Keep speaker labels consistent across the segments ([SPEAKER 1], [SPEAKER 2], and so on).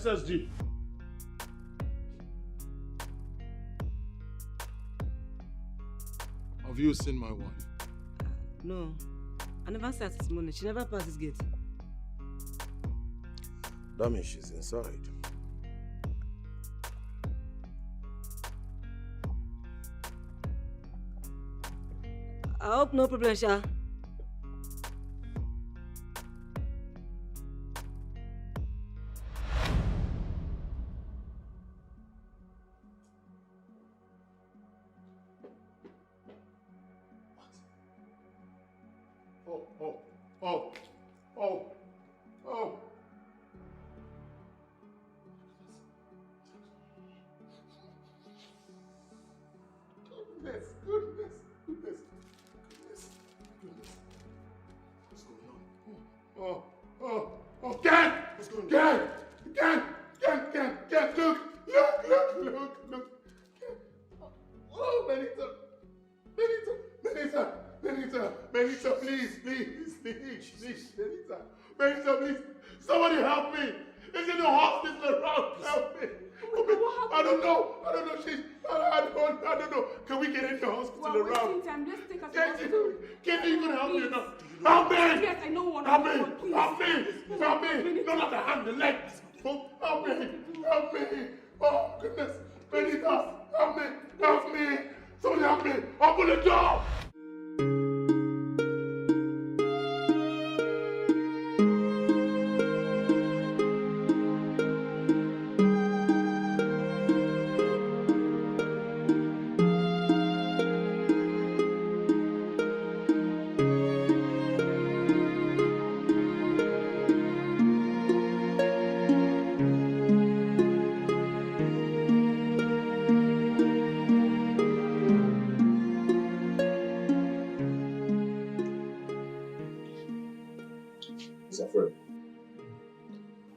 [SPEAKER 1] SSG. Have you seen my wife?
[SPEAKER 2] No. I never sat this morning. She never passed this gate.
[SPEAKER 1] That means she's inside.
[SPEAKER 2] I hope no problem, Sha.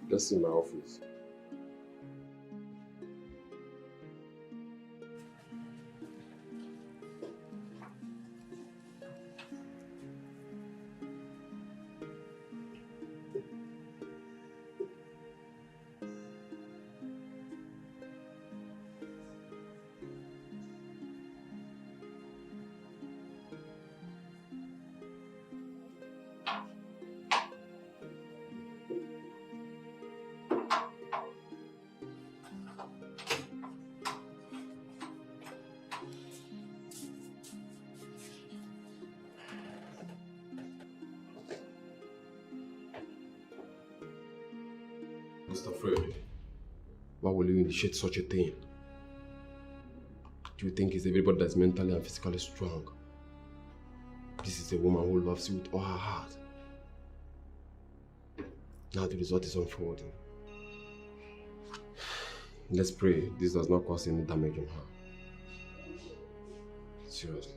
[SPEAKER 3] Let's see my office. Mr. Fred, why will you initiate such a thing? Do you think it's everybody that's mentally and physically strong? This is a woman who loves you with all her heart. Now the result is unfolding. Let's pray this does not cause any damage on her. Seriously.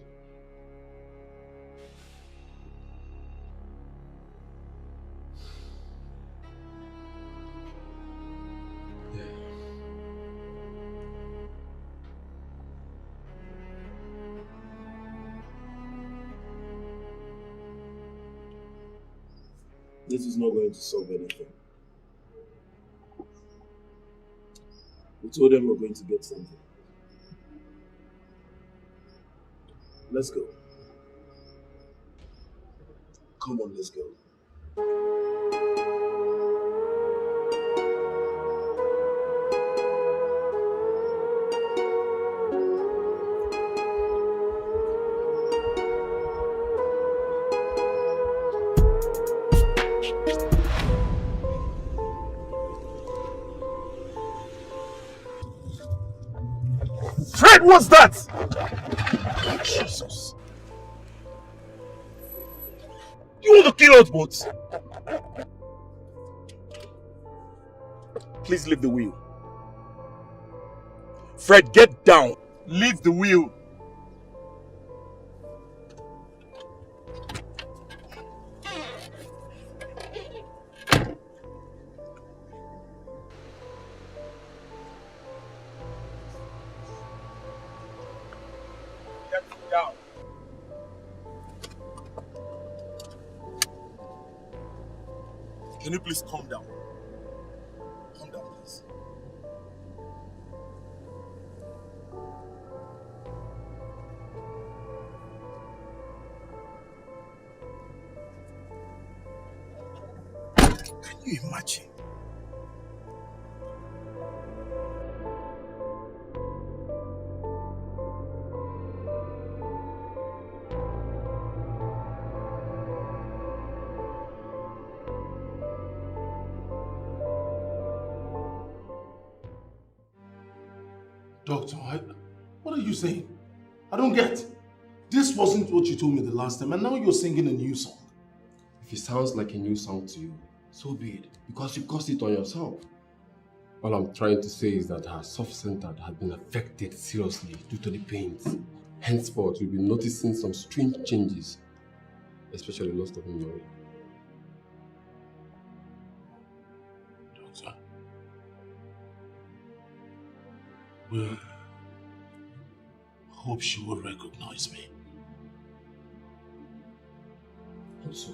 [SPEAKER 1] This is not going to solve anything. We told them we're going to get something. Let's go. Come on, let's go. Fred, what's that? Jesus. You want to kill us both? Please leave the wheel. Fred, get down. Leave the wheel. Can you please calm down? Calm down, please. Can you imagine?
[SPEAKER 4] Doctor, what are you saying? I don't get. This wasn't what you told me the last time, and now you're singing a new song.
[SPEAKER 3] If it sounds like a new song to you, so be it, because you caused it on yourself. All I'm trying to say is that her soft center had been affected seriously due to the pains. Henceforth, we'll be noticing some strange changes, especially loss of memory.
[SPEAKER 4] Doctor, well, hope she will recognize me.
[SPEAKER 3] Also,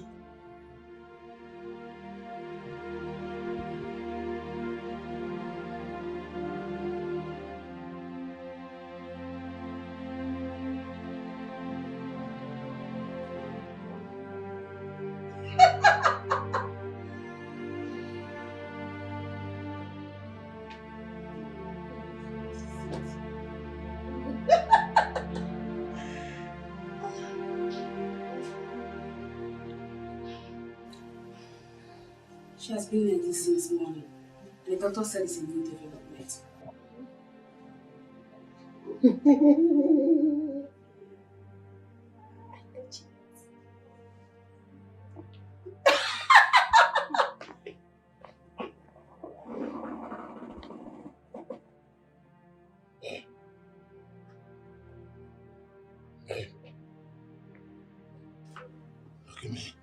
[SPEAKER 2] She has been like this since morning. The doctor said it's a new development.
[SPEAKER 4] Look at me.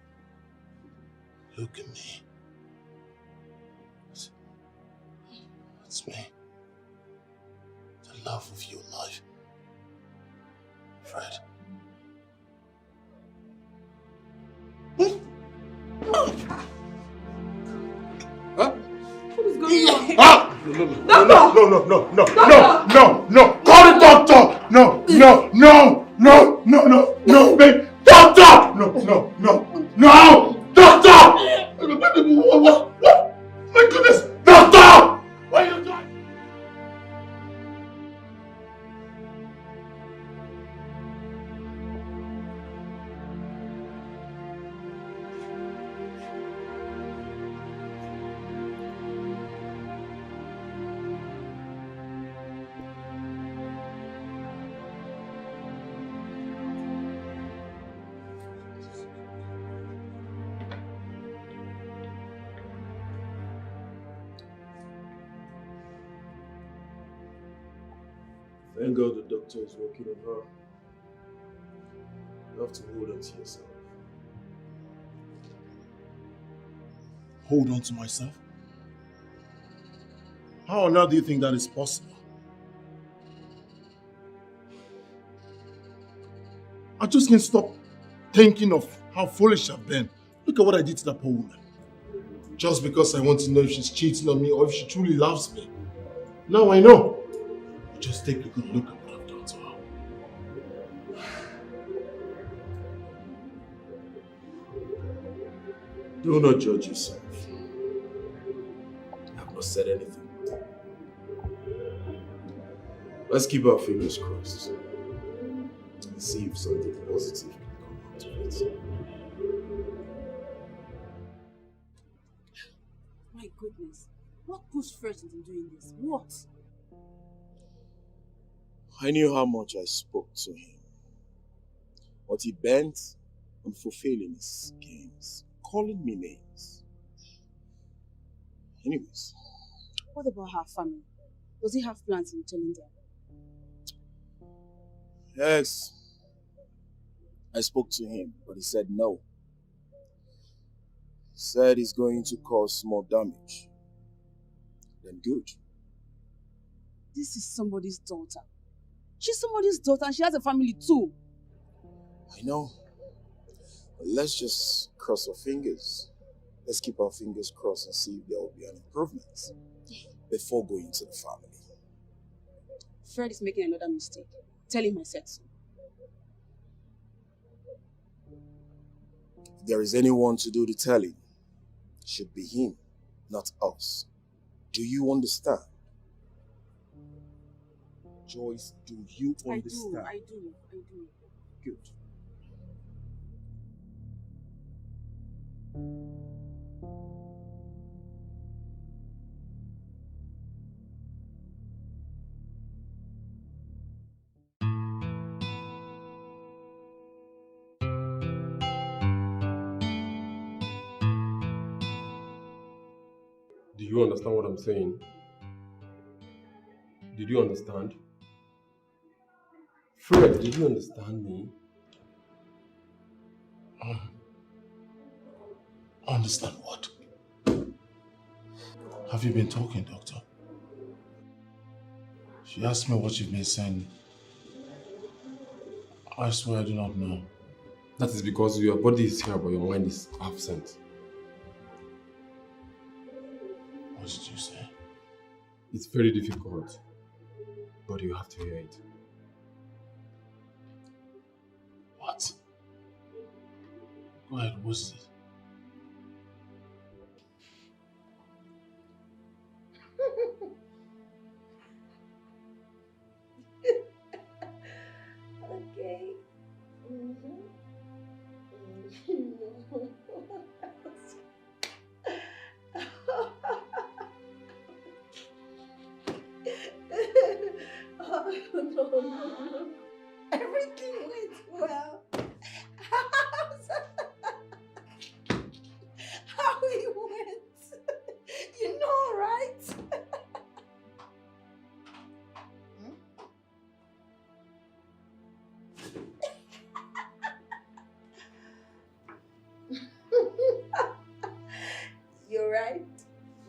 [SPEAKER 4] Look at me. It's me. The love of your life. Fred.
[SPEAKER 3] huh?
[SPEAKER 2] What is going on?
[SPEAKER 4] Ah! No. Call the doctor! No, babe. Doctor! No! Doctor! What? My goodness! Doctor! Why are you doing?
[SPEAKER 1] Thank God the doctor is working on her. You have to hold on to yourself.
[SPEAKER 4] Hold on to myself? How on earth do you think that is possible? I just can't stop thinking of how foolish I've been. Look at what I did to that poor woman. Just because I want to know if she's cheating on me or if she truly loves me. Now I know. Just take a good look at what I've done to her.
[SPEAKER 1] Do not judge yourself. I have not said anything. Let's keep our fingers crossed and see if something positive can come out of it.
[SPEAKER 2] My goodness. What pushed Fred into doing this? What?
[SPEAKER 1] I knew how much I spoke to him. But he bent on fulfilling his games, calling me names. Anyways.
[SPEAKER 2] What about her family? Does he have plans in telling them?
[SPEAKER 1] Yes. I spoke to him, but he said no. He said he's going to cause small damage. Then good.
[SPEAKER 2] This is somebody's daughter. She's somebody's daughter and she has a family too.
[SPEAKER 1] I know. But let's just cross our fingers. Let's keep our fingers crossed and see if there will be an improvement before going to the family.
[SPEAKER 2] Fred is making another mistake. Tell him I said so.
[SPEAKER 1] If there is anyone to do the telling, it should be him. not us. Do you understand? Joyce, do you understand?
[SPEAKER 2] I do.
[SPEAKER 1] Good.
[SPEAKER 3] Do you understand what I'm saying? Did you understand? Fred, did you understand me?
[SPEAKER 4] Understand what? Have you been talking, Doctor? She asked me what you've been saying. I swear I do not know.
[SPEAKER 3] That is because your body is here but your mind is absent.
[SPEAKER 4] What did you say?
[SPEAKER 3] It's very difficult, but you have to hear it.
[SPEAKER 4] What? Go ahead, what is it?
[SPEAKER 5] Okay. Oh, no. Everything went well. How it went. You know, right? You're right.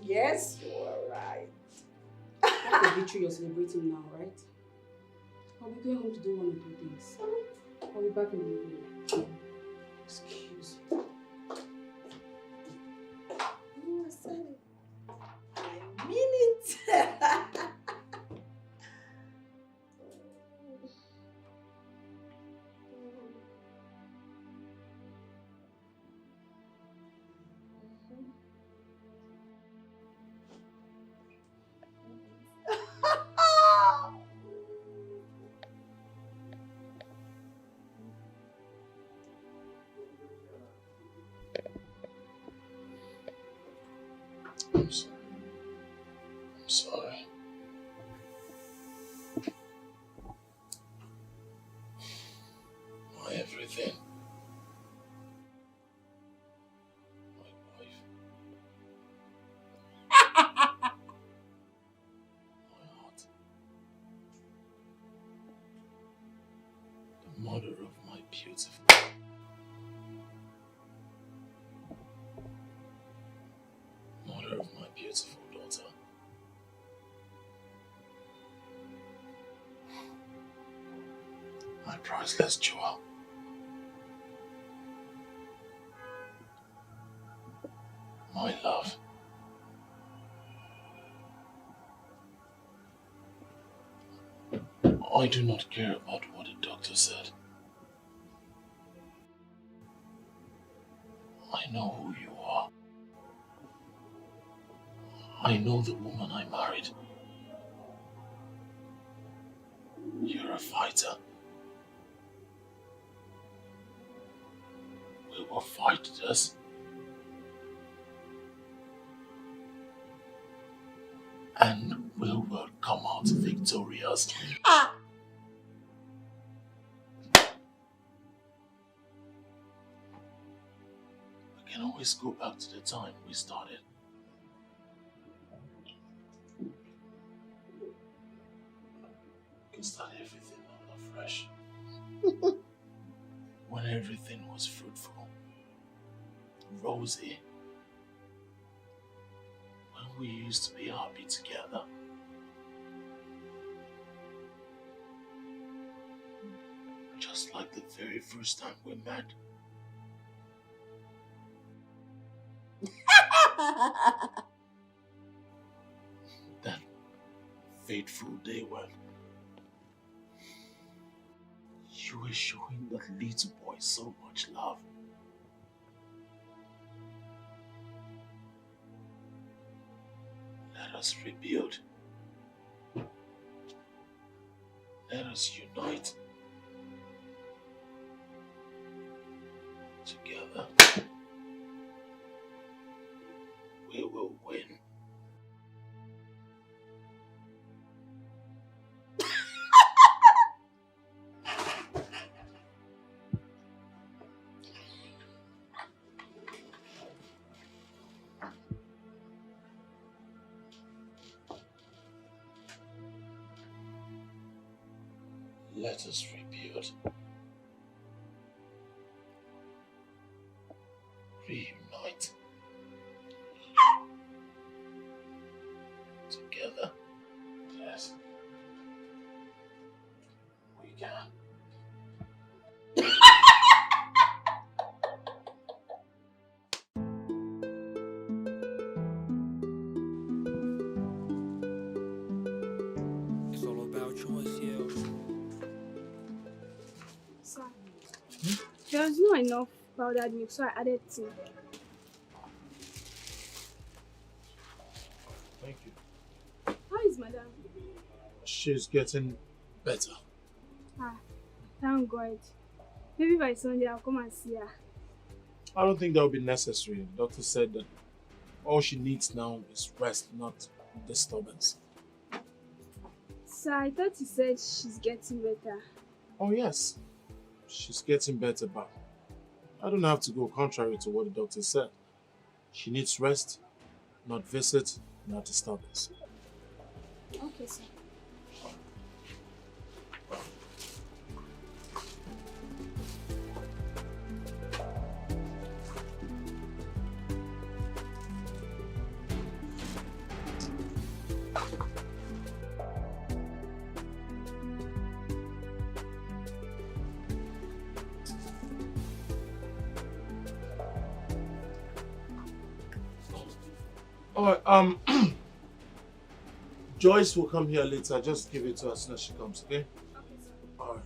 [SPEAKER 5] Yes, you are right.
[SPEAKER 2] That's the victory you're celebrating now, right? I'll be going home to do one or two things. I'll be back in a minute. Excuse me.
[SPEAKER 5] Oh, I said it. I mean it.
[SPEAKER 4] I'm sorry. I'm sorry. My everything. My wife. My heart. The mother of my beautiful. Mother of my beautiful daughter. My priceless jewel. My love. I do not care about what the doctor said. I know who you are. I know the woman I married. You're a fighter. We will fight this. And we will come out victorious.
[SPEAKER 5] Ah!
[SPEAKER 4] We can always go back to the time we started. We can start everything all afresh. When everything was fruitful, rosy. When we used to be happy together. Just like the very first time we met. That fateful day when you were showing that little boy so much love. Let us rebuild. Let us unite. Together, we will win. Let us rebuild. Reunite. Together. Yes. We can.
[SPEAKER 6] It's all about choice, yeah.
[SPEAKER 2] Sir, there was not enough powdered milk, so I added tea.
[SPEAKER 4] Thank you.
[SPEAKER 2] How is madam?
[SPEAKER 4] She's getting better.
[SPEAKER 2] Ah, thank God. Maybe by Sunday I'll come and see her.
[SPEAKER 4] I don't think that will be necessary. The doctor said that all she needs now is rest, not disturbance.
[SPEAKER 2] Sir, I thought you said she's getting better.
[SPEAKER 4] Oh yes, she's getting better, but I don't have to go contrary to what the doctor said. She needs rest, not visit, not disturbance.
[SPEAKER 2] Okay, sir.
[SPEAKER 4] Alright, Joyce will come here later. Just give it to her as soon as she comes, okay?
[SPEAKER 2] Okay, sir.
[SPEAKER 4] Alright.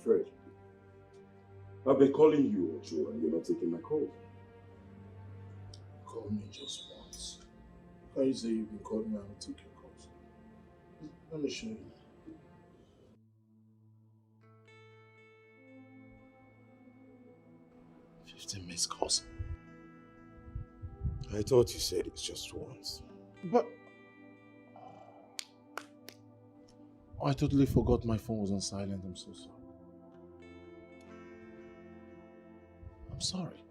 [SPEAKER 1] Fred, I've been calling you, Ocho, and you're not taking my call.
[SPEAKER 4] Call me just once. How you say you've been calling me and not taking calls? Let me show you. Missed calls.
[SPEAKER 1] I thought you said it's just once.
[SPEAKER 4] But I totally forgot my phone was on silent. I'm so sorry. I'm sorry.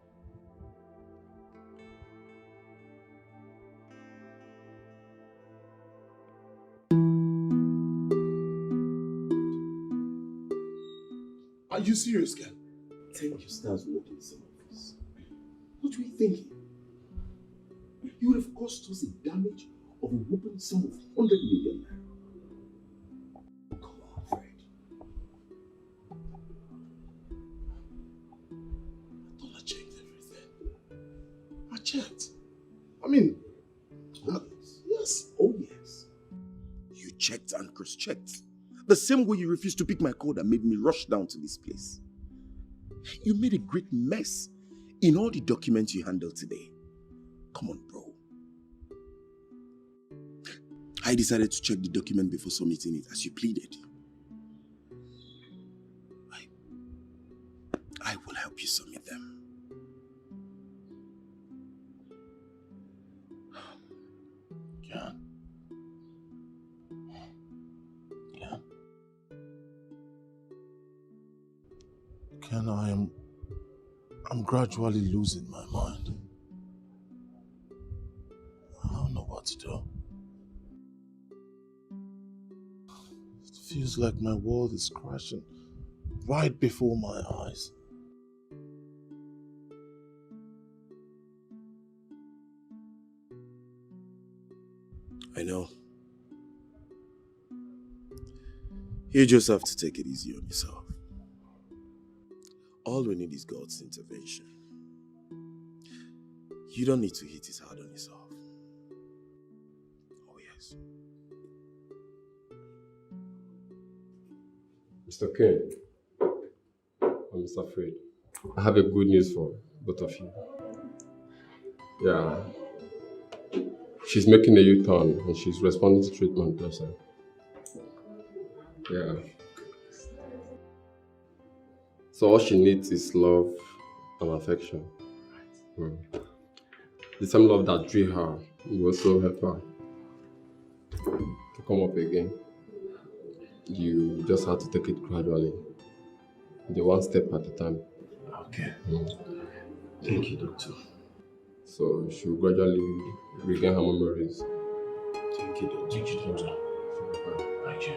[SPEAKER 4] Are you serious, Ken?
[SPEAKER 1] Think you start working some of this. What were you thinking? You would have cost us a damage of a whooping sum of 100 million naira. Come on, Fred.
[SPEAKER 4] Dollar changed everything. checked. I mean, yes.
[SPEAKER 1] Oh yes. You checked and cross-checked. The same way you refused to pick my call that made me rush down to this place. You made a great mess in all the documents you handled today. Come on, bro. I decided to check the document before submitting it as you pleaded. I will help you submit them.
[SPEAKER 4] Ken. Ken. Ken, I'm gradually losing my mind. I don't know what to do. It feels like my world is crashing right before my eyes.
[SPEAKER 1] I know. You just have to take it easy on yourself. All we need is God's intervention. You don't need to hit it hard on yourself. Oh yes.
[SPEAKER 3] Mr. King and Mr. Fred, I have a good news for both of you. Yeah. She's making a U-turn and she's responding to treatment herself. Yeah. So all she needs is love and affection. The same love that drew her will also help her to come up again. You just have to take it gradually, the one step at a time.
[SPEAKER 4] Okay. Thank you, doctor.
[SPEAKER 3] So she will gradually regain her memories.
[SPEAKER 4] Thank you, doctor. Thank you, doctor. Thank you.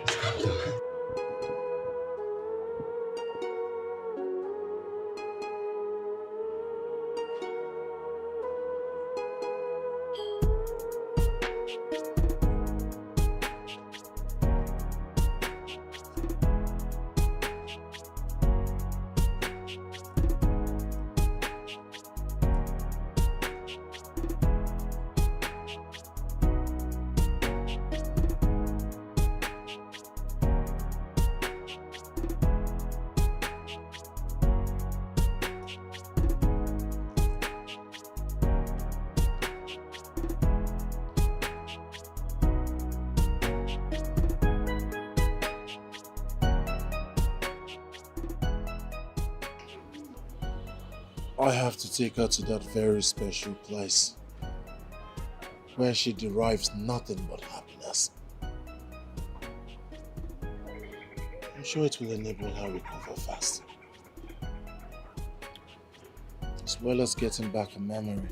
[SPEAKER 4] I have to take her to that very special place where she derives nothing but happiness. I'm sure it will enable her recover fast, as well as getting back a memory.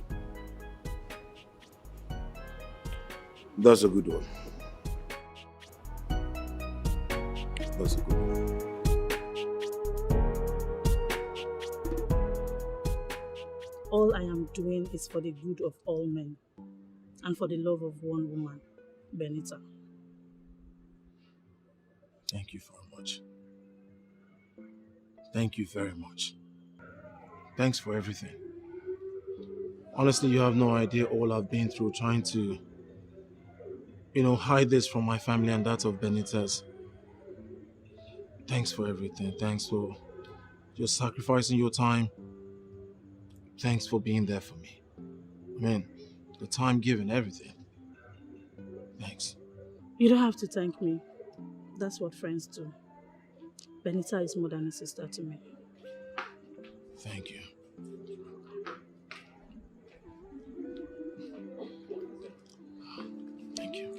[SPEAKER 1] That's a good one. That's a good one.
[SPEAKER 7] All I am doing is for the good of all men and for the love of one woman, Benita.
[SPEAKER 4] Thank you very much. Thank you very much. Thanks for everything. Honestly, you have no idea all I've been through trying to, hide this from my family and that of Benita's. Thanks for everything. Thanks for just sacrificing your time. Thanks for being there for me. I mean, the time given, everything. Thanks.
[SPEAKER 7] You don't have to thank me. That's what friends do. Benita is more than a sister to me.
[SPEAKER 4] Thank you. Thank you.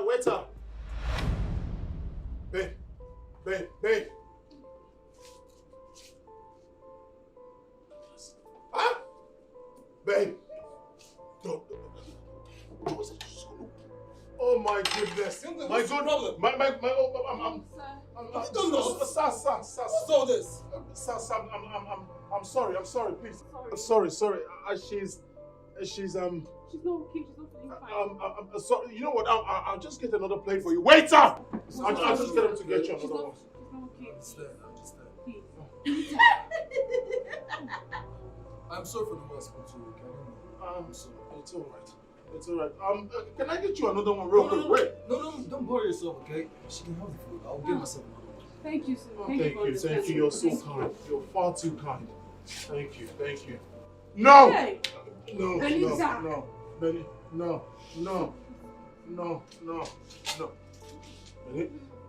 [SPEAKER 4] waiter. Babe. Huh? Babe. Don't. Oh my goodness. My good problem. Sir. What's all this? Sir, I'm sorry, please. Sorry. She's
[SPEAKER 2] She's not okay. She's not feeling fine.
[SPEAKER 4] I'm sorry. You know what? I'll just get another plate for you. Waiter! I'll just get him to get you another one.
[SPEAKER 2] She's not okay.
[SPEAKER 6] Understand.
[SPEAKER 2] Please.
[SPEAKER 6] I'm sorry for the one I spoke to you, okay?
[SPEAKER 4] I'm sorry. It's alright. Can I get you another one real quick? Wait.
[SPEAKER 6] No, don't bother yourself, okay? She can have the food. I'll get myself another one.
[SPEAKER 2] Thank you, sir.
[SPEAKER 4] Thank you. You're so kind. You're far too kind. Thank you. No!
[SPEAKER 2] Hey.
[SPEAKER 4] No. Benny, no.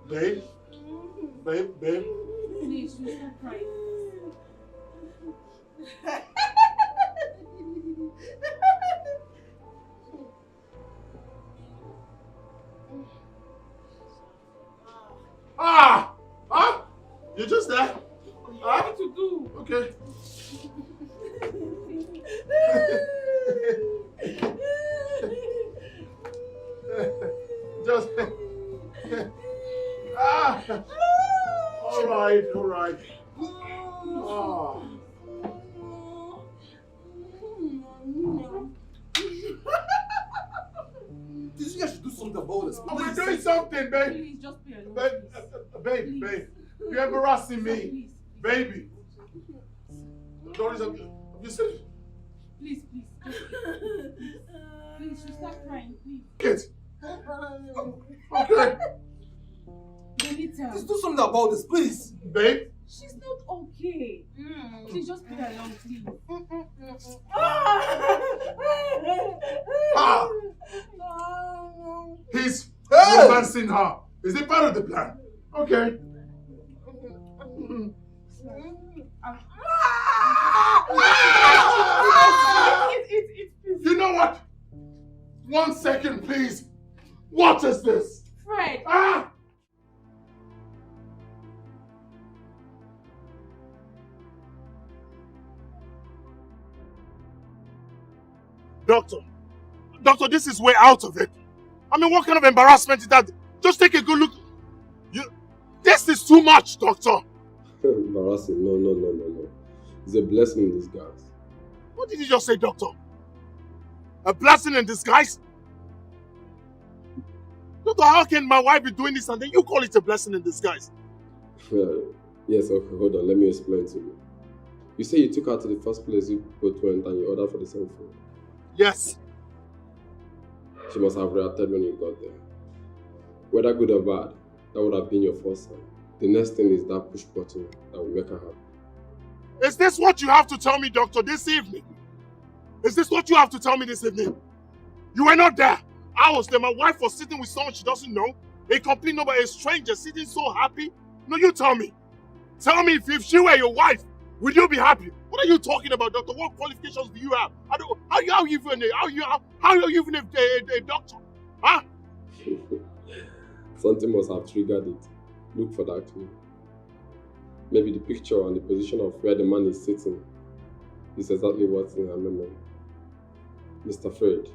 [SPEAKER 4] Babe.
[SPEAKER 2] Please, you stop crying.
[SPEAKER 4] You're just there?
[SPEAKER 2] What to do?
[SPEAKER 4] Okay. Just all right.
[SPEAKER 6] This guy should do something about this.
[SPEAKER 4] We're doing something, babe.
[SPEAKER 2] Please, just be alone.
[SPEAKER 4] Babe. You're embarrassing me.
[SPEAKER 2] Please.
[SPEAKER 4] Baby. Doris, have you seen it?
[SPEAKER 2] Please. Please, you start crying, please.
[SPEAKER 4] Kids. Okay.
[SPEAKER 2] Benita.
[SPEAKER 6] Just do something about this, please.
[SPEAKER 4] Babe.
[SPEAKER 2] She's not okay. Please, just be alone, please.
[SPEAKER 4] He's romancing her. Is it part of the plan? Okay. You know what? 1 second, please. What is this?
[SPEAKER 2] Fred.
[SPEAKER 4] Doctor, this is way out of it. I mean, what kind of embarrassment is that? Just take a good look. This is too much, doctor.
[SPEAKER 3] Embarrassing. No. It's a blessing in disguise.
[SPEAKER 4] What did you just say, doctor? A blessing in disguise? Doctor, how can my wife be doing this and then you call it a blessing in disguise?
[SPEAKER 3] Yes, okay, hold on. Let me explain to you. You say you took her to the first place you both went and you ordered for the same food.
[SPEAKER 4] Yes.
[SPEAKER 3] She must have reacted when you got there. Whether good or bad, that would have been your first sign. The next thing is that push button that will make her happy.
[SPEAKER 4] Is this what you have to tell me, doctor, this evening? Is this what you have to tell me this evening? You were not there. I was there. My wife was sitting with someone she doesn't know. A complete number, a stranger sitting so happy. No, you tell me. Tell me if she were your wife, would you be happy? What are you talking about, doctor? What qualifications do you have? How are you even a doctor? Huh?
[SPEAKER 3] Something must have triggered it. Look for that clue. Maybe the picture and the position of where the man is sitting is exactly what's in her memory. Mr. Fred,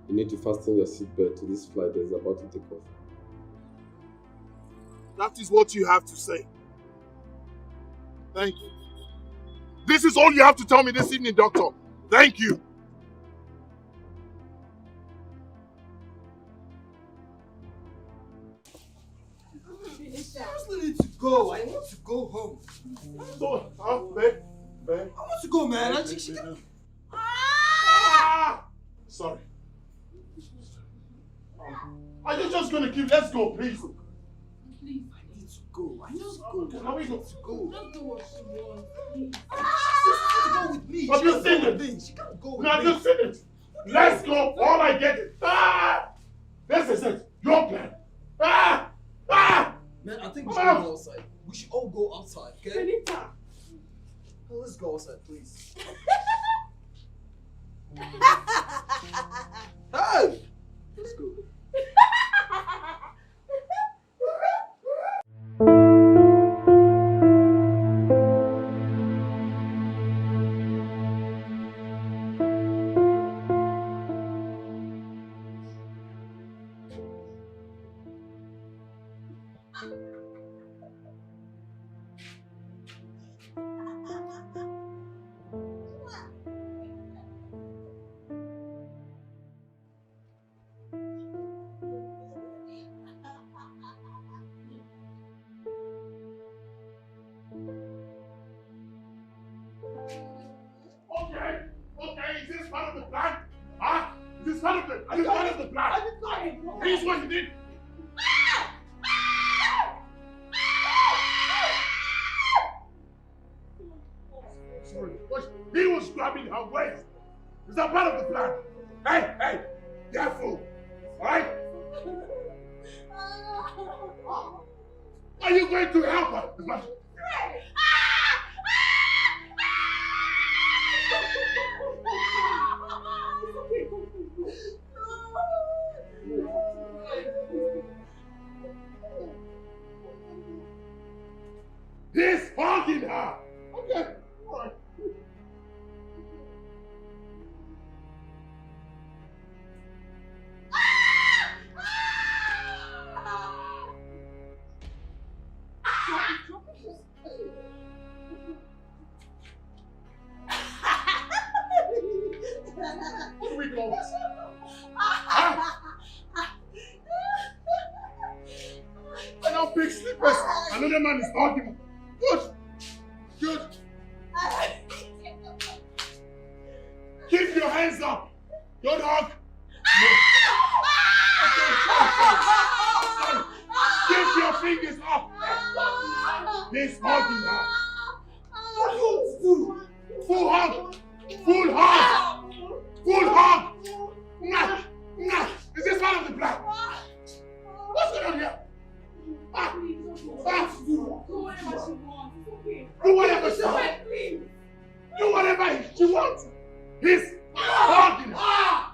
[SPEAKER 3] you need to fasten your seatbelt to this flight that is about to take off.
[SPEAKER 4] That is what you have to say. Thank you. This is all you have to tell me this evening, doctor. Thank you.
[SPEAKER 6] I seriously need to go. I want to go home.
[SPEAKER 4] So, babe?
[SPEAKER 6] I want to go, man.
[SPEAKER 4] Sorry. Are you just going to keep... Let's go, please.
[SPEAKER 2] Please.
[SPEAKER 6] I need to go. I need to go.
[SPEAKER 4] How are we going
[SPEAKER 6] to go?
[SPEAKER 2] Don't do what she wants, please.
[SPEAKER 6] She has to go with me.
[SPEAKER 4] Have you seen it?
[SPEAKER 6] She can't go with
[SPEAKER 4] No, have
[SPEAKER 6] me.
[SPEAKER 4] you seen it? Let's go. All I get is... This is it. Your plan.
[SPEAKER 6] Man, I think we should go outside. We should all go outside, okay?
[SPEAKER 2] Benita.
[SPEAKER 6] Oh, let's go outside, please. Hey! Let's go.
[SPEAKER 4] this what you did? Sorry, but he was grabbing her waist. Is that part of the plan? Hey, careful. Alright? Are you going to help her? He's hugging her. Okay, all right. What do we call this? Huh? And now big slippers. Another man is hugging. Good. Keep your hands up. Don't hug. No. Keep your fingers up. He's hugging her. What do you do? Full hug. Full hug. Full hug. Nah. Is this part of the plan? What's going on here? Do whatever she wants. Do whatever she wants. He's hugging her.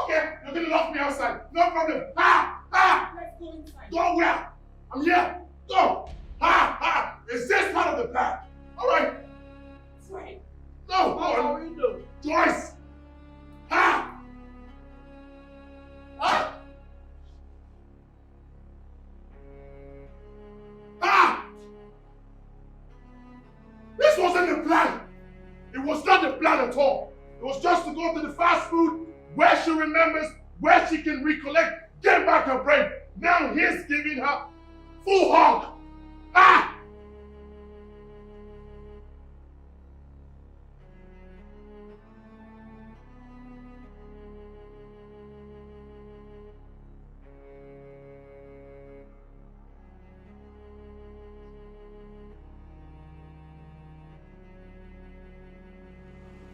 [SPEAKER 4] Okay, you're gonna lock me outside. No problem.
[SPEAKER 5] Let's go inside.
[SPEAKER 4] Go where? I'm here. Go. Is this part of the plan? All right.
[SPEAKER 5] Right.
[SPEAKER 4] No. Go on. Twice. This wasn't the plan. It was not the plan at all. It was just to go to the fast food where she remembers, where she can recollect, get back her brain. Now he's giving her full hug.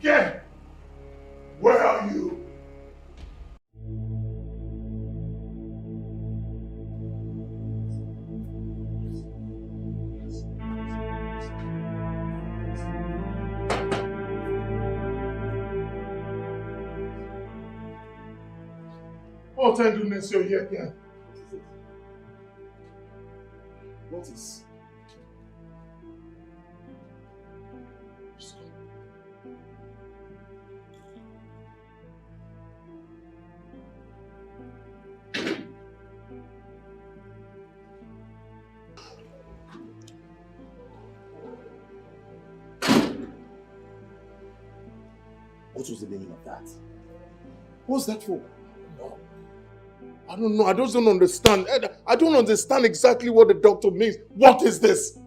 [SPEAKER 4] Ken, where are you? Oh, thank goodness you're here, Ken.
[SPEAKER 1] What is? What was the meaning of that? What's that for? No.
[SPEAKER 4] I don't know. I just don't understand. I don't understand exactly what the doctor means. What is this?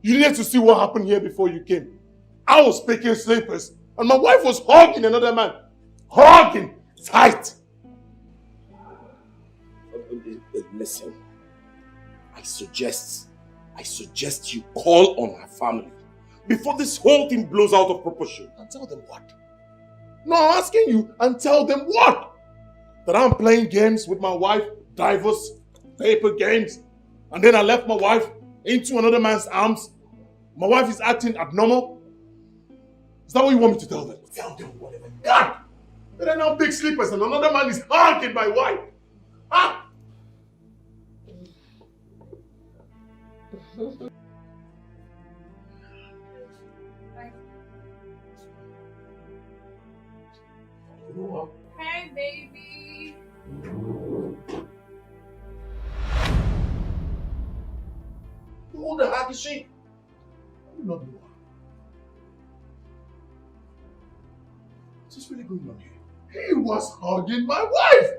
[SPEAKER 4] You needed to see what happened here before you came. I was picking sleepers and my wife was hugging another man. Hugging tight.
[SPEAKER 1] Listen, I suggest you call on her family before this whole thing blows out of proportion.
[SPEAKER 4] And tell them what? No, I'm asking you, and tell them what? That I'm playing games with my wife, diverse paper games, and then I left my wife into another man's arms. My wife is acting abnormal. Is that what you want me to tell them?
[SPEAKER 1] Tell them whatever you
[SPEAKER 4] God! They're now big sleepers and another man is hugging my wife. Ah!
[SPEAKER 5] Hey, baby.
[SPEAKER 1] Who the heck is she?
[SPEAKER 4] I do not know. What's really going on here? He was hugging my wife!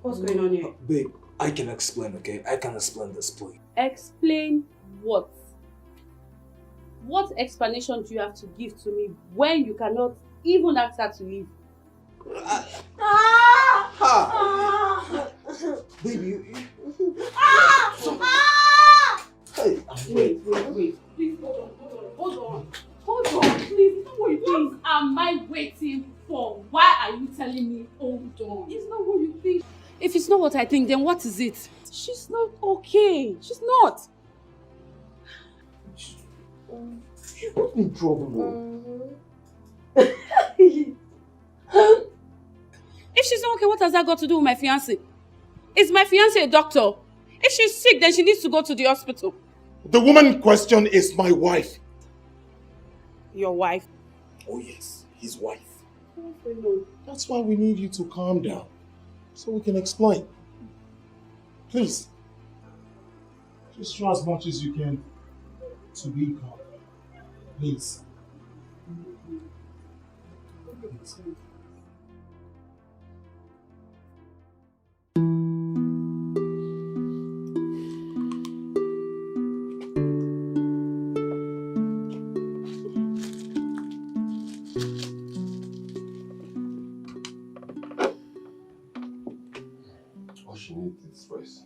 [SPEAKER 2] What's going on here?
[SPEAKER 6] Babe, I can explain, okay? I can explain this, please.
[SPEAKER 2] Explain what? What explanation do you have to give to me when you cannot even ask her to leave?
[SPEAKER 6] Baby,
[SPEAKER 2] Wait. Please hold on. Please, it's not what you think. What am I waiting for? Why are you telling me hold on? It's not what you think. If it's not what I think, then what is it? She's not okay. She's not.
[SPEAKER 6] she got me in trouble.
[SPEAKER 2] If she's not okay, what has that got to do with my fiancé? Is my fiancé a doctor? If she's sick, then she needs to go to the hospital.
[SPEAKER 4] The woman in question is my wife.
[SPEAKER 2] Your wife?
[SPEAKER 4] Oh yes, his wife. That's why we need you to calm down, so we can explain. Please, just try as much as you can to be calm. Please.
[SPEAKER 3] All she needs is rest.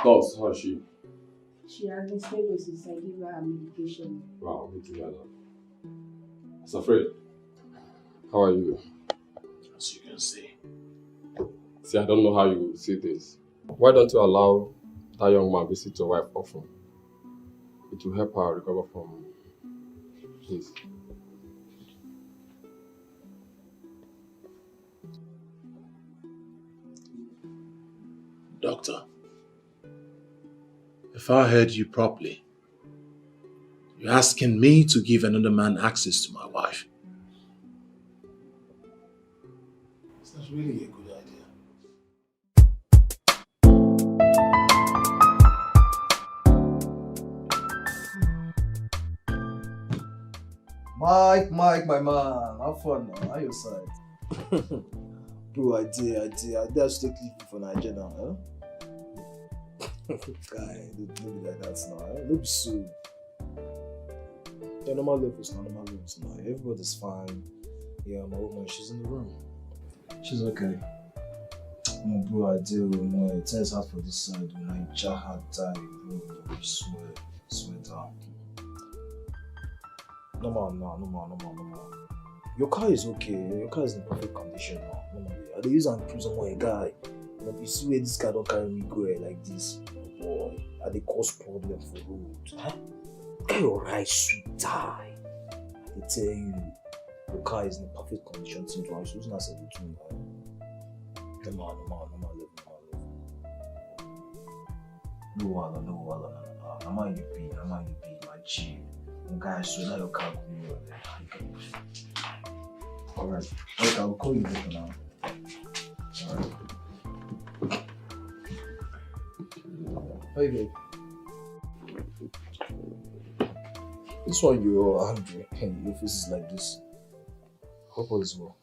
[SPEAKER 3] Boss, how is she?
[SPEAKER 2] She has been stable since I gave her medication.
[SPEAKER 3] Wow, good to hear that. I was afraid. How are you?
[SPEAKER 4] As you can see.
[SPEAKER 3] See, I don't know how you see this. Why don't you allow that young man visit your wife often? It will help her recover from this.
[SPEAKER 1] Doctor, if I heard you properly, you're asking me to give another man access to my wife.
[SPEAKER 4] It's not really a good idea.
[SPEAKER 6] Mike, my man. Have fun now. How your side? Bro, I did. I just take leave for Nigeria now, huh? Guy, don't be like that now. Eh? Don't be so. Yeah, normal levels now. Everybody's fine. Yeah, my woman, she's in the room. She's okay. No, bro, I do. No, it turns out for this side. When I just had died, bro, I swear down. No more. Your car is okay. Your car is in perfect condition now. I dey use and cruise on a guy. You see where this car don't carry me go like this. Boy, I dey cause problem for road. Huh? Get your right sweet tie. I dey tell you, your car is in perfect condition since you are using as a between. No more level. No wala. I'm how you be, my G. Guys, so now your car will be okay. Alright. Okay, I'll call you later now. Alright. Hey babe. This one you're angry. Hey, your face is like this. Hope all is well.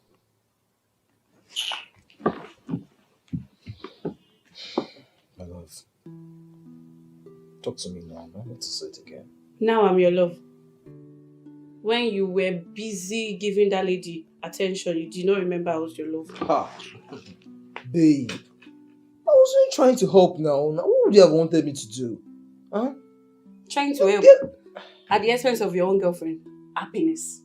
[SPEAKER 6] My love. Talk to me now. Not to say it again.
[SPEAKER 2] Now I'm your love. When you were busy giving that lady attention, you did not remember I was your love.
[SPEAKER 6] Ha! Babe, I wasn't trying to help now. What would you have wanted me to do? Huh?
[SPEAKER 2] Trying to help at the expense of your own girlfriend. Happiness.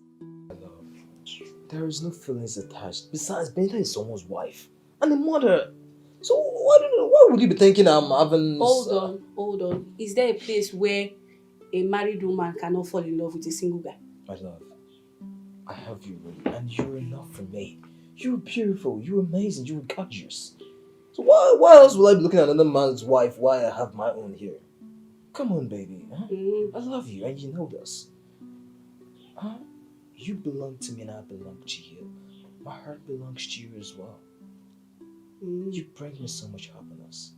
[SPEAKER 6] There is no feelings attached. Besides, Benita is someone's wife and a mother. So why would you be thinking I'm having...
[SPEAKER 2] Hold on. Is there a place where a married woman cannot fall in love with a single guy?
[SPEAKER 6] My love, I have you, really, and you're enough for me. You're beautiful, you're amazing, you're gorgeous. So why else will I be looking at another man's wife while I have my own here? Come on, baby. Huh? I love you, and you know this. Huh? You belong to me and I belong to you. My heart belongs to you as well. You bring me so much happiness.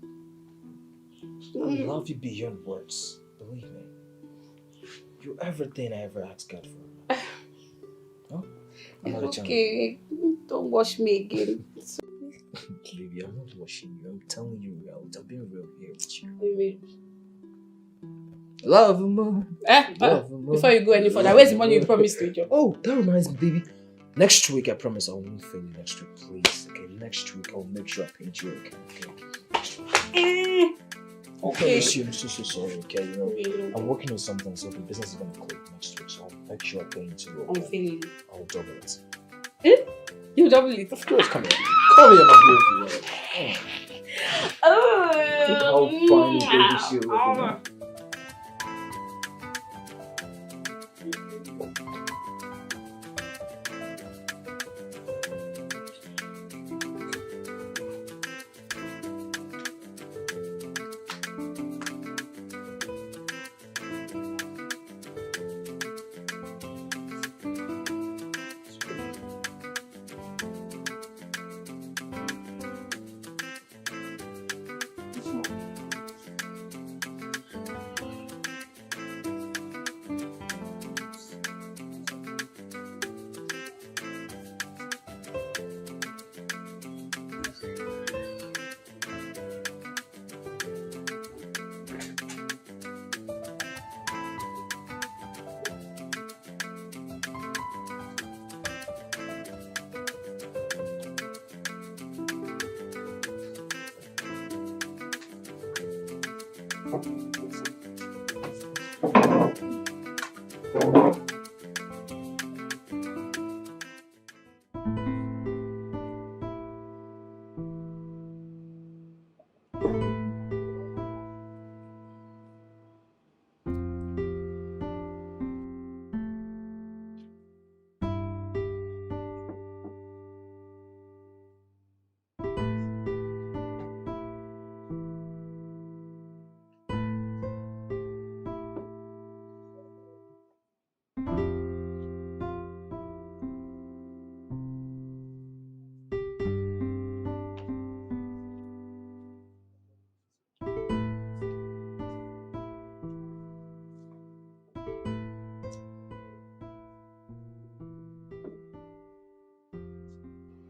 [SPEAKER 6] I love you beyond words. Believe me. You're everything I ever asked God for. Huh? Another chance.
[SPEAKER 2] Okay, don't wash me again.
[SPEAKER 6] Baby, I'm not washing you. I'm telling you real. I'm being real here with you.
[SPEAKER 2] Wait.
[SPEAKER 6] Love more. Love more.
[SPEAKER 2] Before you go any further, where's the money you promised to Joe?
[SPEAKER 6] Oh, that reminds me, baby. Next week, I promise I won't fail you next week, please. Okay, next week I'll make sure I pay you. Okay. I promise you, I'm so sorry. Okay, you know, I'm working on something, so the business is gonna click next week. So I'll make sure I pay you too.
[SPEAKER 2] I'm feeling.
[SPEAKER 6] I'll double it.
[SPEAKER 2] You double it.
[SPEAKER 6] Of course, come here. Come here, my beautiful. Look how fine baby she looking.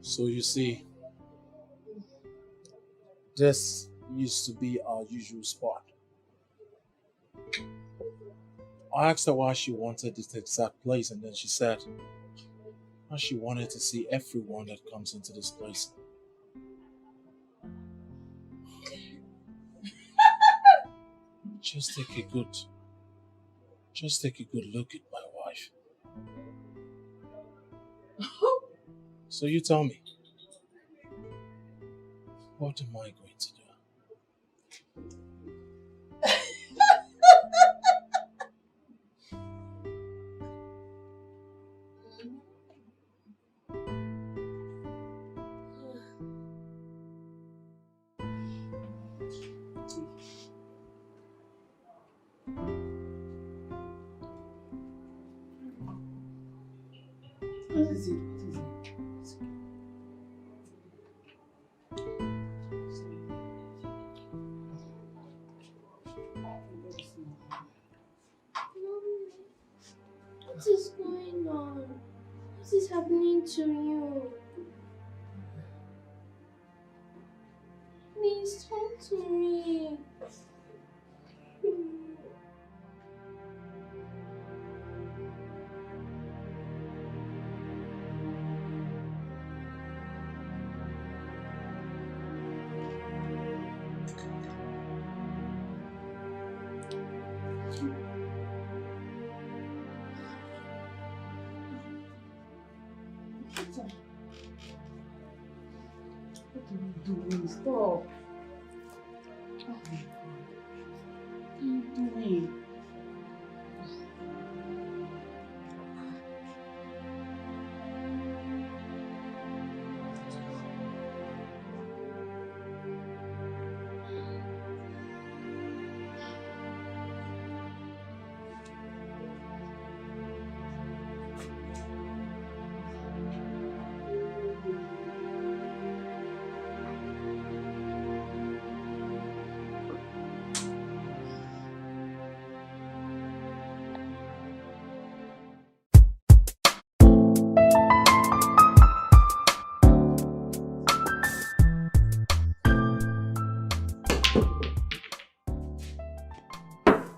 [SPEAKER 8] So you see, this used to be our usual spot. I asked her why she wanted this exact place, and then she said how she wanted to see everyone that comes into this place. Just take a good look at my wife. So you tell me, what am I going to do?
[SPEAKER 5] What is it?
[SPEAKER 9] What is going on? What is happening to you? Please talk to me.
[SPEAKER 5] What are you doing? Stop. Oh my God. What are you doing?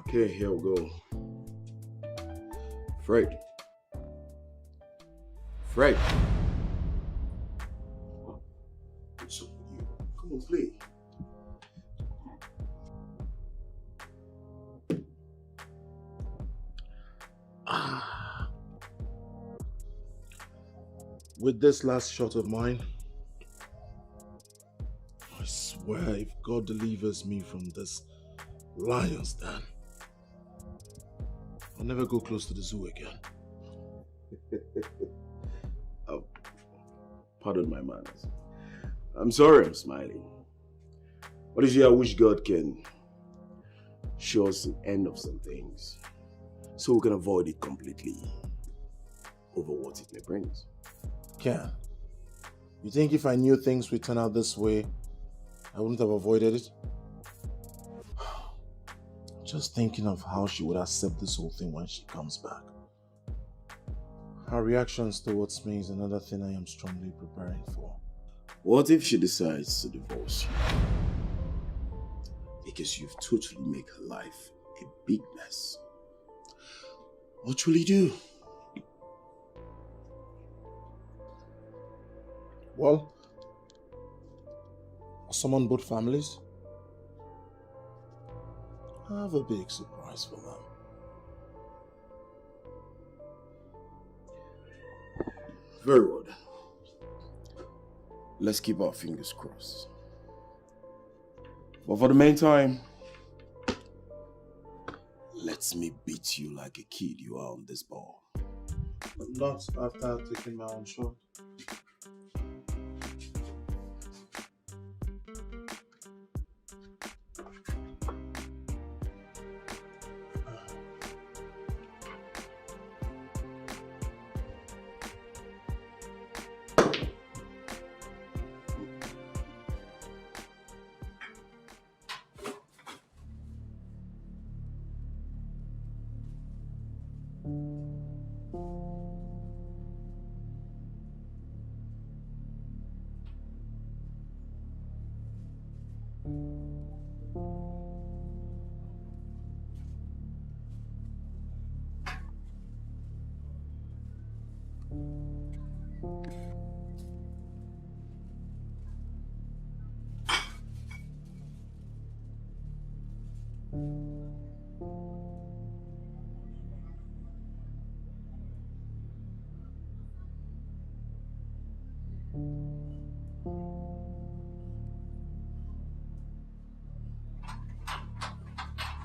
[SPEAKER 1] Okay, here we go. Fred. Fred. What's up with you? Come on, play.
[SPEAKER 4] With this last shot of mine, I swear if God delivers me from this lion's den, I'll never go close to the zoo again.
[SPEAKER 1] Oh, pardon my manners. I'm sorry I'm smiling. But you see, I wish God can show us the end of some things so we can avoid it completely over what it may bring us.
[SPEAKER 4] Ken, you think if I knew things would turn out this way, I wouldn't have avoided it? Just thinking of how she would accept this whole thing when she comes back. Her reactions towards me is another thing I am strongly preparing for.
[SPEAKER 1] What if she decides to divorce you? Because you've totally made her life a big mess. What will you do?
[SPEAKER 4] Well, I'll summon both families. I have a big surprise for them.
[SPEAKER 1] Very well then. Let's keep our fingers crossed. But for the meantime, let me beat you like a kid you are on this ball.
[SPEAKER 4] Not after taking my own shot.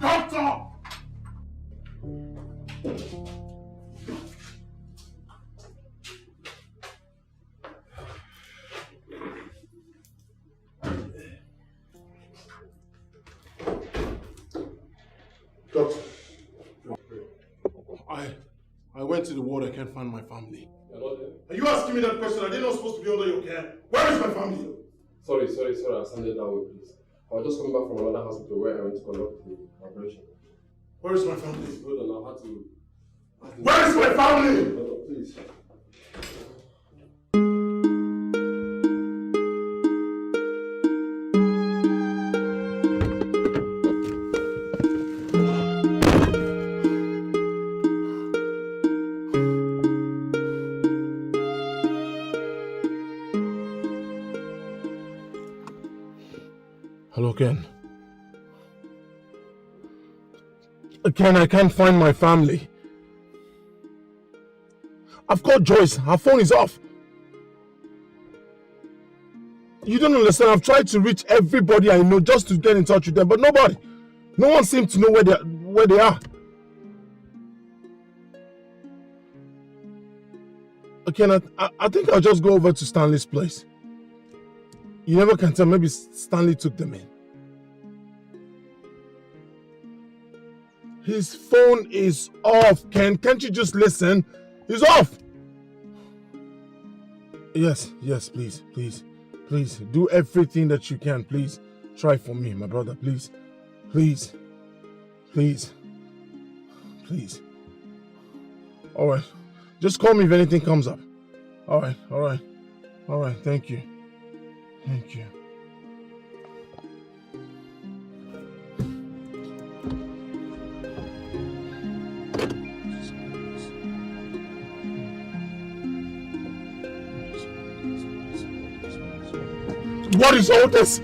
[SPEAKER 10] Doctor!
[SPEAKER 4] Doctor, I went to the ward. I can't find my family. Are you asking me that question? Are they not supposed to be under your care? Where is my family?
[SPEAKER 3] Sorry, I'll stand it that way, please. I was just coming back from another hospital where I went to conduct the operation.
[SPEAKER 4] Where is my family?
[SPEAKER 3] Hold on, I had to...
[SPEAKER 4] Where is my family?
[SPEAKER 3] Doctor, please.
[SPEAKER 4] Hello, Ken. Ken, I can't find my family. I've called Joyce. Her phone is off. You don't understand. I've tried to reach everybody I know just to get in touch with them, but nobody. No one seems to know where they are. Ken, I think I'll just go over to Stanley's place. You never can tell. Maybe Stanley took them in. His phone is off, Ken. Can't you just listen? He's off. Yes, please. Please, do everything that you can. Please, try for me, my brother. Please. All right. Just call me if anything comes up. All right. Thank you. What is all this?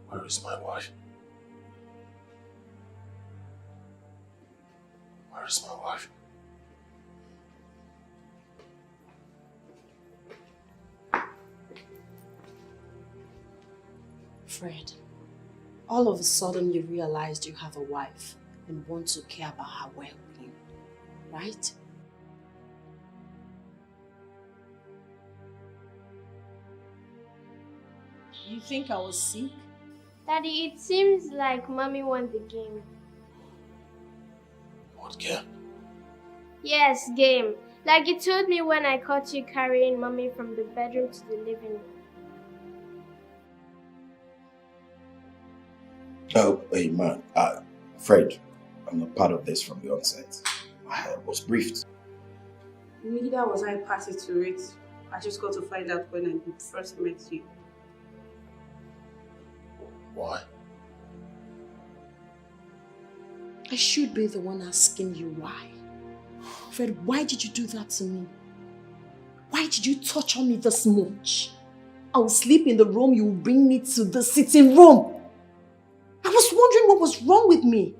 [SPEAKER 4] Where is my wife? Where is my wife?
[SPEAKER 10] Fred, all of a sudden you realized you have a wife and want to care about her well-being, right? You think I was sick?
[SPEAKER 9] Daddy, it seems like Mommy won the game.
[SPEAKER 4] What game?
[SPEAKER 9] Yes, game. Like you told me when I caught you carrying Mommy from the bedroom to the living room.
[SPEAKER 1] Oh, hey man, Fred, I'm not part of this from the onset. I was briefed.
[SPEAKER 5] Neither was I party to it. I just got to find out when I first met you.
[SPEAKER 4] Why?
[SPEAKER 10] I should be the one asking you why. Fred, why did you do that to me? Why did you torture me this much? I will sleep in the room, you will bring me to the sitting room. I was wondering what was wrong with me.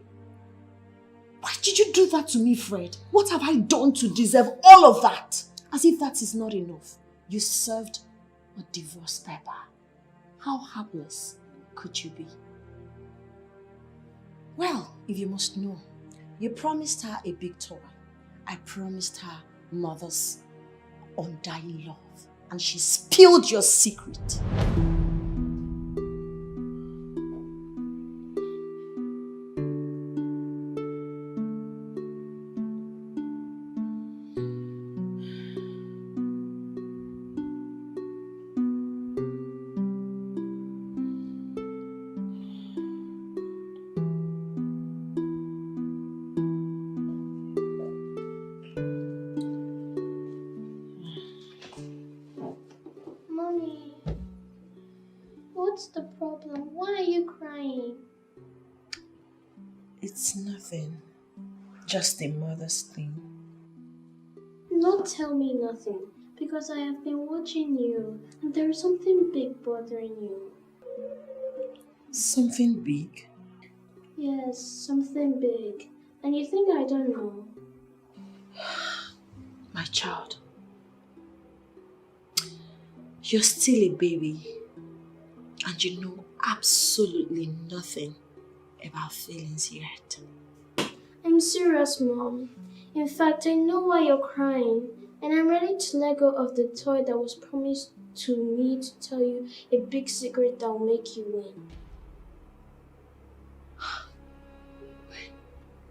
[SPEAKER 10] Why did you do that to me, Fred? What have I done to deserve all of that? As if that is not enough. You served a divorce paper. How heartless could you be? Well, if you must know, you promised her a big toy. I promised her mother's undying love. And she spilled your secret.
[SPEAKER 9] Mommy, what's the problem? Why are you crying?
[SPEAKER 10] It's nothing. Just a mother's thing.
[SPEAKER 9] Don't tell me nothing, because I have been watching you, and there is something big bothering you.
[SPEAKER 10] Something big?
[SPEAKER 9] Yes, something big. And you think I don't know?
[SPEAKER 10] My child, you're still a baby and you know absolutely nothing about feelings yet.
[SPEAKER 9] I'm serious, Mom. In fact, I know why you're crying, and I'm ready to let go of the toy that was promised to me to tell you a big secret that will make you win.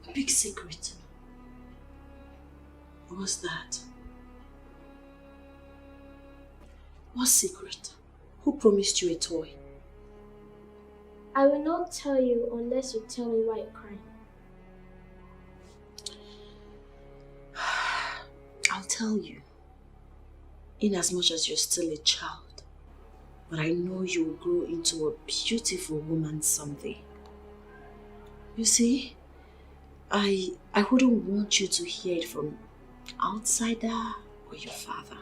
[SPEAKER 10] A big secret? What's that? What secret? Who promised you a toy?
[SPEAKER 9] I will not tell you unless you tell me why you're crying.
[SPEAKER 10] I'll tell you, inasmuch as you're still a child, but I know you'll grow into a beautiful woman someday. You see, I wouldn't want you to hear it from outsider or your father.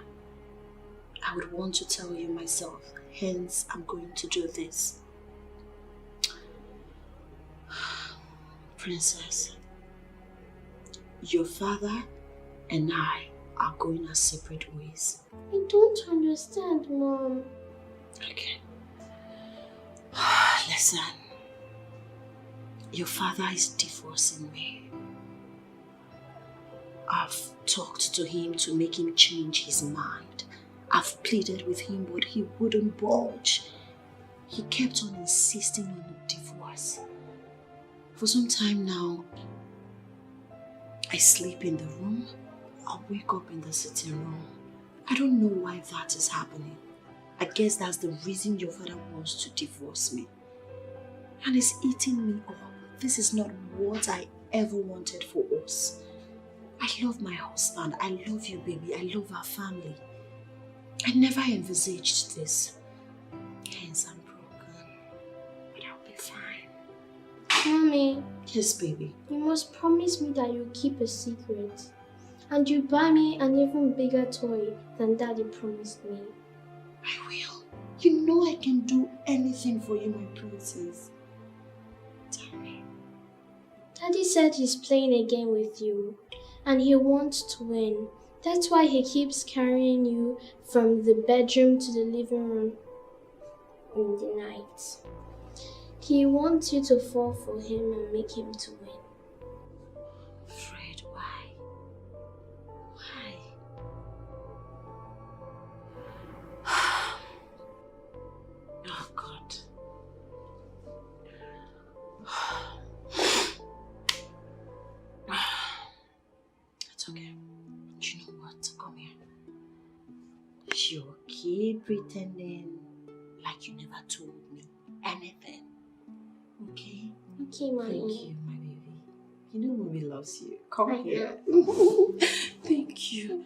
[SPEAKER 10] I would want to tell you myself, hence I'm going to do this. Princess, your father and I are going our separate ways.
[SPEAKER 9] I don't understand, Mom.
[SPEAKER 10] Okay. Listen. Your father is divorcing me. I've talked to him to make him change his mind. I've pleaded with him, but he wouldn't budge. He kept on insisting on the divorce. For some time now, I sleep in the room. I'll wake up in the sitting room. I don't know why that is happening. I guess that's the reason your father wants to divorce me. And it's eating me up. This is not what I ever wanted for us. I love my husband. I love you, baby. I love our family. I never envisaged this. Hence, I'm broken. But I'll be fine.
[SPEAKER 9] Mommy.
[SPEAKER 10] Yes, baby.
[SPEAKER 9] You must promise me that you'll keep a secret. And you buy me an even bigger toy than Daddy promised me.
[SPEAKER 10] I will. You know I can do anything for you, my princess. Tell me.
[SPEAKER 9] Daddy said he's playing a game with you. And he wants to win. That's why he keeps carrying you from the bedroom to the living room in the night. He wants you to fall for him and make him to win.
[SPEAKER 10] Fred, why? Why? Oh, God. It's okay. You know what? Come here. You keep pretending like you never told me anything. Okay?
[SPEAKER 9] Okay, Mommy.
[SPEAKER 10] Thank you, my baby. You know Mommy loves you. Come
[SPEAKER 9] I
[SPEAKER 10] here. Thank you.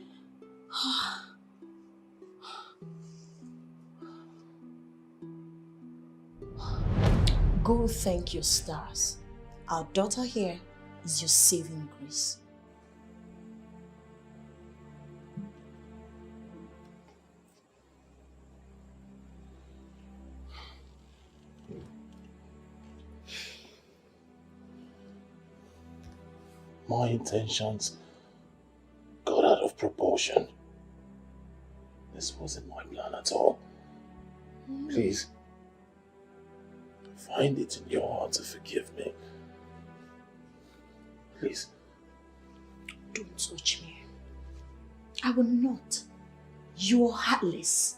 [SPEAKER 10] Go thank your stars. Our daughter here is your saving grace.
[SPEAKER 8] My intentions got out of proportion. This wasn't my plan at all. Please, find it in your heart to forgive me. Please.
[SPEAKER 10] Don't touch me. I will not. You are heartless.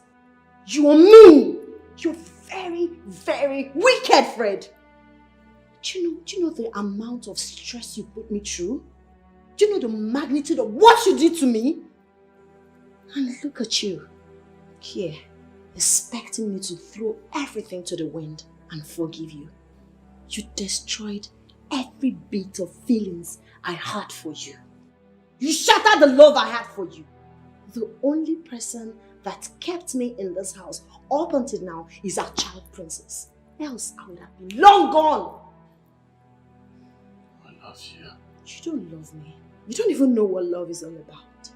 [SPEAKER 10] You are mean. You're very, very wicked, Fred. Do you know the amount of stress you put me through? Do you know the magnitude of what you did to me? And look at you, here, expecting me to throw everything to the wind and forgive you. You destroyed every bit of feelings I had for you. You shattered the love I had for you. The only person that kept me in this house up until now is our child princess. Else I would have been long gone.
[SPEAKER 8] I love you.
[SPEAKER 10] You don't love me. You don't even know what love is all about.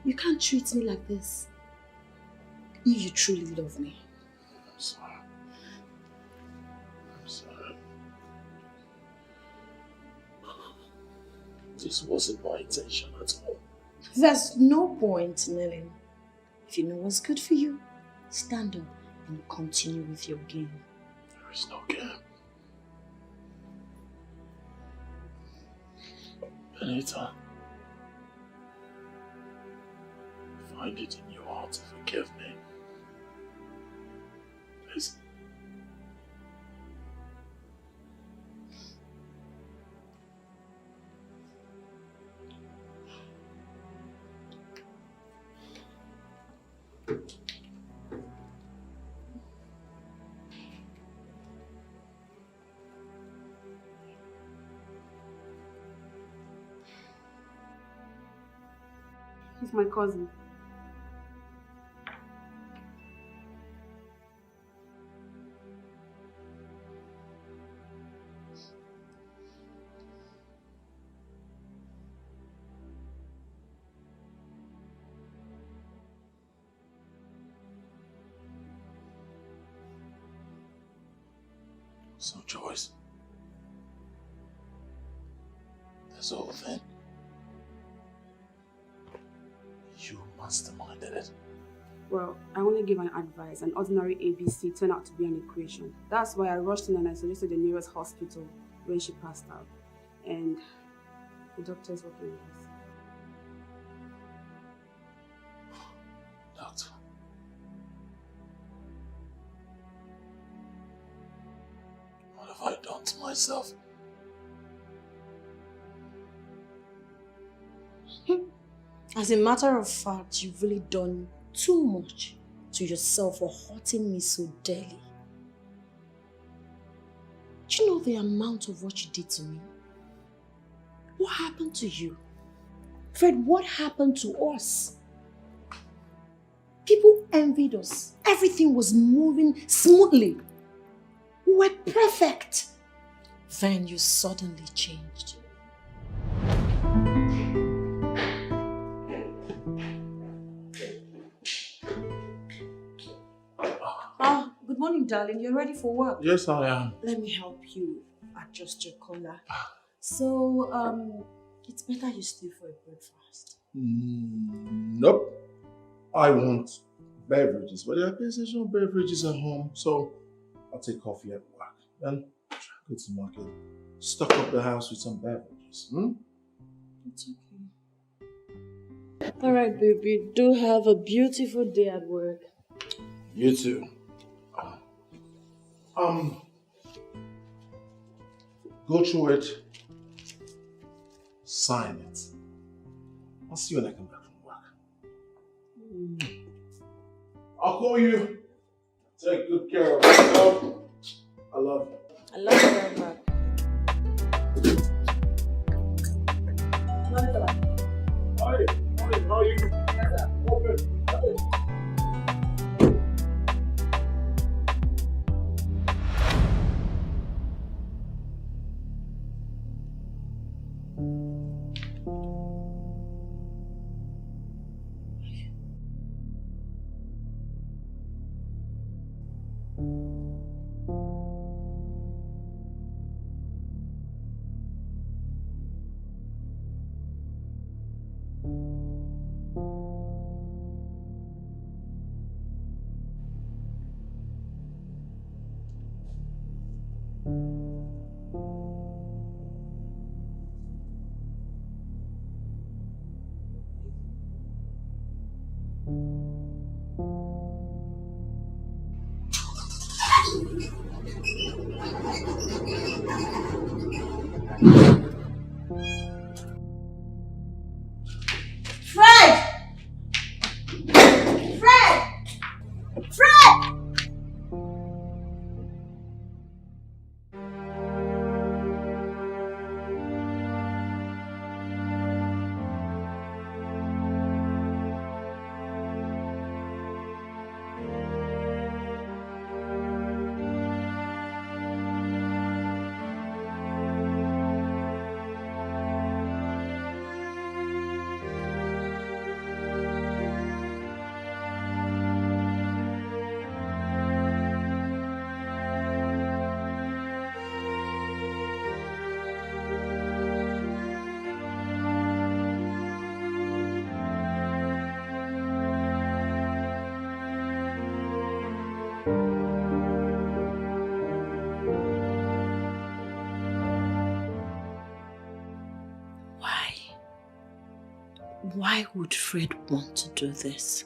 [SPEAKER 10] You can't treat me like this if you truly love me.
[SPEAKER 8] I'm sorry. I'm sorry. This wasn't my intention at all.
[SPEAKER 10] There's no point, Nelly. If you know what's good for you, stand up and continue with your game.
[SPEAKER 8] There is no game. Benita, find it in your heart to forgive me. Please.
[SPEAKER 2] He's my cousin.
[SPEAKER 8] So, Joyce, that's all then. You masterminded it.
[SPEAKER 2] Well, I only gave an advice. An ordinary ABC turned out to be an equation. That's why I rushed in and I suggested the nearest hospital when she passed out. And the doctors working with us.
[SPEAKER 8] Doctor. What have I done to myself?
[SPEAKER 10] As a matter of fact, you've really done too much to yourself for hurting me so dearly. Do you know the amount of what you did to me? What happened to you? Fred, what happened to us? People envied us. Everything was moving smoothly. We were perfect. Then you suddenly changed. Good morning, darling. You're ready for work?
[SPEAKER 8] Yes, I am.
[SPEAKER 10] Let me help you adjust your collar. So, it's better you stay for a breakfast.
[SPEAKER 4] Nope. I want beverages, but there are concessional beverages at home, so I'll take coffee at work. Then go to the market, stock up the house with some beverages.
[SPEAKER 10] It's okay. Alright, baby. Do have a beautiful day at work.
[SPEAKER 4] You too. Go through it. Sign it. I'll see you when I come back from work. I'll call you. Take good care of yourself. I love you.
[SPEAKER 10] I love you very much.
[SPEAKER 4] Hi, how are you? Open.
[SPEAKER 10] Why would Fred want to do this?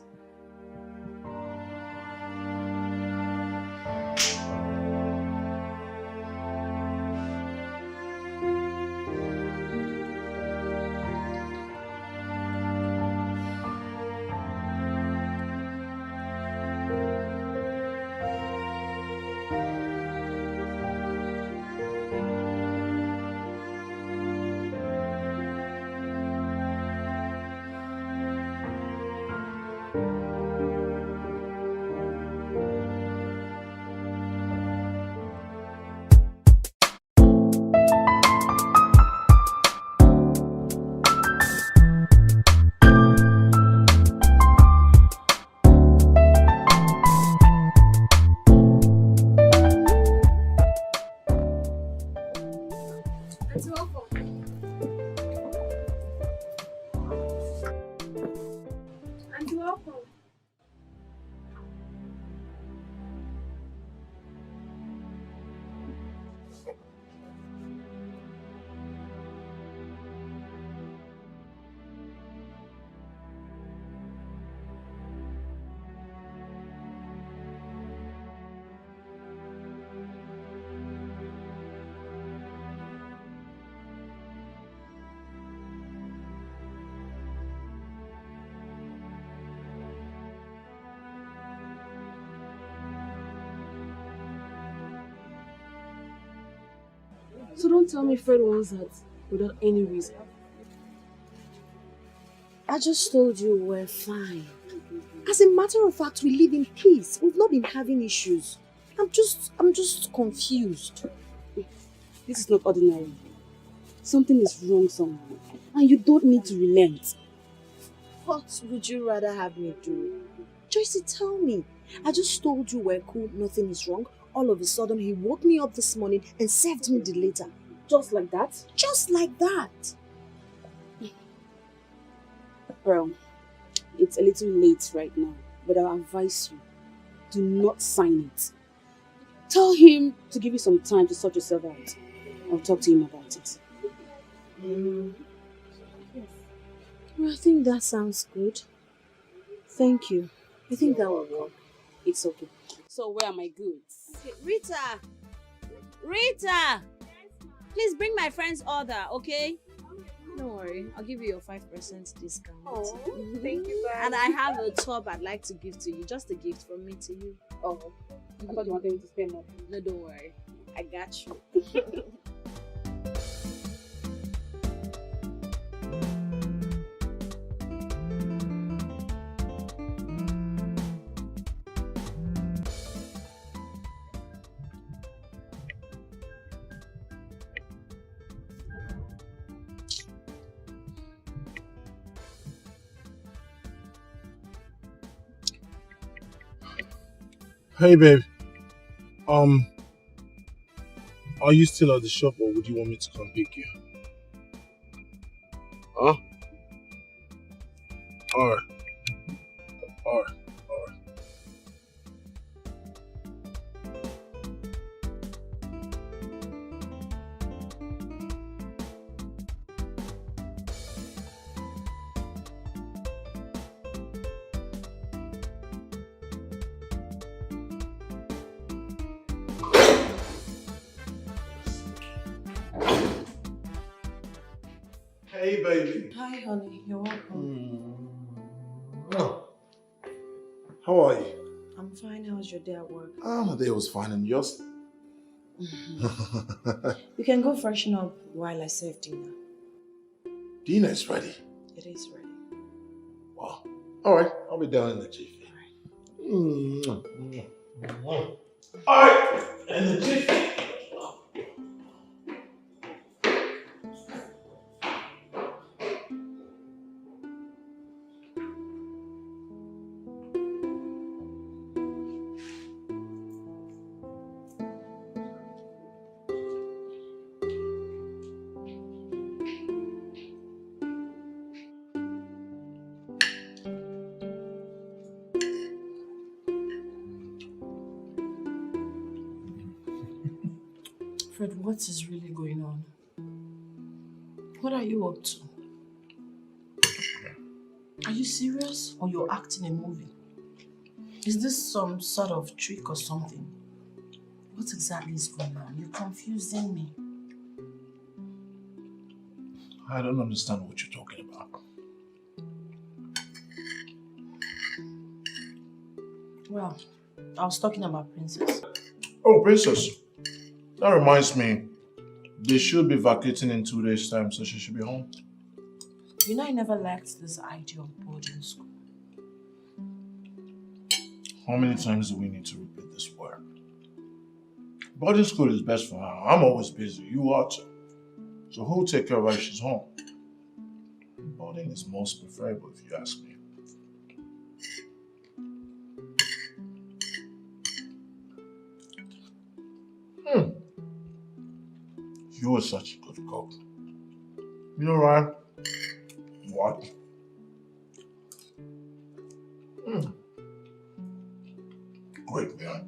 [SPEAKER 2] So don't tell me Fred wants that without any reason.
[SPEAKER 10] I just told you we're fine. As a matter of fact, we live in peace. We've not been having issues. I'm just confused.
[SPEAKER 2] This is not ordinary. Something is wrong somewhere. And you don't need to relent.
[SPEAKER 10] What would you rather have me do? Joyce, tell me. I just told you we're cool, nothing is wrong. All of a sudden, he woke me up this morning and served me the letter.
[SPEAKER 2] Just like that?
[SPEAKER 10] Just like that.
[SPEAKER 2] Pearl, it's a little late right now, but I'll advise you, do not sign it. Tell him to give you some time to sort yourself out. I'll talk to him about it.
[SPEAKER 10] Well, I think that sounds good. Thank you. I think that will work.
[SPEAKER 2] It's okay. So where are my goods?
[SPEAKER 10] Okay, Rita! Please bring my friend's order, okay? Don't worry, I'll give you your 5% discount.
[SPEAKER 2] Oh, thank you guys.
[SPEAKER 10] And I have a top I'd like to give to you, just a gift from me to you.
[SPEAKER 2] Oh, I thought you wanted me to spend more.
[SPEAKER 10] No, don't worry. I got you.
[SPEAKER 8] Hey, babe. Are you still at the shop, or would you want me to come pick you? Huh? Alright. Hey, baby.
[SPEAKER 10] Hi, honey. You're welcome.
[SPEAKER 4] How are you?
[SPEAKER 10] I'm fine. How's your day at work?
[SPEAKER 4] My day was fine, and yours?
[SPEAKER 10] You can go freshen up while I serve dinner.
[SPEAKER 4] Dinner is ready.
[SPEAKER 10] It is ready.
[SPEAKER 4] Wow. Alright, I'll be down in the jiffy. Alright, in the jiffy.
[SPEAKER 10] Fred, what is really going on? What are you up to? Are you serious? Or you're acting a movie? Is this some sort of trick or something? What exactly is going on? You're confusing me.
[SPEAKER 8] I don't understand what you're talking about.
[SPEAKER 10] Well, I was talking about Princess.
[SPEAKER 8] Oh, Princess. That reminds me. They should be vacating in 2 days' time, so she should be home.
[SPEAKER 10] You know I never liked this idea of boarding school.
[SPEAKER 8] How many times do we need to repeat this word? Boarding school is best for her. I'm always busy. You are too. So who'll take care of her if she's home? Boarding is most preferable if you ask me. You are such a good cook. You know, Ryan? What? Great, man.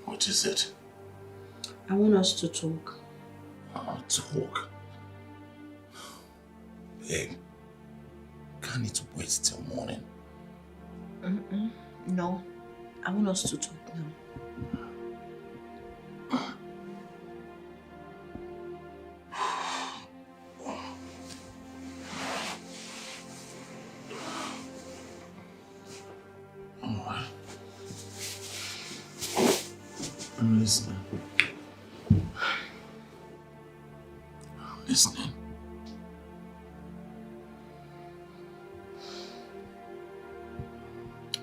[SPEAKER 8] What is it?
[SPEAKER 10] I want us to talk.
[SPEAKER 8] Talk? Babe, can't it wait till morning?
[SPEAKER 10] No, I want us to talk now.
[SPEAKER 8] Alright. I'm listening. I'm listening.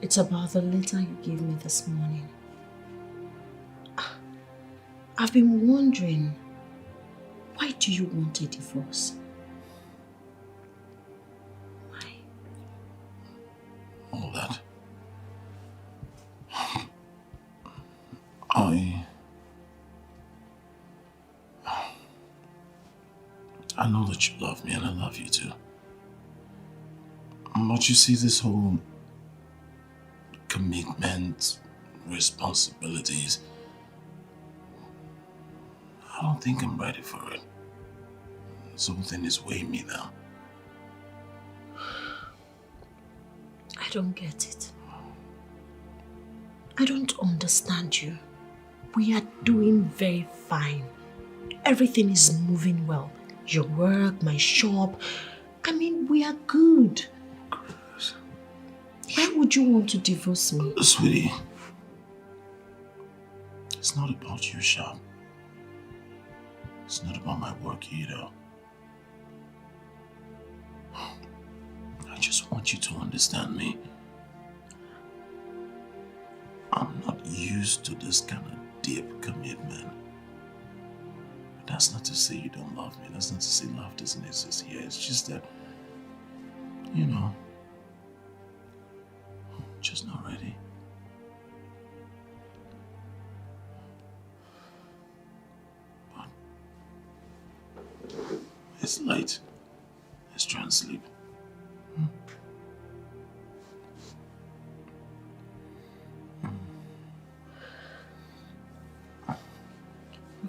[SPEAKER 10] It's about the letter you gave me this morning. I've been wondering, why do you want a divorce?
[SPEAKER 8] I know that you love me and I love you too. But you see, this whole commitment, responsibilities, I don't think I'm ready for it. Something is weighing me down.
[SPEAKER 10] I don't get it. I don't understand you. We are doing very fine. Everything is moving well. Your work, my shop. I mean, we are good. Why would you want to divorce me?
[SPEAKER 8] Sweetie, it's not about your shop. It's not about my work either. I just want you to understand me. I'm not used to this kind of deep commitment. But that's not to say you don't love me. That's not to say love doesn't exist here. It's just that, you know, I'm just not ready. But it's late. Let's try and sleep.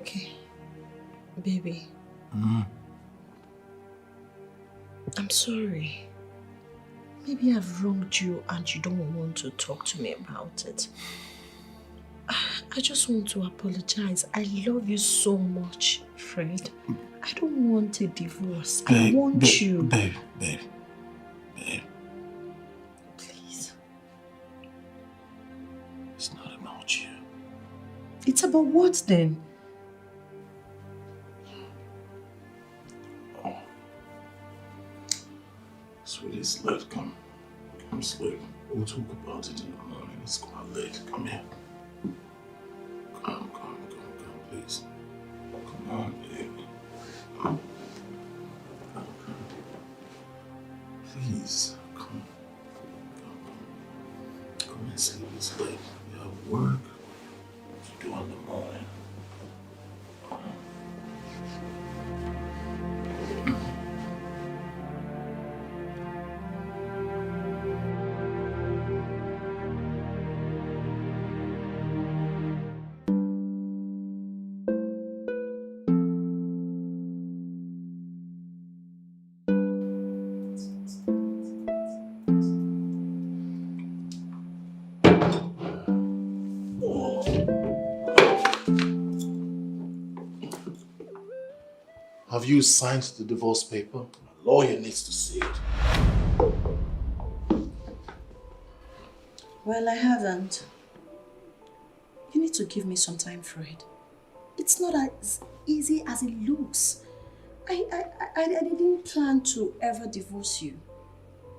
[SPEAKER 10] Okay, baby. I'm sorry. Maybe I've wronged you and you don't want to talk to me about it. I just want to apologize. I love you so much, Fred. I don't want a divorce. I want you.
[SPEAKER 8] Babe.
[SPEAKER 10] Please.
[SPEAKER 8] It's not about you.
[SPEAKER 10] It's about what then?
[SPEAKER 8] Sweetie, it's late. Come sleep. We'll talk about it in the morning. It's quite late. Come here. Come, please. Come on, baby. Come. Please, come and sleep. It's late. You have work to do in the morning. Have you signed the divorce paper? My lawyer needs to see it.
[SPEAKER 10] Well, I haven't. You need to give me some time, Fred. It's not as easy as it looks. I didn't plan to ever divorce you.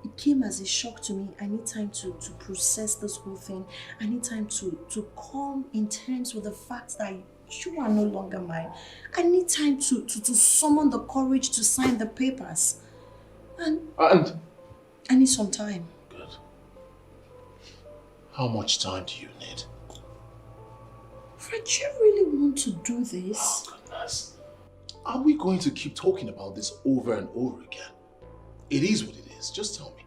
[SPEAKER 10] It came as a shock to me. I need time to process this whole thing. I need time to come in terms with the fact that you are no longer mine. I need time to summon the courage to sign the papers. And I need some time.
[SPEAKER 8] Good. How much time do you need?
[SPEAKER 10] Fred, you really want to do this?
[SPEAKER 8] Oh, goodness. Are we going to keep talking about this over and over again? It is what it is. Just tell me,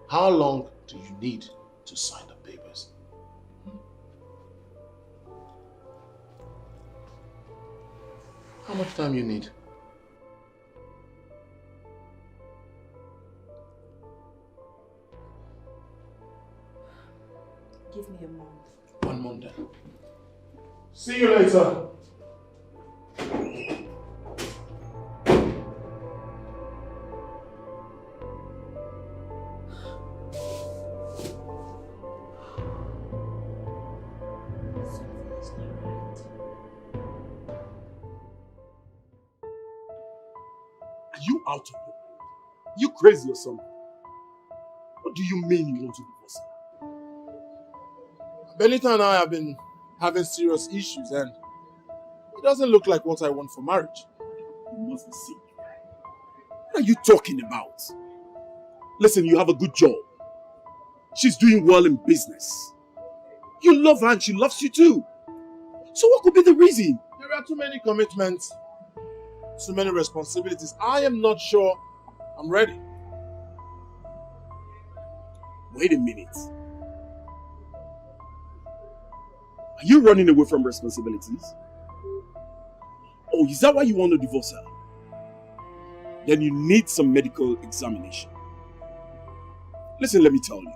[SPEAKER 8] how long do you need to sign the papers? How much time you need?
[SPEAKER 10] Give me a month.
[SPEAKER 8] 1 month then. See you later.
[SPEAKER 1] Are you out of your mind? You crazy or something? What do you mean you want to divorce her?
[SPEAKER 4] Benita and I have been having serious issues and it doesn't look like what I want for marriage.
[SPEAKER 1] You must be sick. What are you talking about? Listen, you have a good job. She's doing well in business. You love her and she loves you too. So what could be the reason?
[SPEAKER 4] There are too many commitments so many responsibilities. I am not sure I'm ready.
[SPEAKER 1] Wait a minute. Are you running away from responsibilities? Oh, is that why you want to divorce her? Then you need some medical examination. Listen, let me tell you.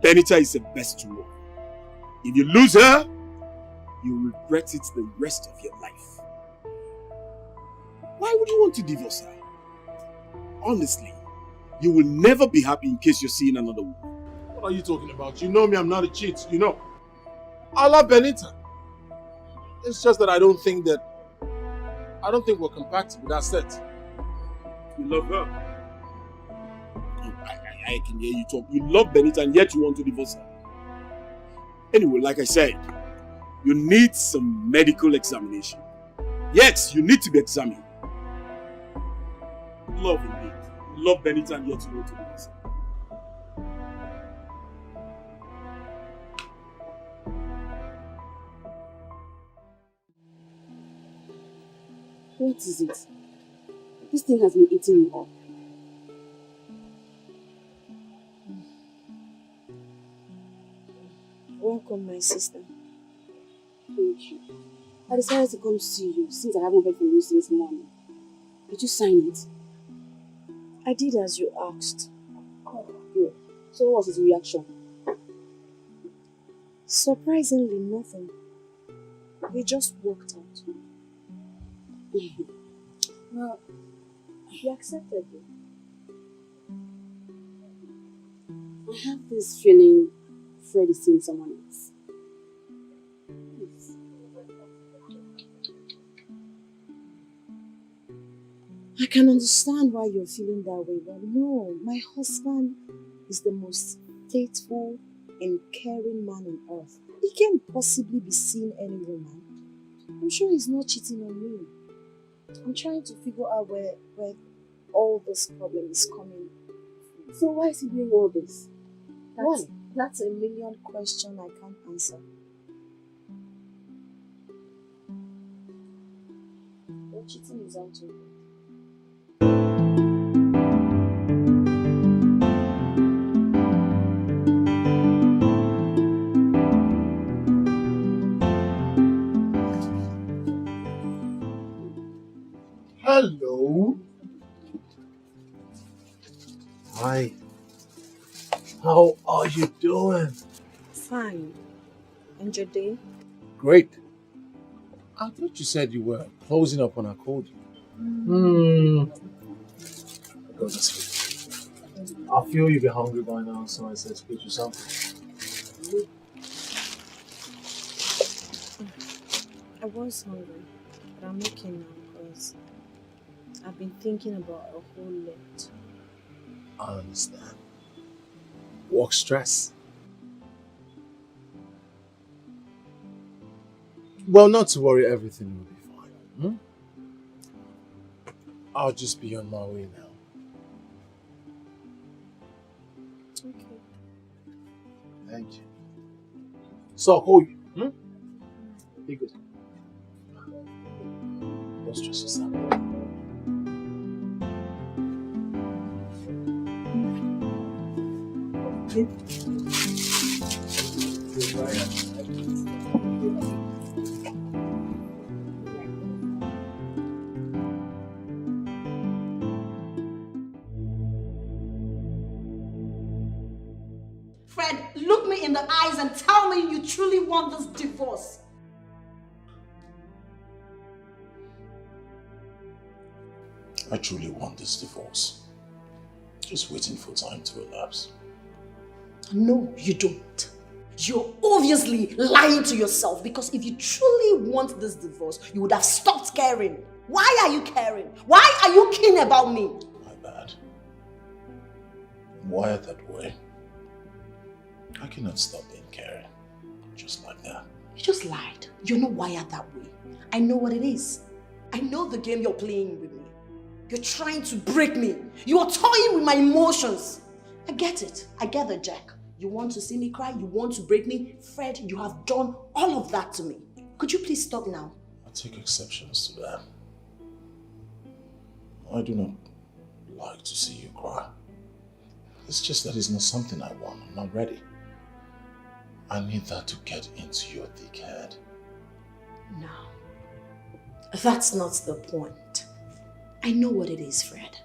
[SPEAKER 1] Benita is the best woman. If you lose her, you'll regret it the rest of your life. Why would you want to divorce her? Honestly, you will never be happy in case you're seeing another woman.
[SPEAKER 4] What are you talking about? You know me, I'm not a cheat, you know. I love Benita. It's just that I don't think we're compatible, that's it.
[SPEAKER 1] You love her? I can hear you talk. You love Benita and yet you want to divorce her. Anyway, like I said, you need some medical examination. Yes, you need to be examined. Love indeed. You love Benita and yet you want to divorce her.
[SPEAKER 5] What is it? This thing has been eating me up. Welcome, my sister. Thank you. I decided to come see you since I haven't heard from you since morning. Did you sign it? I did as you asked. Oh, good. So what was his reaction? Surprisingly, nothing. He just walked out. Well, he accepted me. I have this feeling Fred is seeing someone else. Yes. I can understand why you're feeling that way, but no, my husband is the most faithful and caring man on earth. He can't possibly be seeing any woman. I'm sure he's not cheating on me. I'm trying to figure out where all this problem is coming from. So why is he doing all this? Why? That's a million question I can't answer. But cheating is out of it.
[SPEAKER 8] Hello. Hi. How are you doing?
[SPEAKER 7] Fine. And your day?
[SPEAKER 8] Great. I thought you said you were closing up when I called you. Go to sleep. I feel you'll be hungry by now, so I said to get you something.
[SPEAKER 7] I was hungry, but I'm okay now because I've been thinking about a whole lot.
[SPEAKER 8] I understand. Work stress. Well, not to worry, everything will be fine. I'll just be on my way now.
[SPEAKER 7] Okay.
[SPEAKER 8] Thank you. So I'll call you. Be good. Don't stress yourself.
[SPEAKER 10] Fred, look me in the eyes and tell me you truly want this divorce.
[SPEAKER 8] I truly want this divorce. Just waiting for time to elapse.
[SPEAKER 10] No, you don't. You're obviously lying to yourself because if you truly want this divorce, you would have stopped caring. Why are you caring? Why are you keen about me?
[SPEAKER 8] My bad. I'm wired that way. I cannot stop being caring. Just like that.
[SPEAKER 10] You just lied. You're not wired that way. I know what it is. I know the game you're playing with me. You're trying to break me. You are toying with my emotions. I get it. I get it, Jack. You want to see me cry? You want to break me? Fred, you have done all of that to me. Could you please stop now?
[SPEAKER 8] I take exceptions to that. I do not like to see you cry. It's just that it's not something I want. I'm not ready. I need that to get into your thick head.
[SPEAKER 10] No. That's not the point. I know what it is, Fred.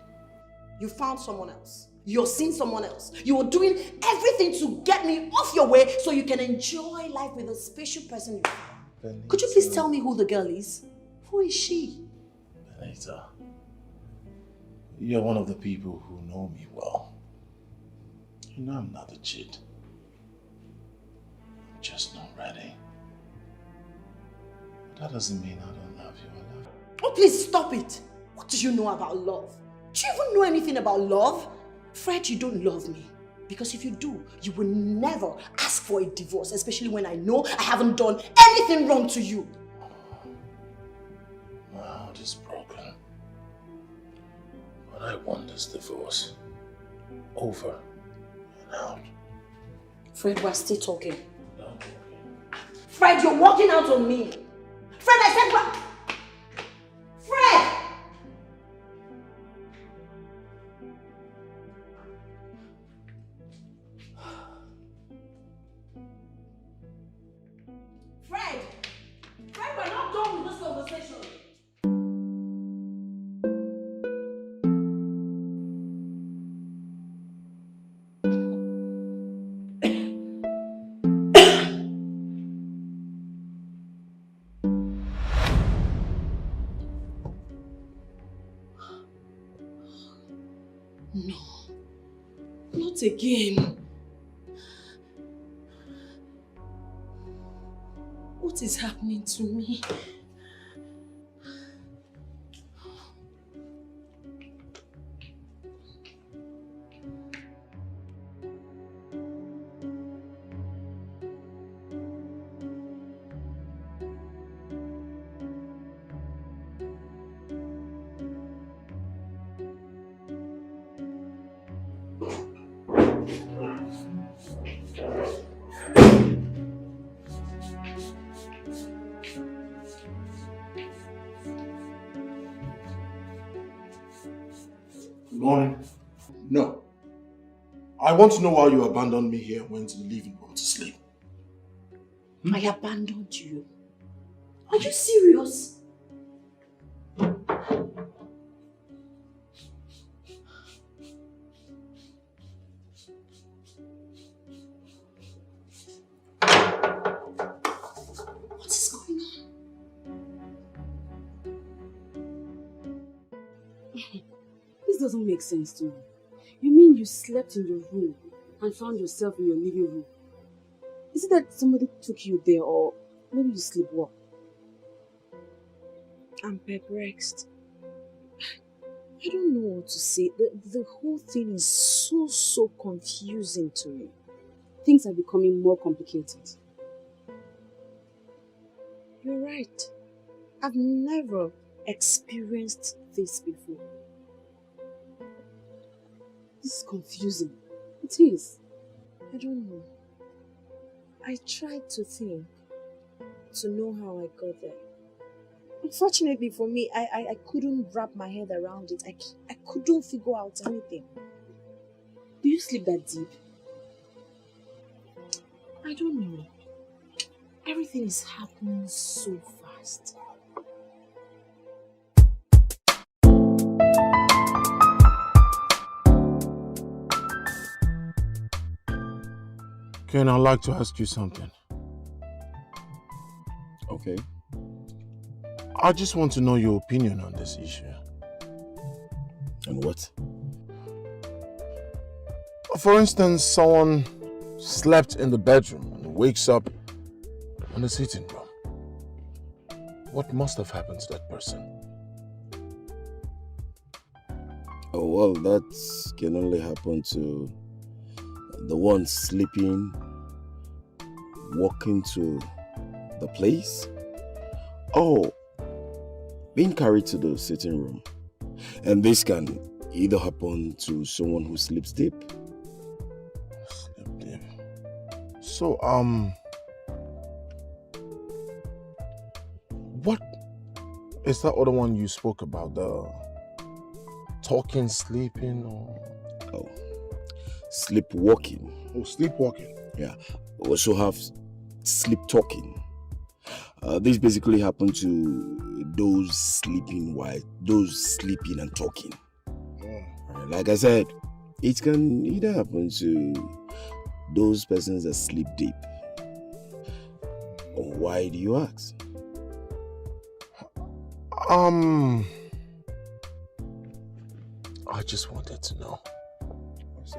[SPEAKER 10] You found someone else. You're seeing someone else. You are doing everything to get me off your way so you can enjoy life with a special person you found. Could you please tell me who the girl is? Who is she?
[SPEAKER 8] Benita, you're one of the people who know me well. You know I'm not a cheat. I'm just not ready. But that doesn't mean I don't love you. I love you.
[SPEAKER 10] Oh, please stop it. What do you know about love? Do you even know anything about love? Fred, you don't love me. Because if you do, you will never ask for a divorce, especially when I know I haven't done anything wrong to you.
[SPEAKER 8] My heart is broken. But I want this divorce. Over and out.
[SPEAKER 10] Fred, we're still talking.
[SPEAKER 8] No, okay.
[SPEAKER 10] Fred, you're walking out on me. Fred, I said what? Fred! Fred! Fred, we're not done with this conversation. No, not again. What is happening to me?
[SPEAKER 8] Good morning.
[SPEAKER 1] No.
[SPEAKER 8] I want to know why you abandoned me here and went to the living room to sleep.
[SPEAKER 10] I abandoned you. Are you serious? What is going on?
[SPEAKER 2] This doesn't make sense to me. You mean you slept in your room and found yourself in your living room? Is it that somebody took you there or maybe you sleepwalked?
[SPEAKER 5] I'm perplexed. I don't know what to say. The whole thing is so confusing to me.
[SPEAKER 2] Things are becoming more complicated.
[SPEAKER 5] You're right. I've never experienced this before.
[SPEAKER 2] This is confusing. It is.
[SPEAKER 5] I don't know. I tried to think, to know how I got there. Unfortunately for me, I couldn't wrap my head around it. I couldn't figure out anything.
[SPEAKER 2] Do you sleep that deep?
[SPEAKER 5] I don't know. Everything is happening so fast.
[SPEAKER 8] Ken, I'd like to ask you something.
[SPEAKER 1] Okay.
[SPEAKER 8] I just want to know your opinion on this issue.
[SPEAKER 1] And what?
[SPEAKER 8] For instance, someone slept in the bedroom and wakes up in the sitting room. What must have happened to that person?
[SPEAKER 1] Oh, well, that can only happen to the one sleeping, walking to the place, or being carried to the sitting room. And this can either happen to someone who sleeps deep.
[SPEAKER 8] Sleep deep. So, what is that other one you spoke about? talking, sleeping, or...
[SPEAKER 1] Oh, sleepwalking.
[SPEAKER 8] Oh, sleepwalking.
[SPEAKER 1] Yeah. We also have sleep talking. This basically happen to those sleeping and talking. Like I said, it can either happen to those persons that sleep deep. Why do you ask?
[SPEAKER 8] I just wanted to know.
[SPEAKER 1] I see.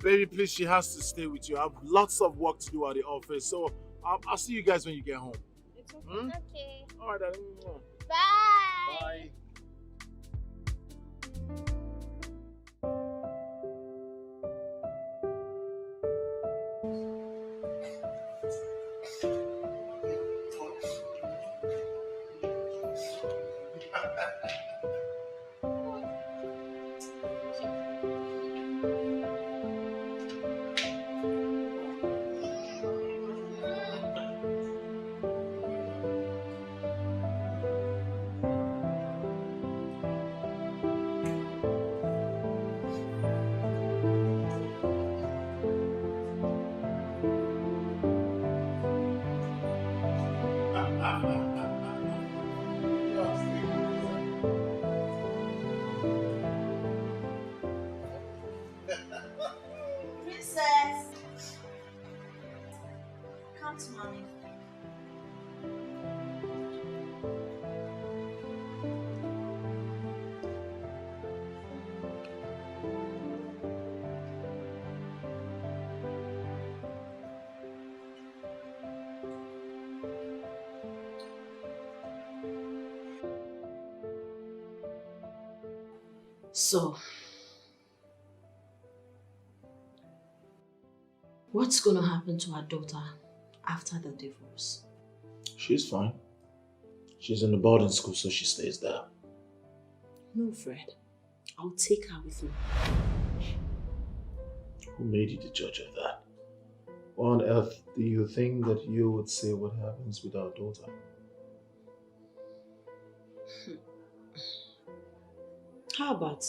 [SPEAKER 8] Baby, please, she has to stay with you. I have lots of work to do at the office, so I'll see you guys when you get home.
[SPEAKER 9] It's okay. Okay.
[SPEAKER 8] All right, then.
[SPEAKER 9] Bye.
[SPEAKER 8] Bye.
[SPEAKER 5] Princess! Come to mommy.
[SPEAKER 10] So, what's going to happen to our daughter after the divorce?
[SPEAKER 8] She's fine. She's in the boarding school, so she stays there.
[SPEAKER 10] No, Fred. I'll take her with me.
[SPEAKER 8] Who made you the judge of that? Why on earth do you think that you would say what happens with our daughter?
[SPEAKER 10] How about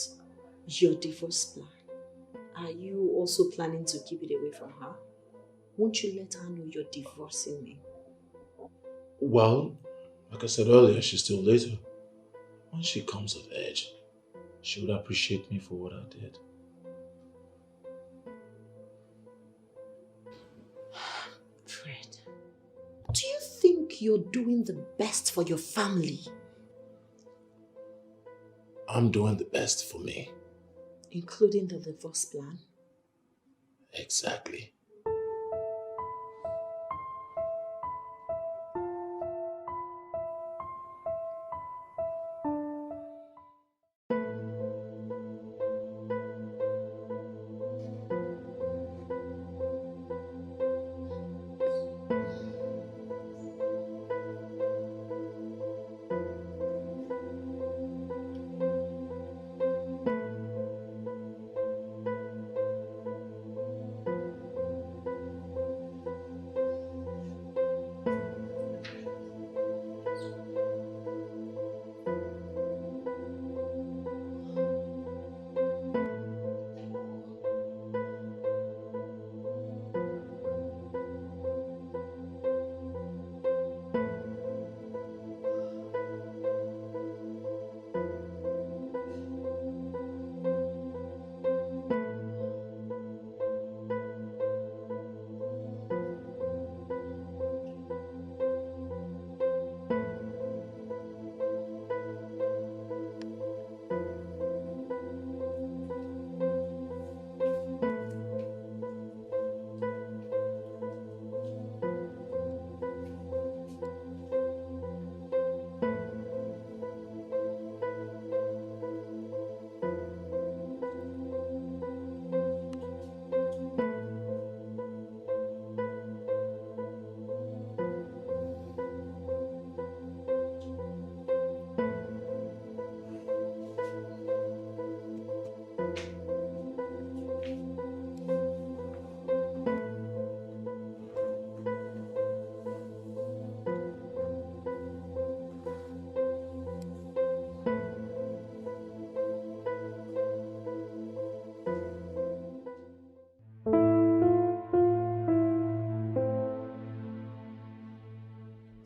[SPEAKER 10] your divorce plan? Are you also planning to keep it away from her? Won't you let her know you're divorcing me?
[SPEAKER 8] Well, like I said earlier, she's still little. When she comes of age, she would appreciate me for what I did.
[SPEAKER 10] Fred, do you think you're doing the best for your family?
[SPEAKER 8] I'm doing the best for me.
[SPEAKER 10] Including the divorce plan?
[SPEAKER 8] Exactly.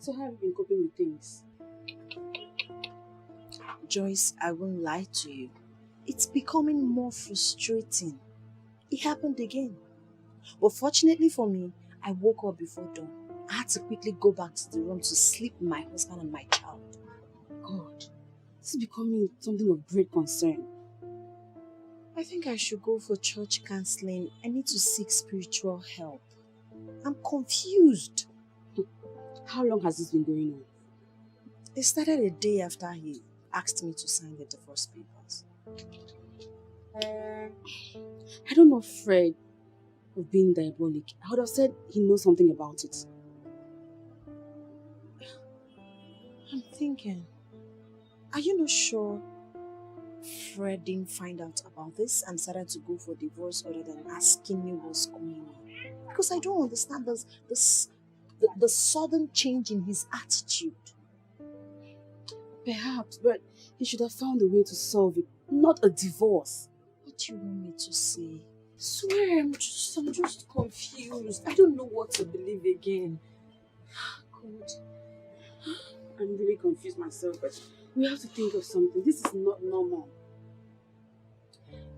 [SPEAKER 2] So how have you been coping with things?
[SPEAKER 5] Joyce, I won't lie to you. It's becoming more frustrating. It happened again. But fortunately for me, I woke up before dawn. I had to quickly go back to the room to sleep with my husband and my child.
[SPEAKER 2] God, this is becoming something of great concern.
[SPEAKER 5] I think I should go for church counseling. I need to seek spiritual help. I'm confused.
[SPEAKER 2] How long has this been going on?
[SPEAKER 5] It started a day after he asked me to sign the divorce papers.
[SPEAKER 2] I don't know Fred of being diabolic. I would have said he knows something about it.
[SPEAKER 5] I'm thinking, are you not sure Fred didn't find out about this and decided to go for divorce other than asking me what's going on? Because I don't understand the sudden change in his attitude.
[SPEAKER 2] Perhaps, but he should have found a way to solve it, not a divorce.
[SPEAKER 5] What do you want me to say?
[SPEAKER 2] Swear, I'm just confused. I don't know what to believe again. God, I'm really confused myself, but we have to think of something. This is not normal.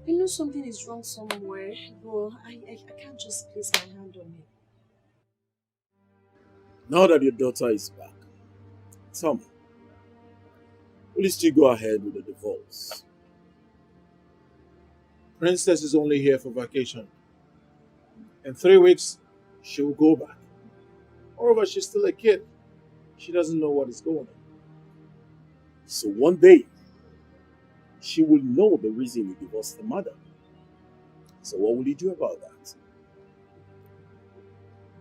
[SPEAKER 5] I know something is wrong somewhere, but I can't just place my hand on it.
[SPEAKER 1] Now that your daughter is back, tell me, will you still go ahead with the divorce?
[SPEAKER 4] Princess is only here for vacation. In 3 weeks, she will go back. Moreover, she's still a kid. She doesn't know what is going on.
[SPEAKER 1] So one day, she will know the reason you divorced the mother. So what will you do about that?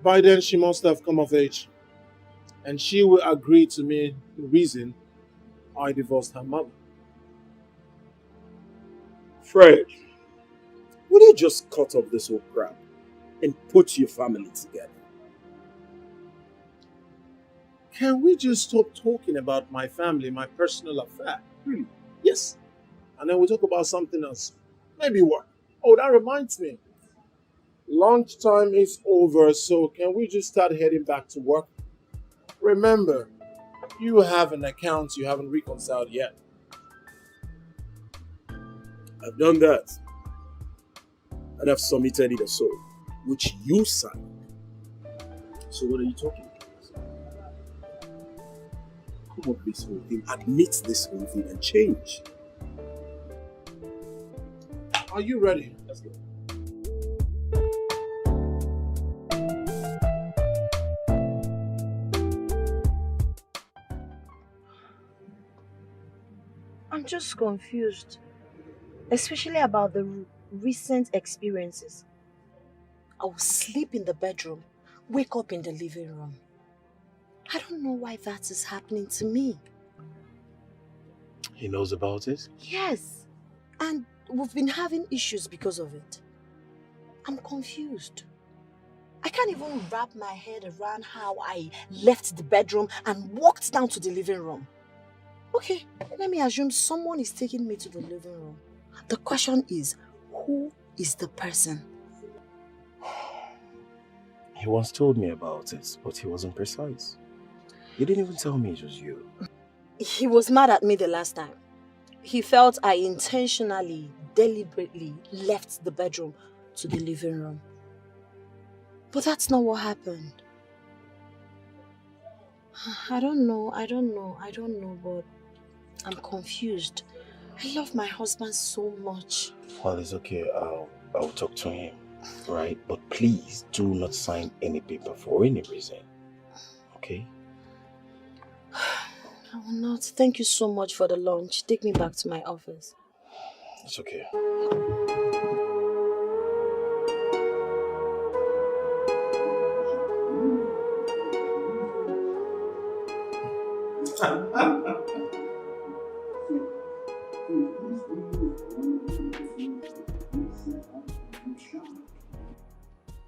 [SPEAKER 4] By then, she must have come of age. and she will agree to me the reason I divorced her mother.
[SPEAKER 1] Fred, will you just cut off this whole crap and put your family together?
[SPEAKER 4] Can we just stop talking about my family, my personal affair? Really? Yes. And then we talk about something else. Maybe what? Oh, that reminds me. Lunchtime is over, so can we just start heading back to work? Remember, you have an account you haven't reconciled yet.
[SPEAKER 1] I've done that, and I've submitted it also, which you signed. So what are you talking about? Come up with this whole thing, admit this whole thing, and change.
[SPEAKER 4] Are you ready?
[SPEAKER 1] Let's go.
[SPEAKER 5] I'm just confused, especially about the recent experiences. I will sleep in the bedroom, wake up in the living room. I don't know why that is happening to me.
[SPEAKER 1] He knows about it?
[SPEAKER 5] Yes, and we've been having issues because of it. I'm confused. I can't even wrap my head around how I left the bedroom and walked down to the living room. Okay, let me assume someone is taking me to the living room. The question is, who is the person?
[SPEAKER 1] He once told me about it, but he wasn't precise. He didn't even tell me it was you.
[SPEAKER 5] He was mad at me the last time. He felt I intentionally, deliberately left the bedroom to the living room. But that's not what happened. I don't know, but I'm confused. I love my husband so much.
[SPEAKER 1] Well, it's okay. I'll talk to him, right? But please do not sign any paper for any reason, okay?
[SPEAKER 5] I will not. Thank you so much for the lunch. Take me back to my office.
[SPEAKER 1] It's okay.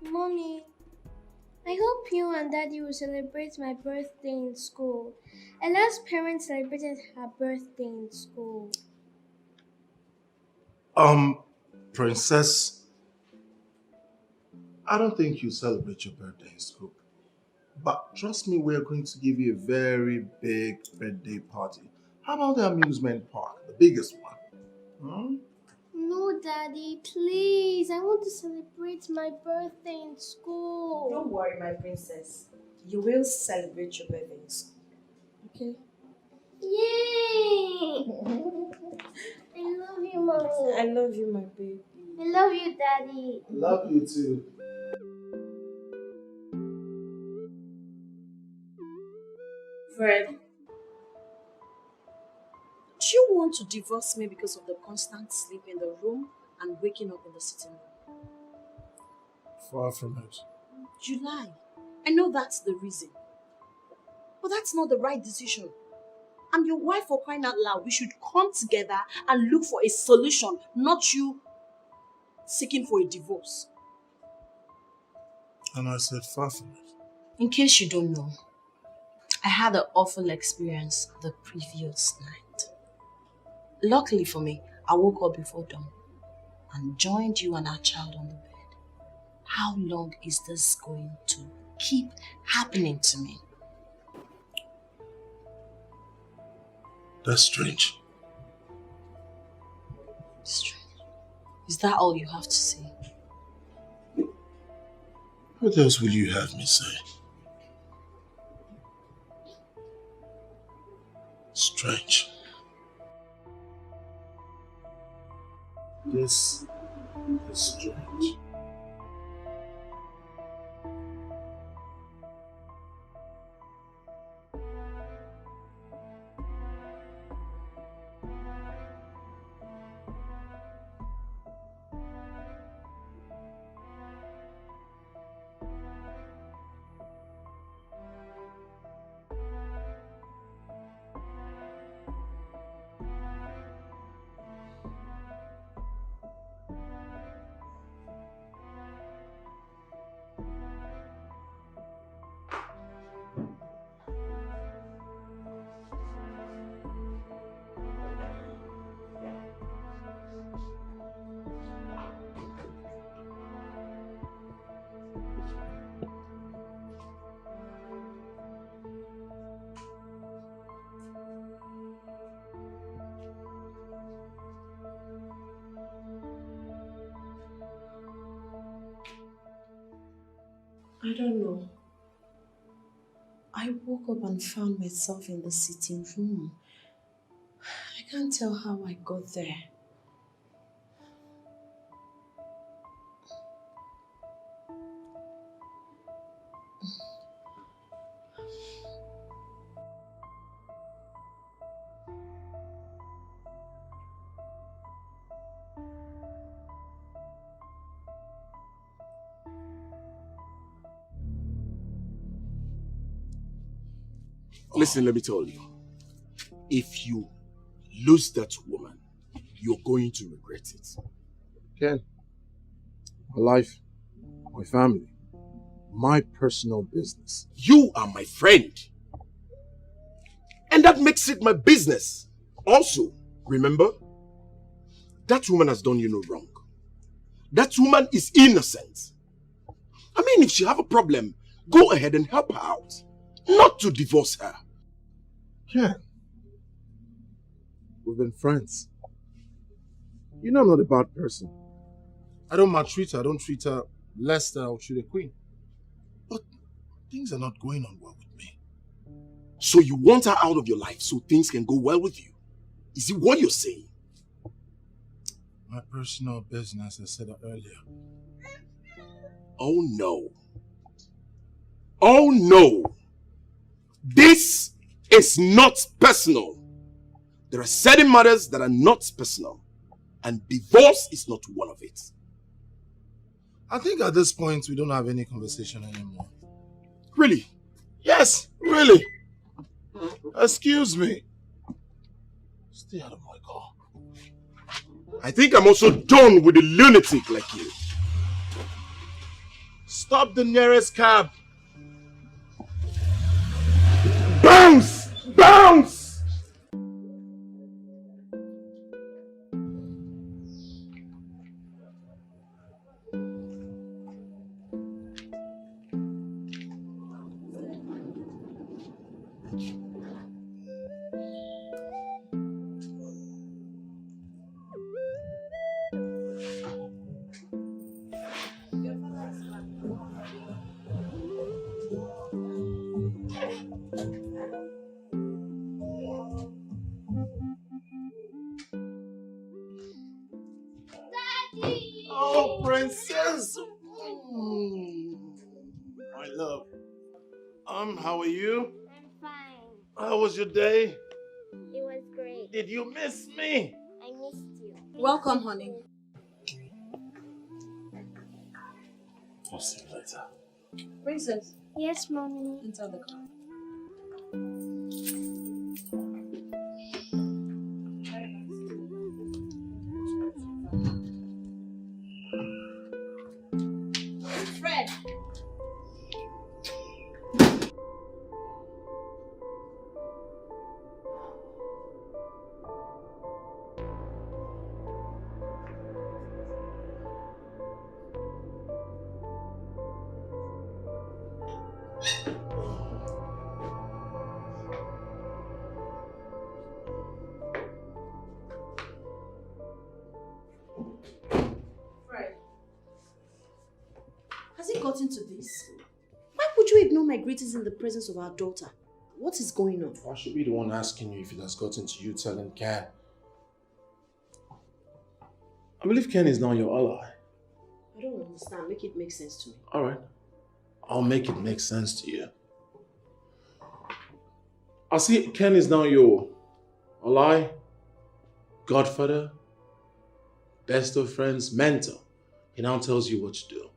[SPEAKER 9] Mommy, I hope you and Daddy will celebrate my birthday in school. Ella's parents celebrated her birthday in school.
[SPEAKER 4] Princess, I don't think you celebrate your birthday in school. But trust me, we're going to give you a very big birthday party. How about the amusement park, the biggest one? Hmm?
[SPEAKER 9] No, Daddy, please. I want to celebrate my birthday in school.
[SPEAKER 10] Don't worry, my princess. You will celebrate your birthday in school. Okay?
[SPEAKER 9] Yay! I love you, Mommy.
[SPEAKER 10] I love you, my baby.
[SPEAKER 9] I love you, Daddy.
[SPEAKER 4] I love you too.
[SPEAKER 10] Fred, do you want to divorce me because of the constant sleep in the room and waking up in the sitting room?
[SPEAKER 4] Far from it.
[SPEAKER 10] July, I know that's the reason. But that's not the right decision. I'm your wife, for crying out loud. We should come together and look for a solution, not you seeking for a divorce.
[SPEAKER 4] And I said far from it.
[SPEAKER 10] In case you don't know, I had an awful experience the previous night. Luckily for me, I woke up before dawn and joined you and our child on the bed. How long is this going to keep happening to me?
[SPEAKER 4] That's strange.
[SPEAKER 10] Strange. Is that all you have to say?
[SPEAKER 4] What else will you have me say? Strange. This is strange.
[SPEAKER 5] I don't know. I woke up and found myself in the sitting room. I can't tell how I got there.
[SPEAKER 1] Listen, let me tell you. If you lose that woman, you're going to regret it.
[SPEAKER 4] Ken, my life, my family, my personal business.
[SPEAKER 1] You are my friend. And that makes it my business. Also, remember, that woman has done you no wrong. That woman is innocent. I mean, if she have a problem, go ahead and help her out. Not to divorce her.
[SPEAKER 4] Ken, we've been friends. You know I'm not a bad person. I don't maltreat her. I don't treat her less than I would treat a queen. But things are not going on well with me.
[SPEAKER 1] So you want her out of your life so things can go well with you? Is it what you're saying?
[SPEAKER 4] My personal business, I said earlier.
[SPEAKER 1] Oh no. Oh no. This is not personal. There are certain matters that are not personal. And divorce is not one of it.
[SPEAKER 4] I think at this point we don't have any conversation anymore.
[SPEAKER 1] Really?
[SPEAKER 4] Yes, really. Excuse me. Stay out of my car.
[SPEAKER 1] I think I'm also done with a lunatic like you.
[SPEAKER 4] Stop the nearest cab.
[SPEAKER 1] Bounce! Bounce!
[SPEAKER 4] Oh, princess. My love. How are you?
[SPEAKER 11] I'm fine.
[SPEAKER 4] How was your day?
[SPEAKER 11] It was great.
[SPEAKER 4] Did you miss me?
[SPEAKER 11] I missed you.
[SPEAKER 5] Welcome, honey.
[SPEAKER 4] I'll see you later.
[SPEAKER 5] Princess,
[SPEAKER 11] Yes, mommy.
[SPEAKER 5] enter the car.
[SPEAKER 2] Fred.
[SPEAKER 5] Fred. Has it gotten to this? Why would you ignore my greetings in the presence of our daughter? What is going on?
[SPEAKER 8] I should be the one asking you if it has gotten to you telling Ken. I believe Ken is now your ally.
[SPEAKER 5] I don't understand. Make it make sense to me.
[SPEAKER 8] Alright. I'll make it make sense to you. I see Ken is now your ally, godfather, best of friends, mentor. He now tells you what to do.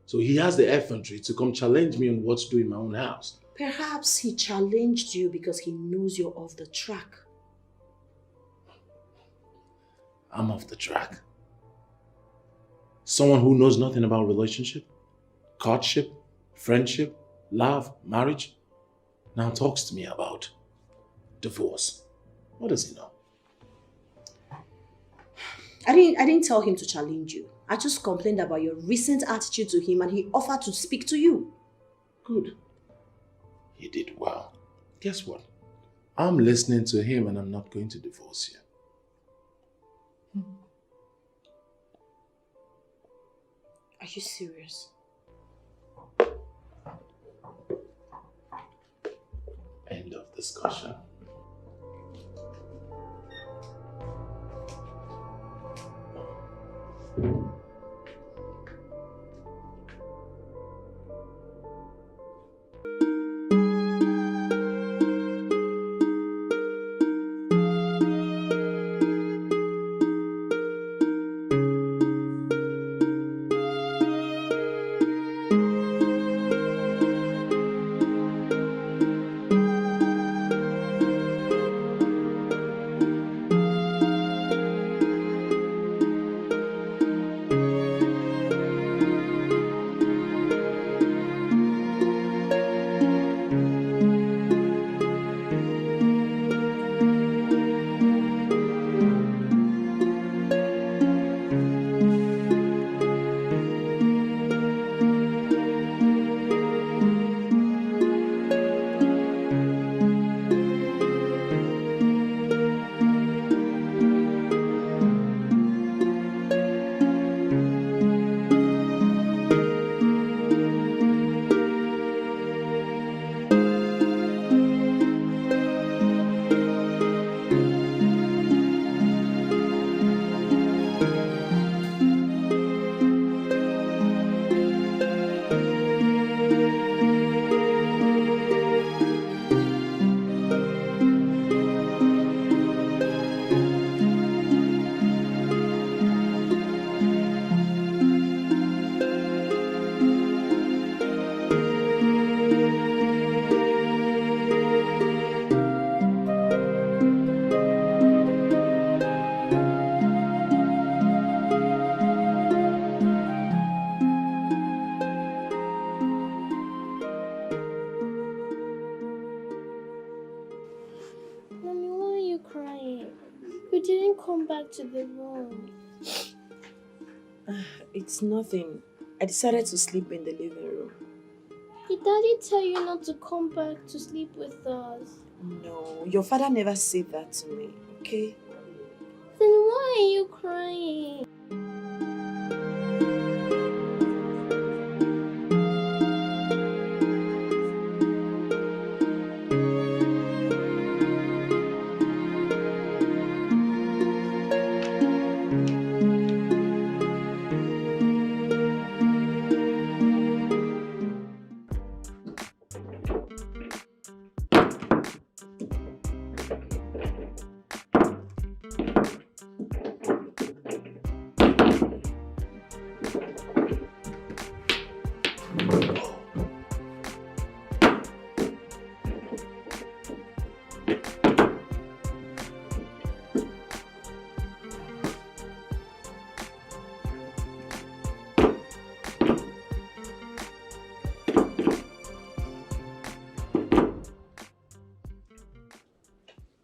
[SPEAKER 8] So he has the effrontery to come challenge me on what to do in my own house.
[SPEAKER 5] Perhaps he challenged you because he knows you're off the track.
[SPEAKER 8] I'm off the track. Someone who knows nothing about relationship, courtship, friendship, love, marriage, now talks to me about divorce. What does he know?
[SPEAKER 5] I didn't tell him to challenge you. I just complained about your recent attitude to him and he offered to speak to you.
[SPEAKER 8] Good. He did well. Guess what? I'm listening to him and I'm not going to divorce you.
[SPEAKER 5] Are you serious?
[SPEAKER 8] End of discussion.
[SPEAKER 9] Mommy, why are you crying? You didn't come back to the room.
[SPEAKER 5] It's nothing. I decided to sleep in the living room.
[SPEAKER 9] Did Daddy tell you not to come back to sleep with us?
[SPEAKER 5] No, your father never said that to me, okay?
[SPEAKER 9] Then why are you crying?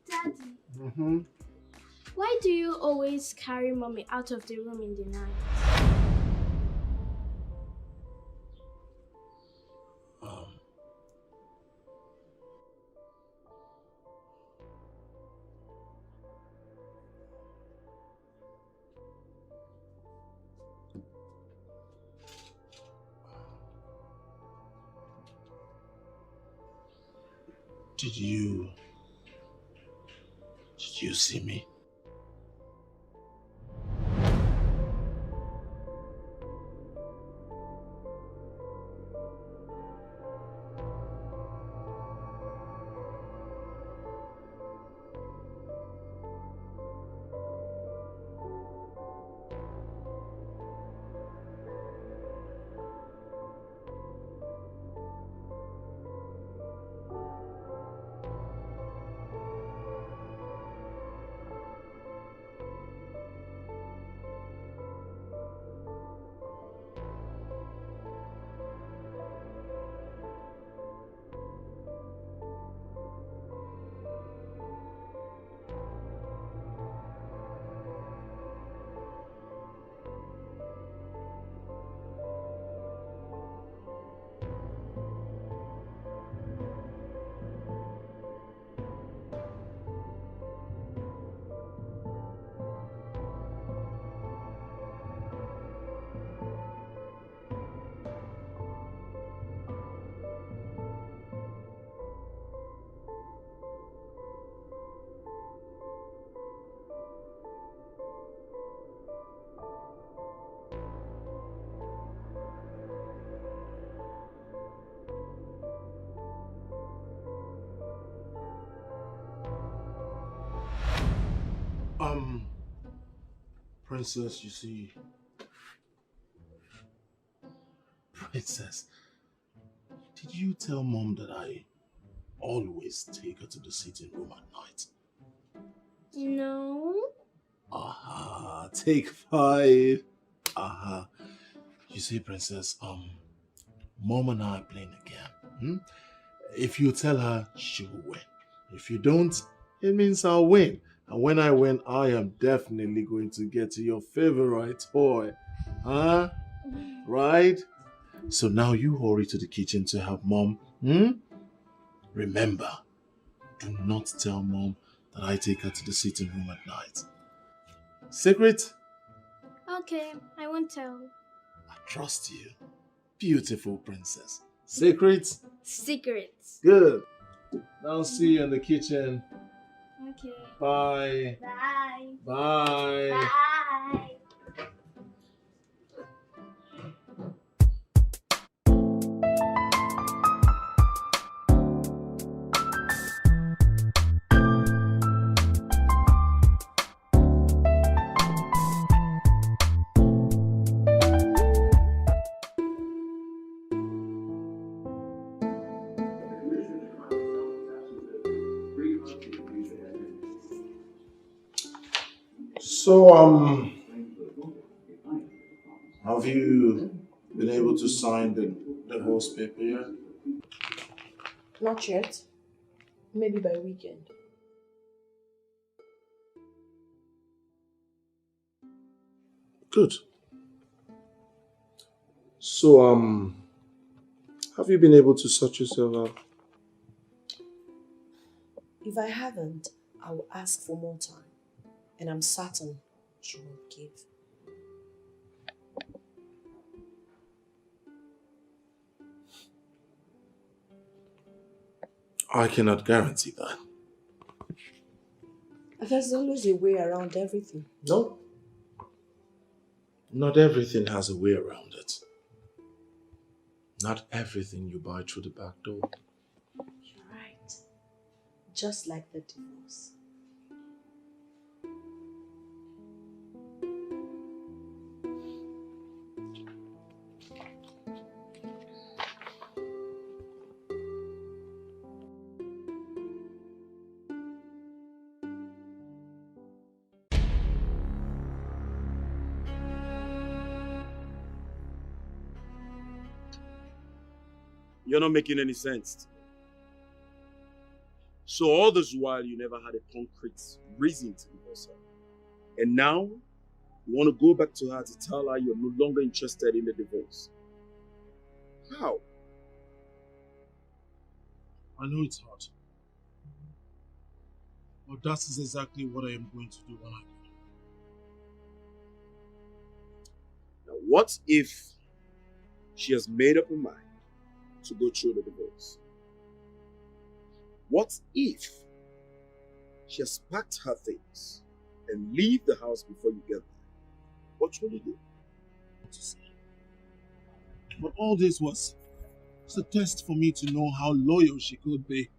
[SPEAKER 9] Daddy, why do you always carry Mommy out of the room in the night?
[SPEAKER 8] Did you see me? Princess, you see... Princess, did you tell Mom that I always take her to the sitting room at night?
[SPEAKER 9] No.
[SPEAKER 8] Aha, take 5. Aha. You see, Princess, Mom and I are playing a game. Hmm? If you tell her, she will win. If you don't, it means I'll win. And when I win, I am definitely going to get your favorite toy. Huh? Right? So now you hurry to the kitchen to help Mom. Hmm? Remember, do not tell Mom that I take her to the sitting room at night. Secret?
[SPEAKER 9] Okay, I won't tell.
[SPEAKER 8] I trust you. Beautiful princess. Secret?
[SPEAKER 9] Secrets.
[SPEAKER 8] Good. Now see you in the kitchen.
[SPEAKER 9] Okay.
[SPEAKER 8] Bye.
[SPEAKER 9] Bye.
[SPEAKER 8] Bye.
[SPEAKER 9] Bye.
[SPEAKER 8] So, have you been able to sign the divorce paper yet?
[SPEAKER 5] Not yet. Maybe by weekend.
[SPEAKER 8] Good. So, have you been able to sort yourself out?
[SPEAKER 5] If I haven't, I will ask for more time. And I'm certain she will give.
[SPEAKER 8] I cannot guarantee that.
[SPEAKER 5] There's always a way around everything.
[SPEAKER 8] No. Not everything has a way around it. Not everything you buy through the back door.
[SPEAKER 5] You're right. Just like the divorce.
[SPEAKER 1] You're not making any sense. So all this while you never had a concrete reason to divorce her. And now you want to go back to her to tell her you're no longer interested in the divorce. How?
[SPEAKER 8] I know it's hard. But that is exactly what I am going to do when I go.
[SPEAKER 1] Now what if she has made up her mind to go through the divorce? What if she has packed her things and leave the house before you get there? What will you do?
[SPEAKER 8] But all this was a test for me to know how loyal she could be.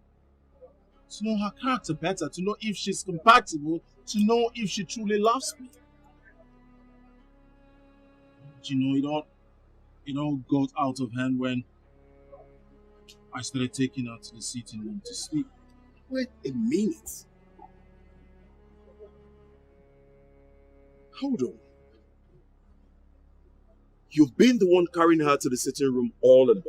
[SPEAKER 8] To know her character better, to know if she's compatible, to know if she truly loves me. But you know, it all got out of hand when I started taking her to the sitting room to sleep.
[SPEAKER 1] Wait a minute. Hold on. You've been the one carrying her to the sitting room all along.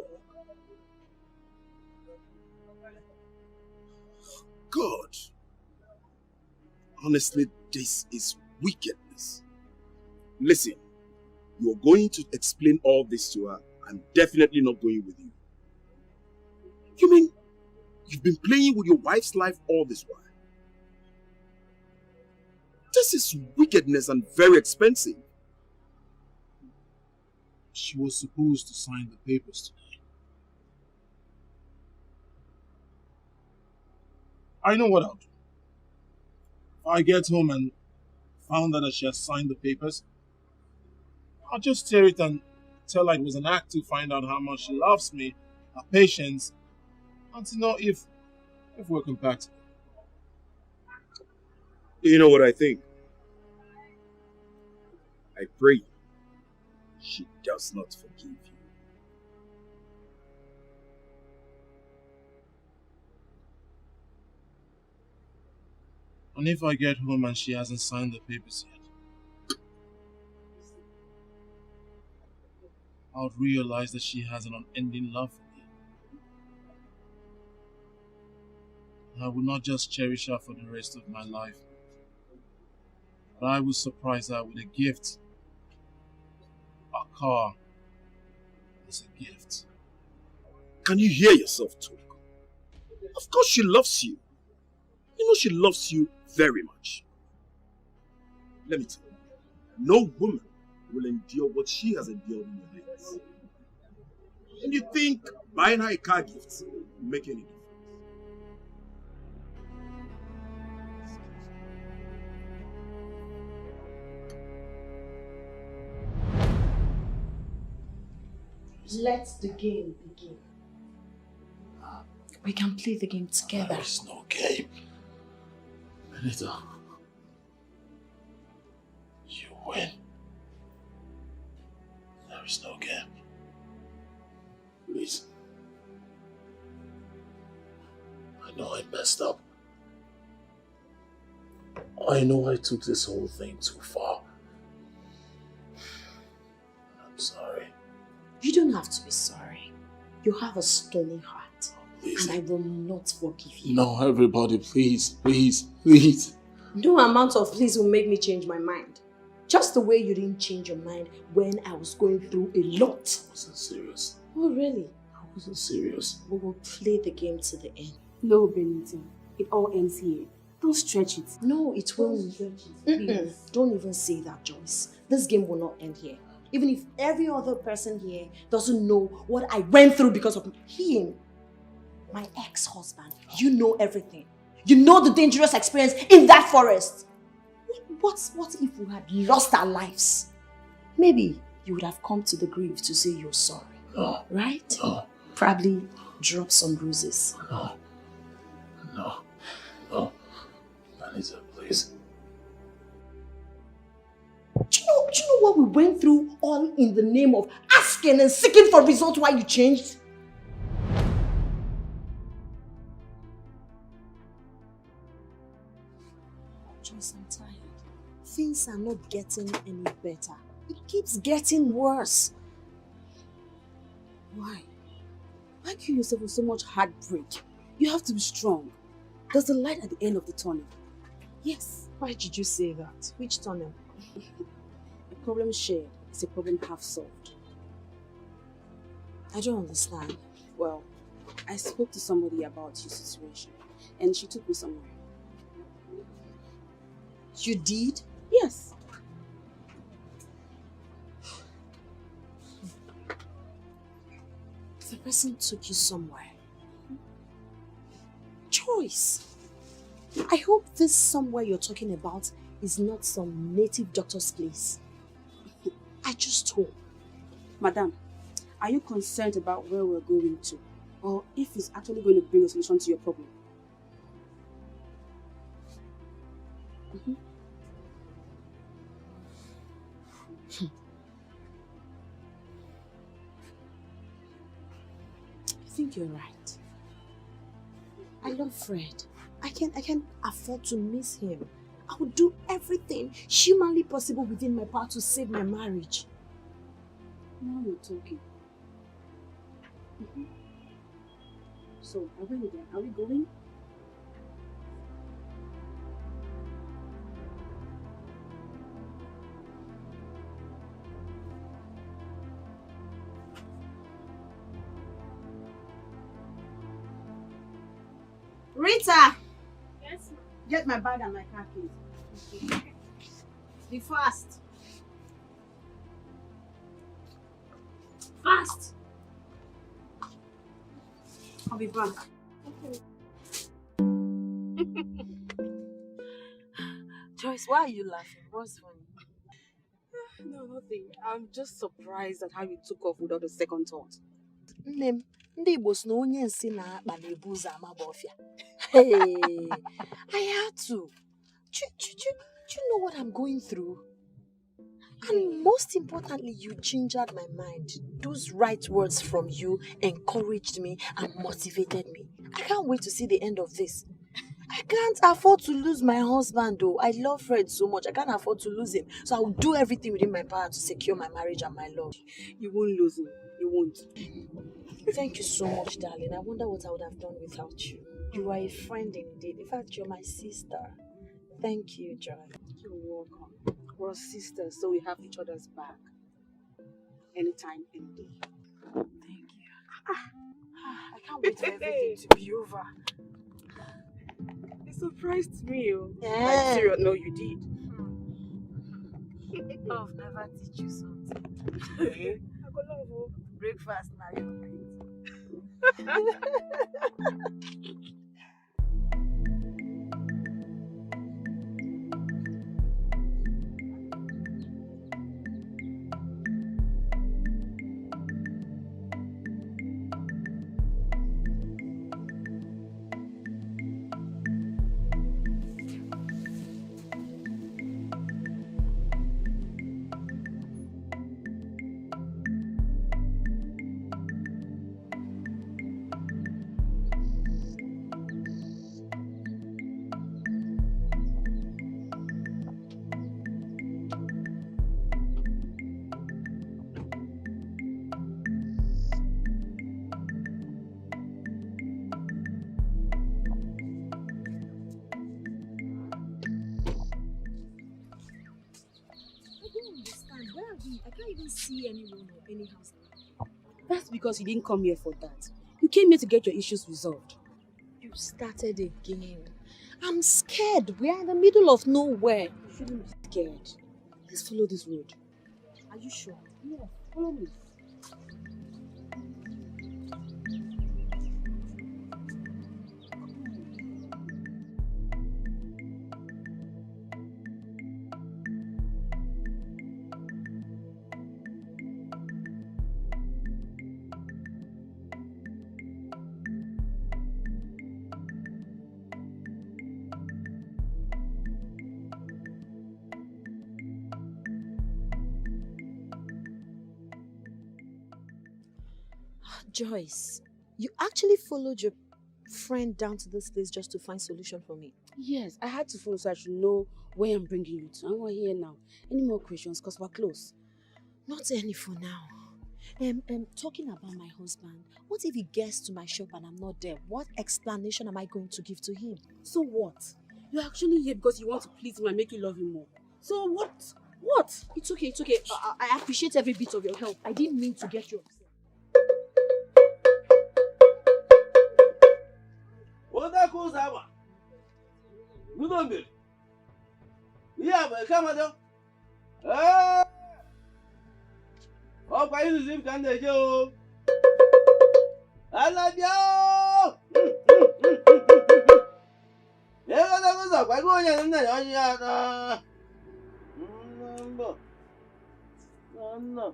[SPEAKER 1] God. Honestly, this is wickedness. Listen, you're going to explain all this to her. I'm definitely not going with you. You mean you've been playing with your wife's life all this while? This is wickedness and very expensive.
[SPEAKER 8] She was supposed to sign the papers today. I know what I'll do. If I get home and found out that she has signed the papers, I'll just tear it and tell her it was an act to find out how much she loves me, her patience, and to know if we're compatible.
[SPEAKER 1] You know what I think? I pray she does not forgive you.
[SPEAKER 8] And if I get home and she hasn't signed the papers yet, I would realize that she has an unending love for me. And I will not just cherish her for the rest of my life, but I will surprise her with a gift. A car is a gift.
[SPEAKER 1] Can you hear yourself talk? Of course she loves you. You know she loves you very much. Let me tell you, no woman will endure what she has endured in your hands. And you think buying her a car gift will make any difference?
[SPEAKER 10] Let the game begin. We can play the game together.
[SPEAKER 8] There is no game. Benita, you win. There is no game. Please. I know I messed up. I know I took this whole thing too far. I'm sorry.
[SPEAKER 10] You don't have to be sorry. You have a stony heart.
[SPEAKER 8] Please.
[SPEAKER 10] And I will not forgive you.
[SPEAKER 8] No, everybody, please, please, please.
[SPEAKER 10] No amount of please will make me change my mind. Just the way you didn't change your mind when I was going through a lot.
[SPEAKER 8] I wasn't serious.
[SPEAKER 10] Oh, really?
[SPEAKER 8] I wasn't serious.
[SPEAKER 10] We will play the game to the end.
[SPEAKER 2] No, Benita. It all ends here. Don't stretch it.
[SPEAKER 10] No, it won't. Don't even say that, Joyce. This game will not end here. Even if every other person here doesn't know what I went through because of him. My ex-husband, you know everything. You know the dangerous experience in that forest. What if we had lost our lives? Maybe you would have come to the grave to say you're sorry.
[SPEAKER 8] No.
[SPEAKER 10] Right?
[SPEAKER 8] No.
[SPEAKER 10] Probably drop some bruises.
[SPEAKER 8] No. No. No. Benita, please.
[SPEAKER 10] Do you know what we went through all in the name of asking and seeking for results while you changed? Joyce, I'm tired. Things are not getting any better. It keeps getting worse.
[SPEAKER 2] Why? Why kill yourself with so much heartbreak? You have to be strong. There's a light at the end of the tunnel. Yes.
[SPEAKER 10] Why did you say that? Which tunnel?
[SPEAKER 2] A problem shared is a problem half solved.
[SPEAKER 10] I don't understand.
[SPEAKER 2] Well, I spoke to somebody about your situation and she took me somewhere.
[SPEAKER 10] You did?
[SPEAKER 2] Yes.
[SPEAKER 10] The person took you somewhere. Choice. I hope this somewhere you're talking about is not some native doctor's place. I just hope.
[SPEAKER 2] Madam, are you concerned about where we're going to? Or if it's actually going to bring a solution to your problem?
[SPEAKER 10] I think you're right. I love Fred. I can't afford to miss him. I would do everything humanly possible within my power to save my marriage.
[SPEAKER 2] Now you're talking. So, are we there? Are we going?
[SPEAKER 10] Rita!
[SPEAKER 11] Yes, ma'am.
[SPEAKER 2] Get my bag and my car keys. Be fast. Fast! I'll be back.
[SPEAKER 7] Joyce, why are you laughing? What's funny?
[SPEAKER 2] No, nothing. I'm just surprised at how you took off without a second thought.
[SPEAKER 10] Nne m, ndị Igbo sị na onye nsị na-akpa na-ebu ụzọ amaba ọfịa. Hey, I had to. Do you know what I'm going through? And most importantly, you gingered my mind. Those right words from you encouraged me and motivated me. I can't wait to see the end of this. I can't afford to lose my husband though. I love Fred so much. I can't afford to lose him. So I will do everything within my power to secure my marriage and my love.
[SPEAKER 2] You won't lose him. You won't.
[SPEAKER 10] Thank you so much, darling. I wonder what I would have done without you. You are a friend indeed. In fact, you're my sister. Thank you, Joy.
[SPEAKER 2] You're welcome. We're sisters, so we have each other's back. Anytime, any day.
[SPEAKER 10] Thank you. I can't wait for everything to be over.
[SPEAKER 2] You surprised me.
[SPEAKER 10] Yeah.
[SPEAKER 2] Like, serious? No, you did.
[SPEAKER 10] Love never teach you something.
[SPEAKER 2] I go love you.
[SPEAKER 10] Breakfast now, you I can't even see anyone or any house.
[SPEAKER 2] That's because you didn't come here for that. You came here to get your issues resolved.
[SPEAKER 10] You started again. I'm scared. We are in the middle of nowhere.
[SPEAKER 2] You shouldn't be scared. Let's follow this road.
[SPEAKER 10] Are you sure?
[SPEAKER 2] Yeah, follow me.
[SPEAKER 10] Joyce, you actually followed your friend down to this place just to find solution for me?
[SPEAKER 2] Yes, I had to follow so I should know where I'm bringing you to. And we're here now. Any more questions? Because we're close.
[SPEAKER 10] Not any for now. Talking about my husband, what if he gets to my shop and I'm not there? What explanation am I going to give to him?
[SPEAKER 2] So what? You're actually here because you want to please him and make you love him more. So what? What?
[SPEAKER 10] It's okay, it's okay. I appreciate every bit of your help. I didn't mean to get you upset.
[SPEAKER 12] Oda ko zaba. Nudo mbere. Iya ba kama do. O pa yu zim kan de je o. Alabia o. Yega da ko za pa ko nya na yo nya da. Number. No.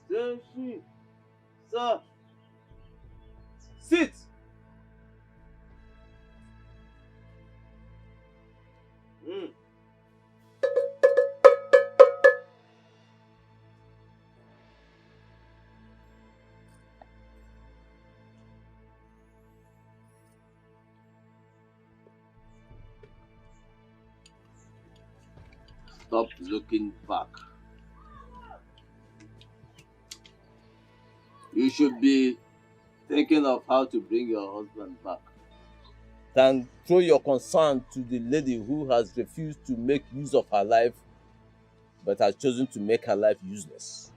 [SPEAKER 12] Sir. Sit. Stop looking back. You should be thinking of how to bring your husband back. Than throw your concern to the lady who has refused to make use of her life but has chosen to make her life useless.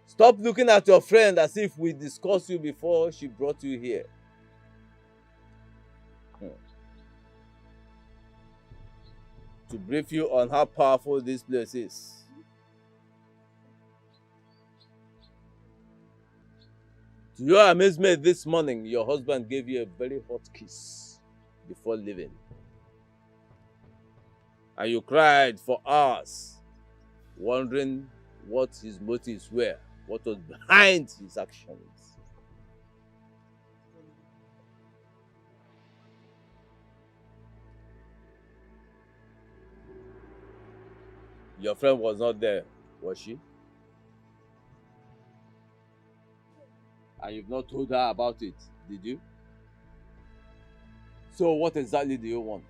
[SPEAKER 12] Stop looking at your friend as if we discussed you before she brought you here. To brief you on how powerful this place is. To your amazement this morning, your husband gave you a very hot kiss before leaving. And you cried for hours, wondering what his motives were, what was behind his actions. Your friend was not there, was she? And you've not told her about it, did you? So what exactly do you want?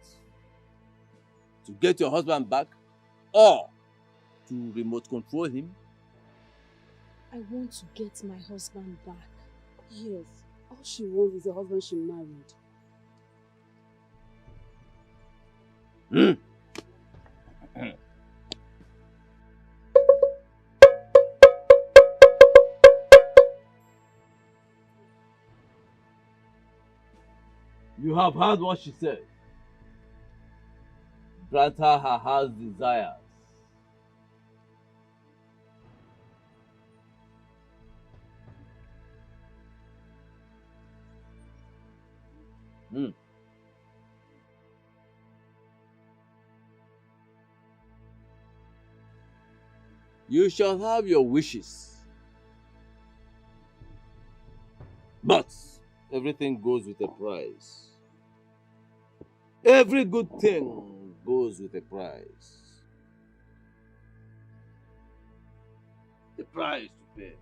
[SPEAKER 12] To get your husband back? Or to remote control him?
[SPEAKER 10] I want to get my husband back.
[SPEAKER 2] Yes, all she wants is a husband she married.
[SPEAKER 12] You have heard what she said. Grant her her heart's desires. You shall have your wishes. But everything goes with a price. Every good thing goes with a price. The price to pay.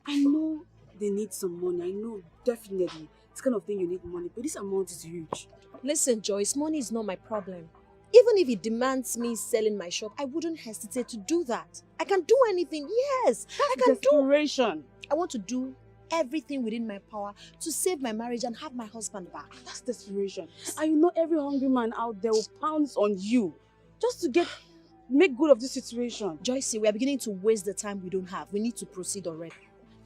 [SPEAKER 2] I know they need some money. I know, definitely. This kind of thing you need money, but this amount is huge.
[SPEAKER 10] Listen, Joyce, money is not my problem. Even if it demands me selling my shop, I wouldn't hesitate to do that. I can do anything, yes. I can
[SPEAKER 2] Desperation.
[SPEAKER 10] I want to do everything within my power to save my marriage and have my husband back.
[SPEAKER 2] That's desperation. And you know every hungry man out there will pounce on you just to make good of this situation.
[SPEAKER 10] Joyce, we are beginning to waste the time we don't have. We need to proceed already.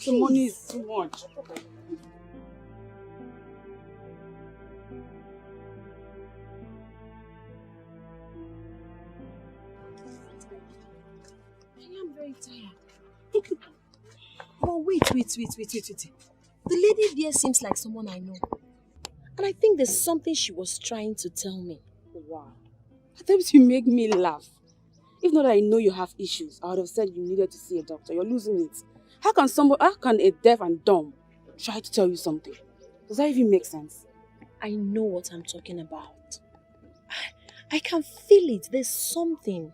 [SPEAKER 2] The money is too much.
[SPEAKER 10] I am very tired. Oh, wait. The lady there seems like someone I know. And I think there's something she was trying to tell me.
[SPEAKER 2] Wow. At times you make me laugh. If not that I know you have issues, I would have said you needed to see a doctor. You're losing it. How can a deaf and dumb try to tell you something? Does that even make sense?
[SPEAKER 10] I know what I'm talking about. I can feel it. There's something.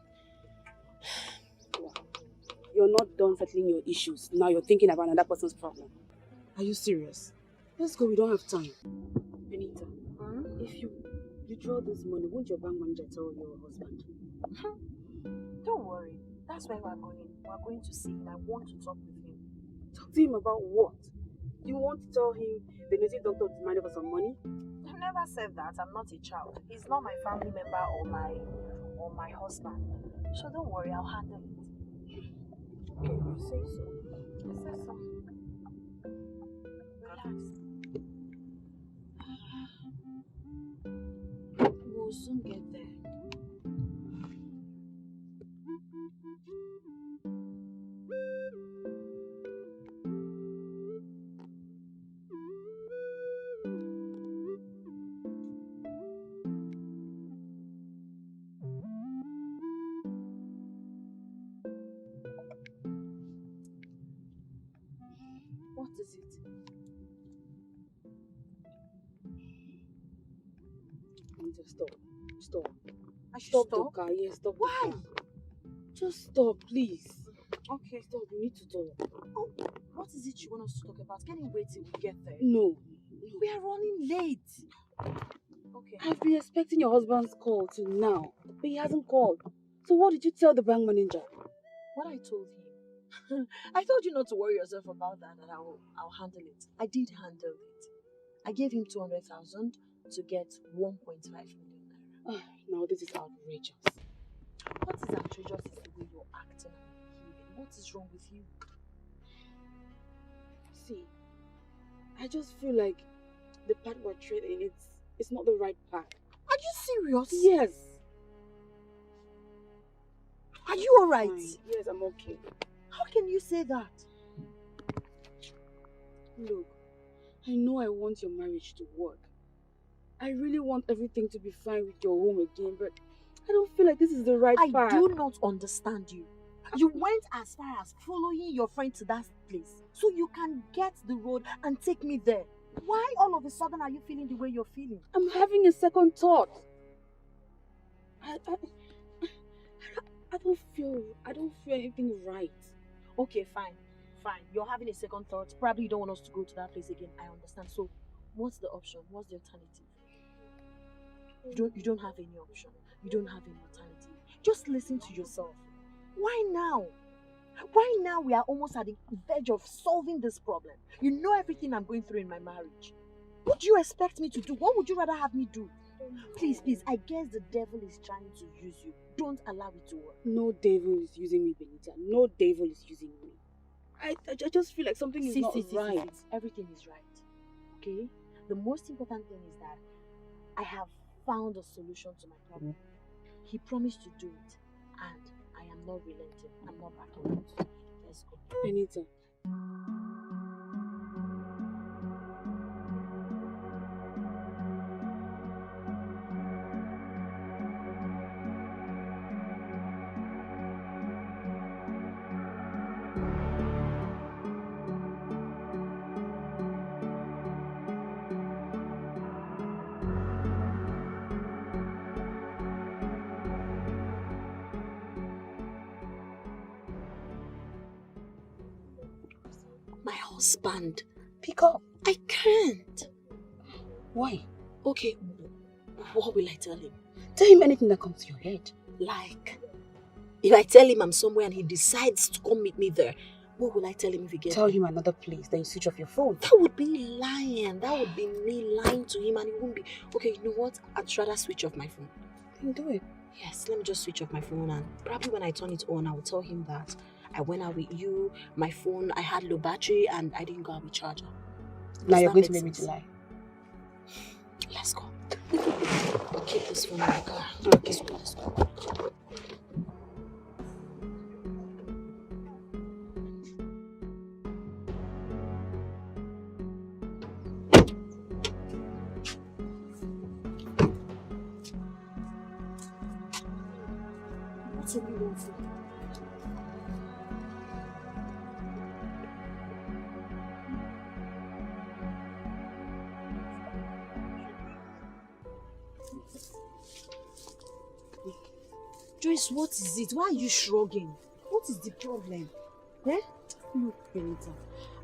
[SPEAKER 2] You're not done settling your issues. Now you're thinking about another person's problem. Are you serious? Let's go. We don't have time. Benita, if you draw this money, won't your bank manager tell your husband?
[SPEAKER 10] Don't worry. That's where we're going. We're going to see him. I want to talk with him.
[SPEAKER 2] Talk to him about what? You want to tell him the native doctor demanded for some money?
[SPEAKER 10] I've never said that. I'm not a child. He's not my family member or my husband. So don't worry, I'll handle it.
[SPEAKER 2] Okay, you say so.
[SPEAKER 10] I said so. Relax. We'll soon get there.
[SPEAKER 2] What is it? Anita, stop.
[SPEAKER 10] I should
[SPEAKER 2] Stop
[SPEAKER 10] stop?
[SPEAKER 2] the car. Yes, stop.
[SPEAKER 10] Why?
[SPEAKER 2] The car. Just stop, please.
[SPEAKER 10] Okay.
[SPEAKER 2] Stop. We need to talk.
[SPEAKER 10] Oh, what is it you want us to talk about? Can you wait till we get there?
[SPEAKER 2] No.
[SPEAKER 10] We are running late. Okay.
[SPEAKER 2] I've been expecting your husband's call till now, but he hasn't called. So what did you tell the bank manager?
[SPEAKER 10] What I told him. I told you not to worry yourself about that, and I'll handle it. I did handle it. I gave him 200,000 to get 1.5 million naira.
[SPEAKER 2] Now this is outrageous.
[SPEAKER 10] What is outrageous is the way you're acting and behaving. What is wrong with you?
[SPEAKER 2] See, I just feel like the path we're treading, it's not the right path.
[SPEAKER 10] Are you serious?
[SPEAKER 2] Yes.
[SPEAKER 10] Are you alright?
[SPEAKER 2] Yes, I'm okay.
[SPEAKER 10] How can you say that?
[SPEAKER 2] Look, I know I want your marriage to work. I really want everything to be fine with your home again, but I don't feel like this is the right path.
[SPEAKER 10] I do not understand you.
[SPEAKER 5] You went as far as following your friend to that place so you can get the road and take me there. Why all of a sudden are you feeling the way you're feeling?
[SPEAKER 2] I'm having a second thought. I don't feel anything right.
[SPEAKER 5] Okay, fine. You're having a second thought. Probably you don't want us to go to that place again. I understand. So, what's the option? What's the alternative? You don't have any option. You don't have any alternative. Just listen to yourself. Why now? Why now we are almost at the verge of solving this problem? You know everything I'm going through in my marriage. What do you expect me to do? What would you rather have me do? Please, I guess the devil is trying to use you. Don't allow it to work.
[SPEAKER 2] No devil is using me, Benita. No devil is using me. I just feel like something is not right.
[SPEAKER 5] Everything is right. Okay? The most important thing is that I have found a solution to my problem. He promised to do it, and I am not relenting. I'm not backing out. Let's go.
[SPEAKER 2] Benita.
[SPEAKER 5] My husband. Pick up. I can't.
[SPEAKER 2] Why?
[SPEAKER 5] Okay, what will I tell him?
[SPEAKER 2] Tell him anything that comes to your head.
[SPEAKER 5] Like, if I tell him I'm somewhere and he decides to come meet me there, what will I tell him if he gets
[SPEAKER 2] Tell
[SPEAKER 5] there?
[SPEAKER 2] him another place, then you switch off your phone.
[SPEAKER 5] That would be lying. That would be me lying to him, and it won't be. Okay, you know what? I'd rather switch off my phone.
[SPEAKER 2] Then do it.
[SPEAKER 5] Yes, let me just switch off my phone, and probably when I turn it on, I will tell him that I went out with you, my phone, I had low battery, and I didn't go out with charger.
[SPEAKER 2] Now you're going to make me to lie.
[SPEAKER 5] Let's go. I'll keep this phone in the car.
[SPEAKER 2] Okay.
[SPEAKER 5] Let's go. What's a new one for? Joyce, what is it? Why are you shrugging? What is the problem? Eh?
[SPEAKER 2] Look, Benita,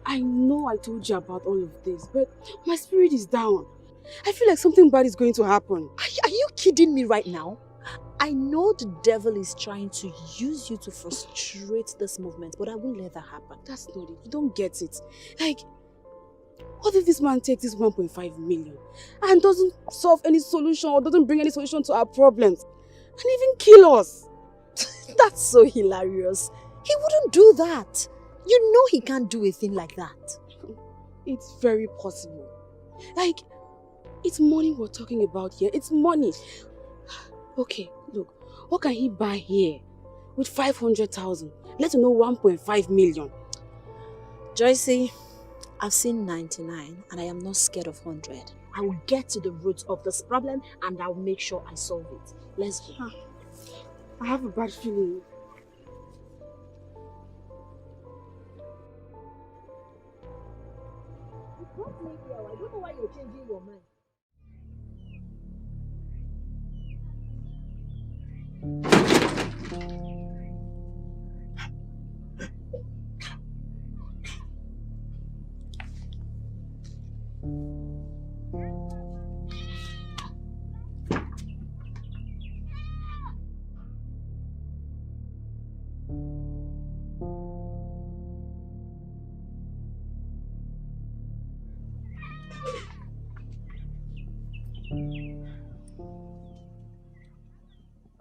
[SPEAKER 2] I know I told you about all of this, but my spirit is down. I feel like something bad is going to happen.
[SPEAKER 5] Are you kidding me right now? I know the devil is trying to use you to frustrate this movement, but I won't let that happen.
[SPEAKER 2] That's not it. You don't get it. Like, what if this man takes this 1.5 million and doesn't solve any solution or doesn't bring any solution to our problems and even kill us?
[SPEAKER 5] That's so hilarious. He wouldn't do that. You know he can't do a thing like that.
[SPEAKER 2] It's very possible. Like, it's money we're talking about here. It's money. Okay, look, what can he buy here with 500,000? Let alone 1.5 million.
[SPEAKER 5] Joycey, I've seen 99 and I am not scared of 100. I will get to the root of this problem and I'll make sure I solve it. Let's go.
[SPEAKER 2] I have a bad feeling.
[SPEAKER 5] I don't know why you're changing your mind.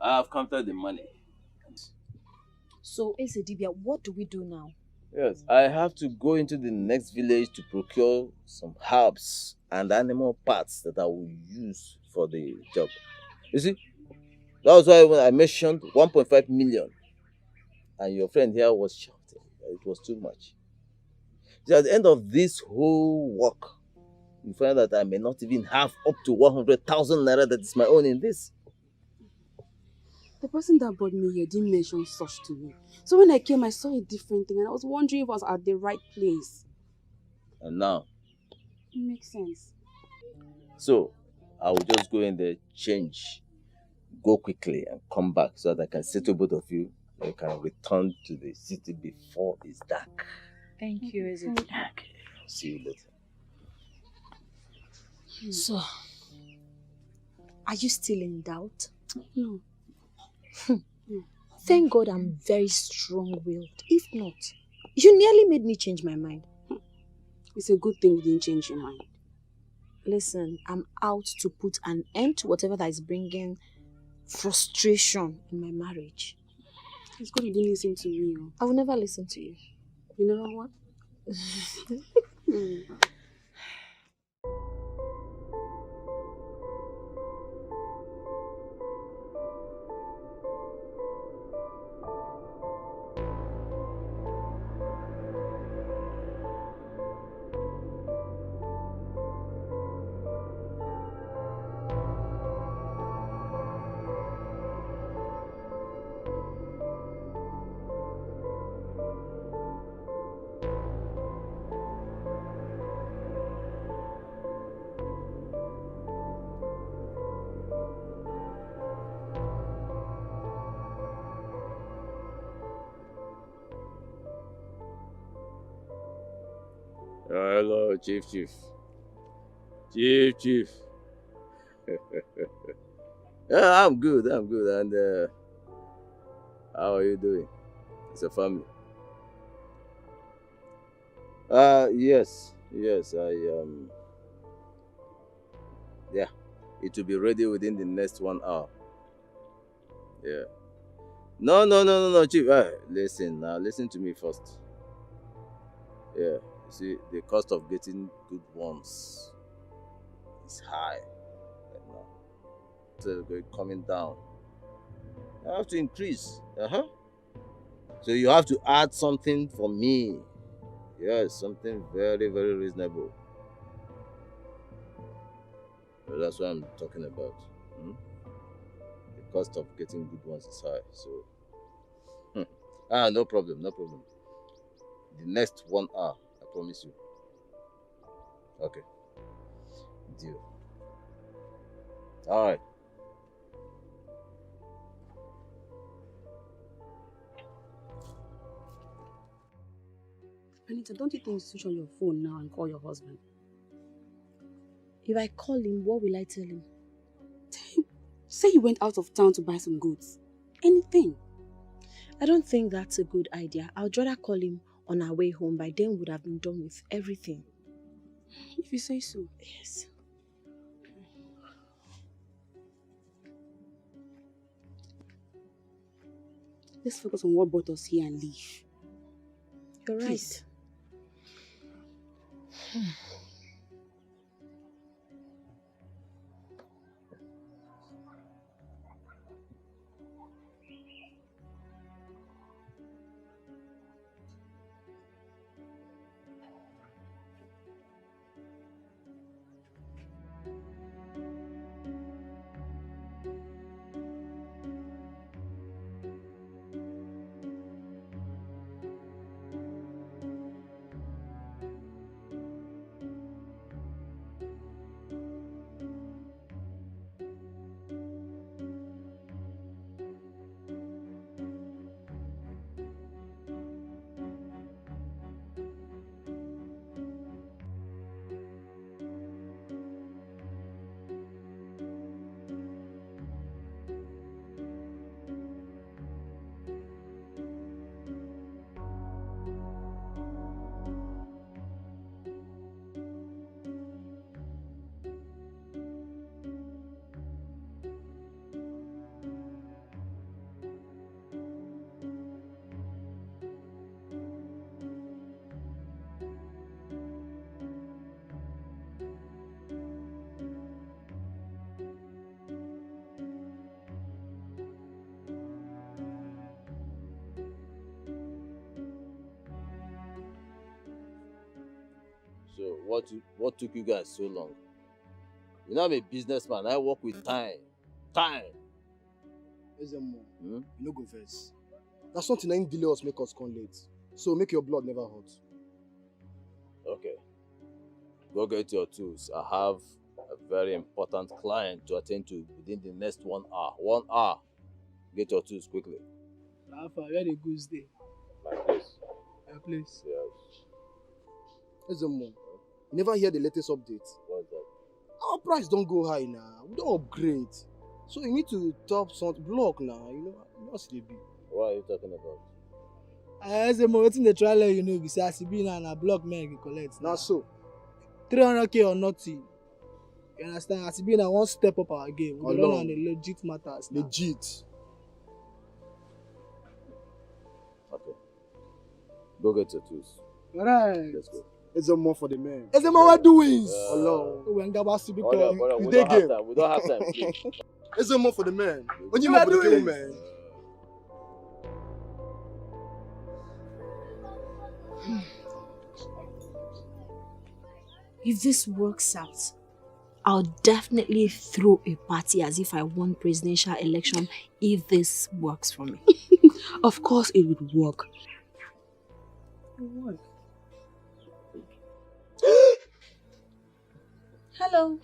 [SPEAKER 12] I have counted the money.
[SPEAKER 5] So, Dibia, what do we do now?
[SPEAKER 12] Yes, I have to go into the next village to procure some herbs and animal parts that I will use for the job. You see, that was why when I mentioned 1.5 million and your friend here was shouting that it was too much. See, at the end of this whole work, you find that I may not even have up to 100,000 naira that is my own in this.
[SPEAKER 2] The person that brought me here didn't mention such to me. So when I came, I saw a different thing and I was wondering if I was at the right place.
[SPEAKER 12] And now,
[SPEAKER 2] It makes sense.
[SPEAKER 12] so I will just go in there, change, go quickly and come back so that I can settle both of you. You can return to the city before it's dark.
[SPEAKER 5] Thank you, Ezek.
[SPEAKER 12] Okay. See you later.
[SPEAKER 5] So, are you still in doubt?
[SPEAKER 2] No.
[SPEAKER 5] Thank God I'm very strong-willed. If not, you nearly made me change my mind.
[SPEAKER 2] It's a good thing you didn't change your mind.
[SPEAKER 5] Listen, I'm out to put an end to whatever that is bringing frustration in my marriage.
[SPEAKER 2] It's good you didn't listen to me.
[SPEAKER 5] I will never listen to you.
[SPEAKER 2] You never what?
[SPEAKER 12] Hello, Chief. Chief. Yeah, I'm good. And how are you doing? It's a family. Yes. Yeah, it will be ready within the next 1 hour. Yeah. No, Chief. Listen to me first. Yeah, you see, the cost of getting good ones is high right now. So we're coming down. I have to increase. So you have to add something for me. Yes, something very, very reasonable. Well, that's what I'm talking about. The cost of getting good ones is high. So, no problem. The next 1 hour, I promise you. Okay. Deal. All right.
[SPEAKER 2] Benita, don't you think you switch on your phone now and call your husband?
[SPEAKER 5] If I call him, what will I tell him?
[SPEAKER 2] Say you went out of town to buy some goods. Anything.
[SPEAKER 5] I don't think that's a good idea. I would rather call him on our way home. By then, we would have been done with everything.
[SPEAKER 2] If you say so.
[SPEAKER 5] Yes.
[SPEAKER 2] Let's focus on what brought us here and leave.
[SPEAKER 5] You're right.
[SPEAKER 2] Please.
[SPEAKER 12] So what took you guys so long? You know I'm a businessman. I work with time.
[SPEAKER 13] Ezemo,
[SPEAKER 12] Hmm?
[SPEAKER 13] you no go vex. That's something that delay us make us come late. So make your blood never hot.
[SPEAKER 12] Okay. Go get your tools. I have a very important client to attend to within the next 1 hour. 1 hour. Get your tools quickly.
[SPEAKER 14] Alpha, where the goods day?
[SPEAKER 12] My place.
[SPEAKER 14] Your place?
[SPEAKER 12] Yes.
[SPEAKER 13] Ezemo, you never hear the latest update?
[SPEAKER 12] What's that?
[SPEAKER 13] Our price don't go high now. We don't upgrade. So you need to top some block now. You know what's the be.
[SPEAKER 12] What are you talking about?
[SPEAKER 14] Ezemo, wetin dey try let you know be say as e be now na block men go collect.
[SPEAKER 13] Now so.
[SPEAKER 14] 300k or nothing. You understand? As e be now, one step up our game. We dey run on the legit matters. Now.
[SPEAKER 13] Legit.
[SPEAKER 12] Okay. Go get your tools.
[SPEAKER 14] Alright.
[SPEAKER 12] Let's go.
[SPEAKER 13] Ezemo for the men.
[SPEAKER 14] Ezemo, what doings?
[SPEAKER 13] Hello.
[SPEAKER 14] We don't have time.
[SPEAKER 12] We don't have time. Please.
[SPEAKER 13] Ezemo for the men. When you make the man.
[SPEAKER 10] If this works out, I'll definitely throw a party as if I won presidential election if this works for me.
[SPEAKER 7] Of course it would work.
[SPEAKER 10] What? Hello.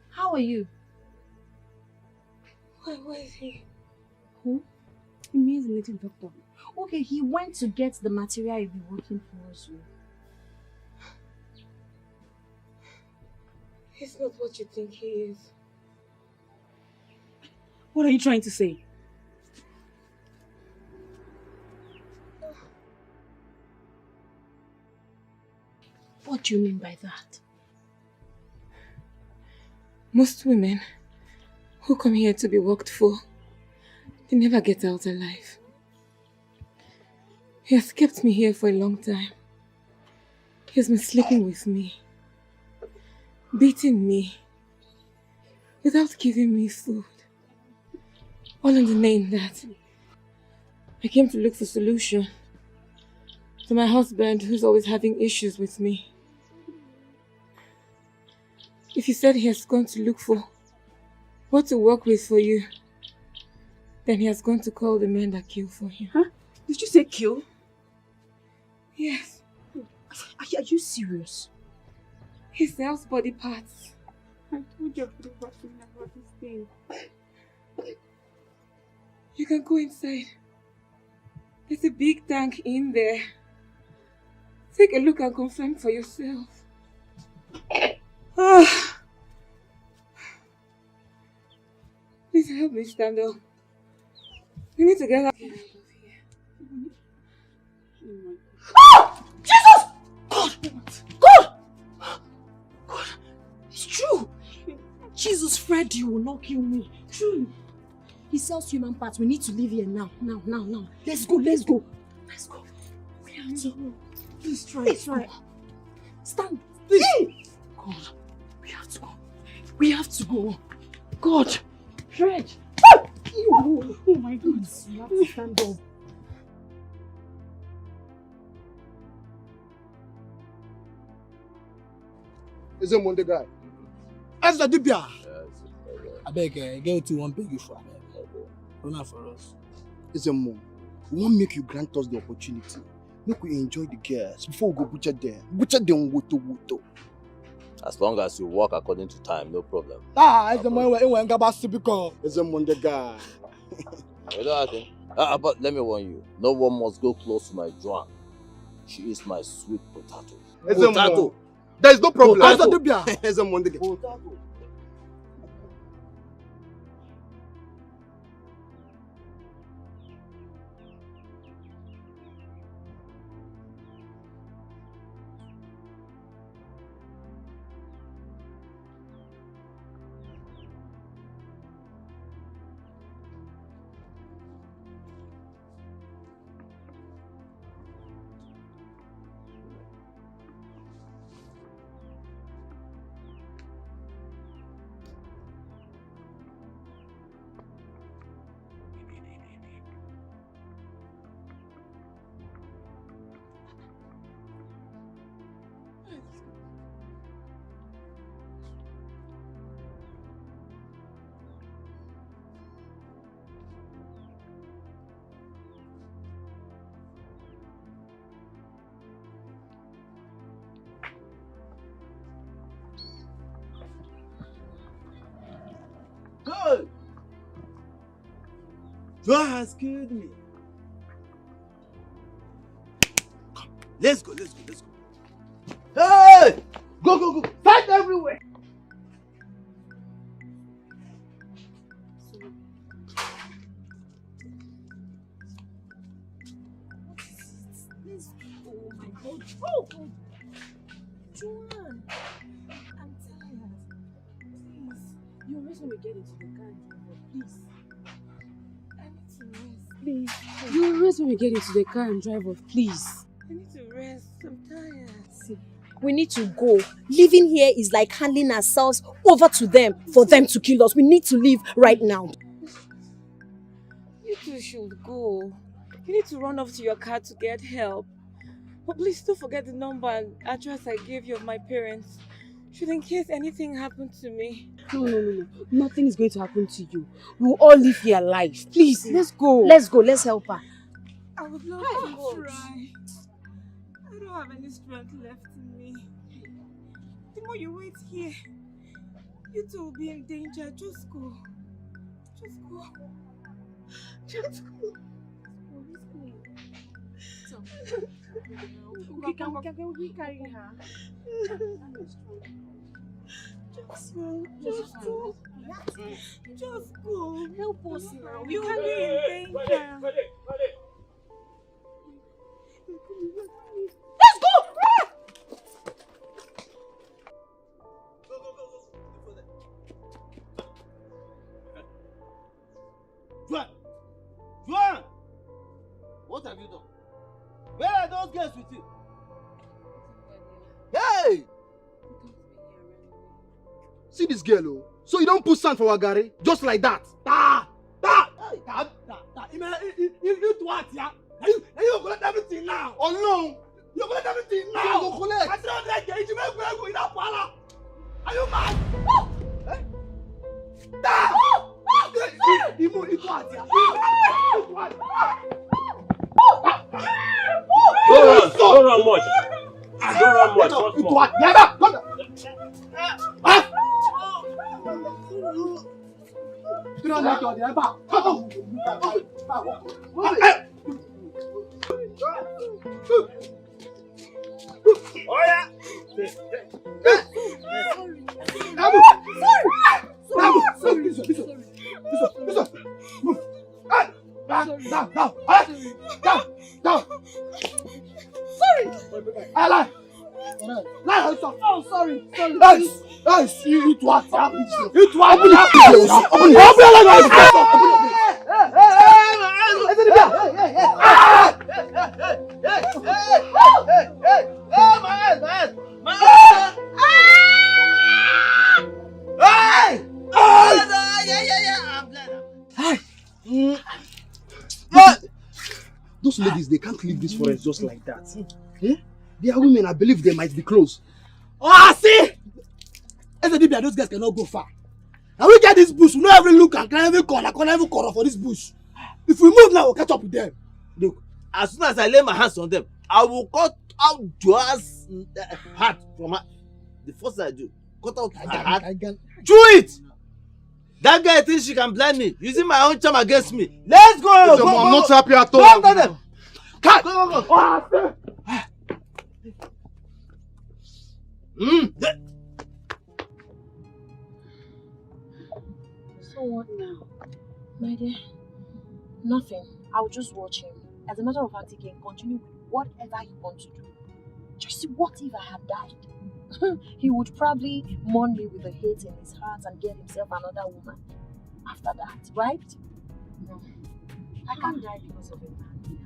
[SPEAKER 10] How are you?
[SPEAKER 7] Where is he?
[SPEAKER 10] Who?
[SPEAKER 7] He means the little doctor.
[SPEAKER 10] Okay, he went to get the material you'll be working for us with.
[SPEAKER 7] He's not what you think he is. What are you trying to say?
[SPEAKER 10] What do you mean by that?
[SPEAKER 7] Most women who come here to be worked for, they never get out alive. He has kept me here for a long time. He has been sleeping with me, beating me, without giving me food. All in the name that I came to look for solution to my husband who's always having issues with me. If you said he has gone to look for what to work with for you, then he has gone to call the men that kill for him.
[SPEAKER 10] Huh? Did you say kill?
[SPEAKER 7] Yes.
[SPEAKER 10] Are you serious?
[SPEAKER 7] He sells body parts.
[SPEAKER 10] I told you about this thing.
[SPEAKER 7] You can go inside. There's a big tank in there. Take a look and confirm for yourself. Please help me stand up. We need to get out of here.
[SPEAKER 10] Jesus! God! It's true! Jesus, Fred, you will not kill me. Truly. He sells human parts. We need to leave here now. Now. Let's go. We have to go. Please try. Stand. Please. God. We have to go. God. Fred. Oh my goodness. You have to stand up.
[SPEAKER 13] Is it Monday guy?
[SPEAKER 14] Ezra Dibia. I beg, get what you want beg you for. Run for us.
[SPEAKER 13] Is it Mo? We want to make you grant us the opportunity. Make we enjoy the girls before we go butcher them. Butcher them woto.
[SPEAKER 12] As long as you work according to time, no problem.
[SPEAKER 14] It's the money we're going to because.
[SPEAKER 13] Is it Monday guy?
[SPEAKER 12] You know what I think? But let me warn you, no one must go close to my Joan. She is my sweet potato.
[SPEAKER 13] Potato. There is no problem.
[SPEAKER 14] Potato.
[SPEAKER 13] Is it Monday guy?
[SPEAKER 12] Potato. Good. Joy has killed me. Come, let's go. Hey! Go. Fight everywhere.
[SPEAKER 10] Oh my God. Oh, Joanne, I'm tired. Please, you rest when we get into the car and drive off, please. I need to rest. Please. You rest when we get into the car and drive off, please. I need to rest. I'm tired.
[SPEAKER 5] See, we need to go. Living here is like handing ourselves over to them for them to kill us. We need to leave right now.
[SPEAKER 7] You two should go. You need to run off to your car to get help. But please don't forget the number and address I gave you of my parents. Should in case anything happened to me.
[SPEAKER 5] No. Nothing is going to happen to you. We'll all live here alive. Please, let's go. Let's help her.
[SPEAKER 7] I would love to try. I don't have any strength left in me. The more you wait here, you two will be in danger. Just go. Just go.
[SPEAKER 10] We carry her.
[SPEAKER 7] Just go.
[SPEAKER 10] Help us now.
[SPEAKER 7] You will be in danger.
[SPEAKER 10] Let's go!
[SPEAKER 12] Juan! What have you done? Where are those girls with you? Hey!
[SPEAKER 13] See this girl, oh. So you don't put sand for our gari? Just like that.
[SPEAKER 14] You what, yeah? You collect everything now.
[SPEAKER 13] Oh no!
[SPEAKER 14] You collect everything now.
[SPEAKER 13] You go collect.
[SPEAKER 14] I don't like it. You make go in that pala. Are you mad? You what, yeah?
[SPEAKER 15] Don't run much. Don't run much. Once more.
[SPEAKER 14] Oh yeah. Sorry. Guys, you what? You what?
[SPEAKER 13] Those ladies, they can't leave this forest just like that. Eh? They are women, I believe they might be close.
[SPEAKER 14] Oh, see! Those guys cannot go far. Now we get this bush, we know every look and climb every corner for this bush. If we move now, we'll catch up with them.
[SPEAKER 12] Look, as soon as I lay my hands on them, I will cut out Joa's heart from her. The first thing I do, cut out her heart. Do it! That guy thinks she can blind me, using my own charm against me. Let's go!
[SPEAKER 13] Listen, I'm not happy at all.
[SPEAKER 12] Go, them. Go.
[SPEAKER 5] So what now? My dear, nothing. I'll just watch him. As a matter of fact, he can continue with whatever he wants to do. Just see, what if I had died? He would probably mourn me with a hate in his heart and get himself another woman after that, right? No. I can't die because of a man.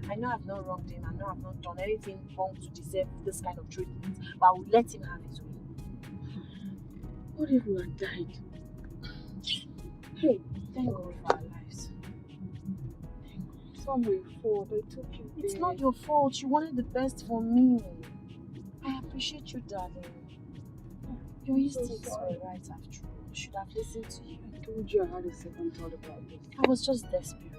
[SPEAKER 5] I know I've not wronged him. I know I've not done anything wrong to deserve this kind of treatment, but I will let him have his way.
[SPEAKER 10] What if we had died?
[SPEAKER 5] Hey, thank God for our lives.
[SPEAKER 10] It's not my fault. I took you there.
[SPEAKER 5] It's not your fault. You wanted the best for me. I appreciate you, darling. Your instincts were right after all. I should have listened to you.
[SPEAKER 10] I told you I had a second thought about this.
[SPEAKER 5] I was just desperate.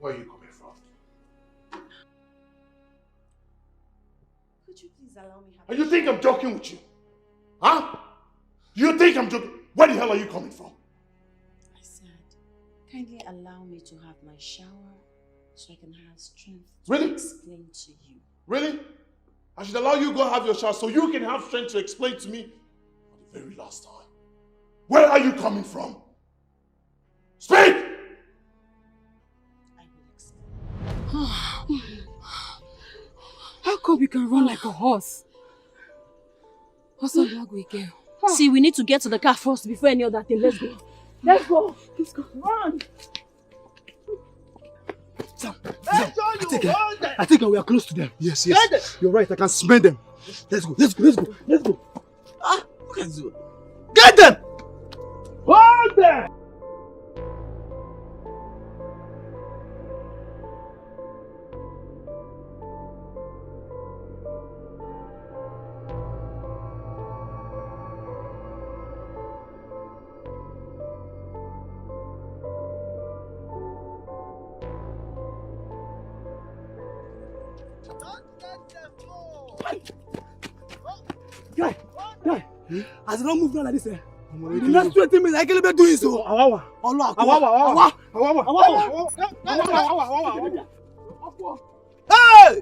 [SPEAKER 8] Where are you coming from?
[SPEAKER 5] Could you please allow me have
[SPEAKER 8] And you think I'm joking with you? Huh? You think I'm joking? Where the hell are you coming from?
[SPEAKER 5] I said, kindly allow me to have my shower so I can have strength to
[SPEAKER 8] Really?
[SPEAKER 5] explain to you.
[SPEAKER 8] Really? I should allow you to go have your shower so you can have strength to explain to me for the very last time. Where are you coming from? Speak!
[SPEAKER 7] How come you can run like a horse? What's on the again?
[SPEAKER 10] See, we need to get to the car first before any other thing. Let's go. Let's go. Let's go. Run.
[SPEAKER 14] Sam, I think we are close to them. Yes, yes. You're right. I can smell them. Let's go. Let's go. Let's go. Let's go.
[SPEAKER 6] Ah, look at you.
[SPEAKER 14] Get them! Hold them! Guy, as I don't move down like this, the next 20 minutes, I can't be doing so. Awawa.
[SPEAKER 12] Hey!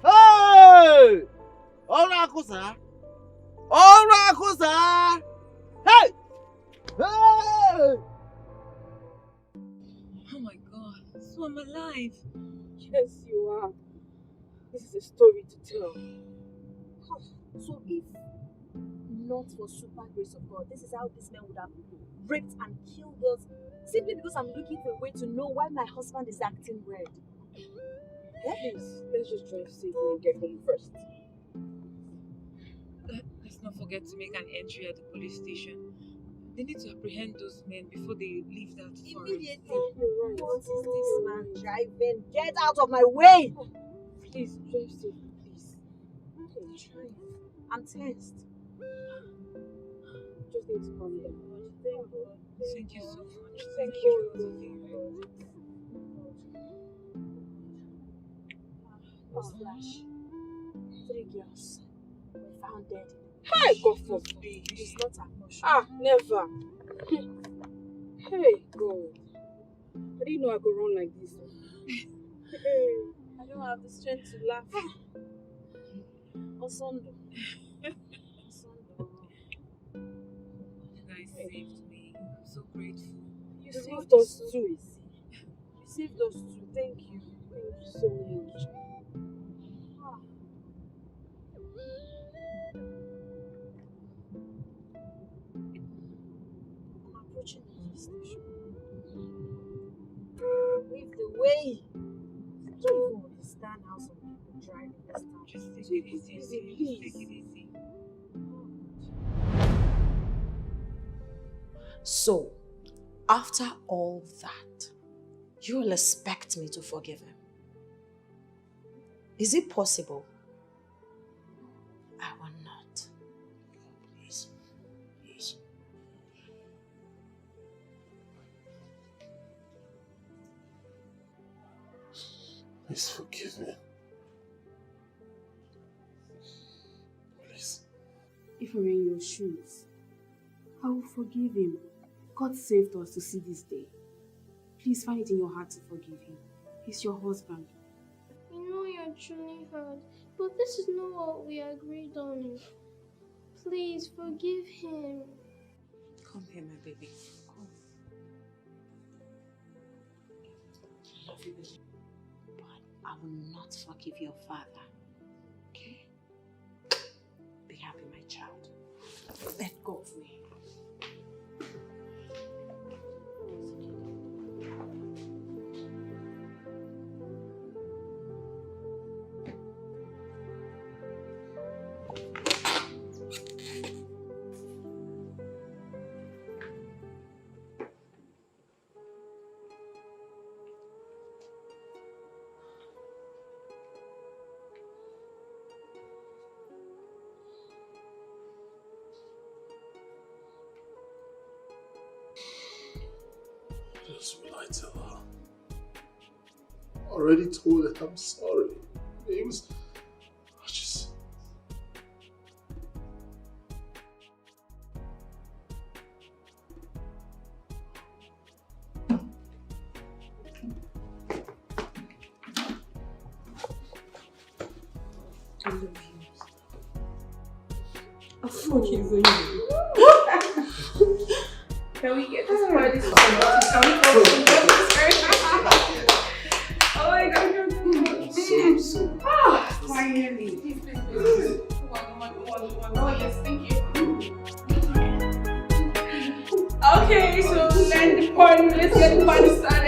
[SPEAKER 12] Hey! Orakusa! Orakusa! Hey! Hey!
[SPEAKER 7] Oh my God, so I'm alive.
[SPEAKER 10] Yes, you are. This is a story to tell. So if not for super grace of God, this is how this man would have raped and killed us simply because I'm looking for a way to know why my husband is acting weird. Let's just drive safely and get home first.
[SPEAKER 7] Let's not forget to make an entry at the police station. They need to apprehend those men before they leave that forest.
[SPEAKER 10] Immediately. What is this man driving? Get out of my way! Please, drive safely, please. Try. I'm tensed. Just need to calm down.
[SPEAKER 7] Thank you so much. Thank you.
[SPEAKER 10] Flash. 3 girls were found dead.
[SPEAKER 7] Hey, God forbid.
[SPEAKER 10] It is not emotional.
[SPEAKER 7] Never. Hey, God. I didn't know I could run like this.
[SPEAKER 10] I don't have the strength to laugh. Osondo.
[SPEAKER 7] You guys saved me. I'm so grateful.
[SPEAKER 10] You saved us too. You saved us too. Thank you. Thank you so much. I'm approaching the police station. Leave the way. I don't even understand how some people drive in this town.
[SPEAKER 7] Just take it easy.
[SPEAKER 10] Please.
[SPEAKER 7] Take it easy.
[SPEAKER 5] So, after all that, you will expect me to forgive him? Is it possible? I will not. Please. Please.
[SPEAKER 8] Please forgive me. Please.
[SPEAKER 2] If I'm in your shoes, I will forgive him. God saved us to see this day. Please find it in your heart to forgive him. He's your husband.
[SPEAKER 9] I know you're truly hurt, but this is not what we agreed on. Please forgive him.
[SPEAKER 5] Come here, my baby. Come. I love you, baby. But I will not forgive your father. Okay? Be happy, my child. Let go of me.
[SPEAKER 8] Just will I tell her?
[SPEAKER 4] already told her I'm sorry. It was just...
[SPEAKER 7] I love you. I fucking love you. Can we get this party started? Oh my god, so finally. Please. Come on. Oh yes, thank you. Okay, so let's get the party started.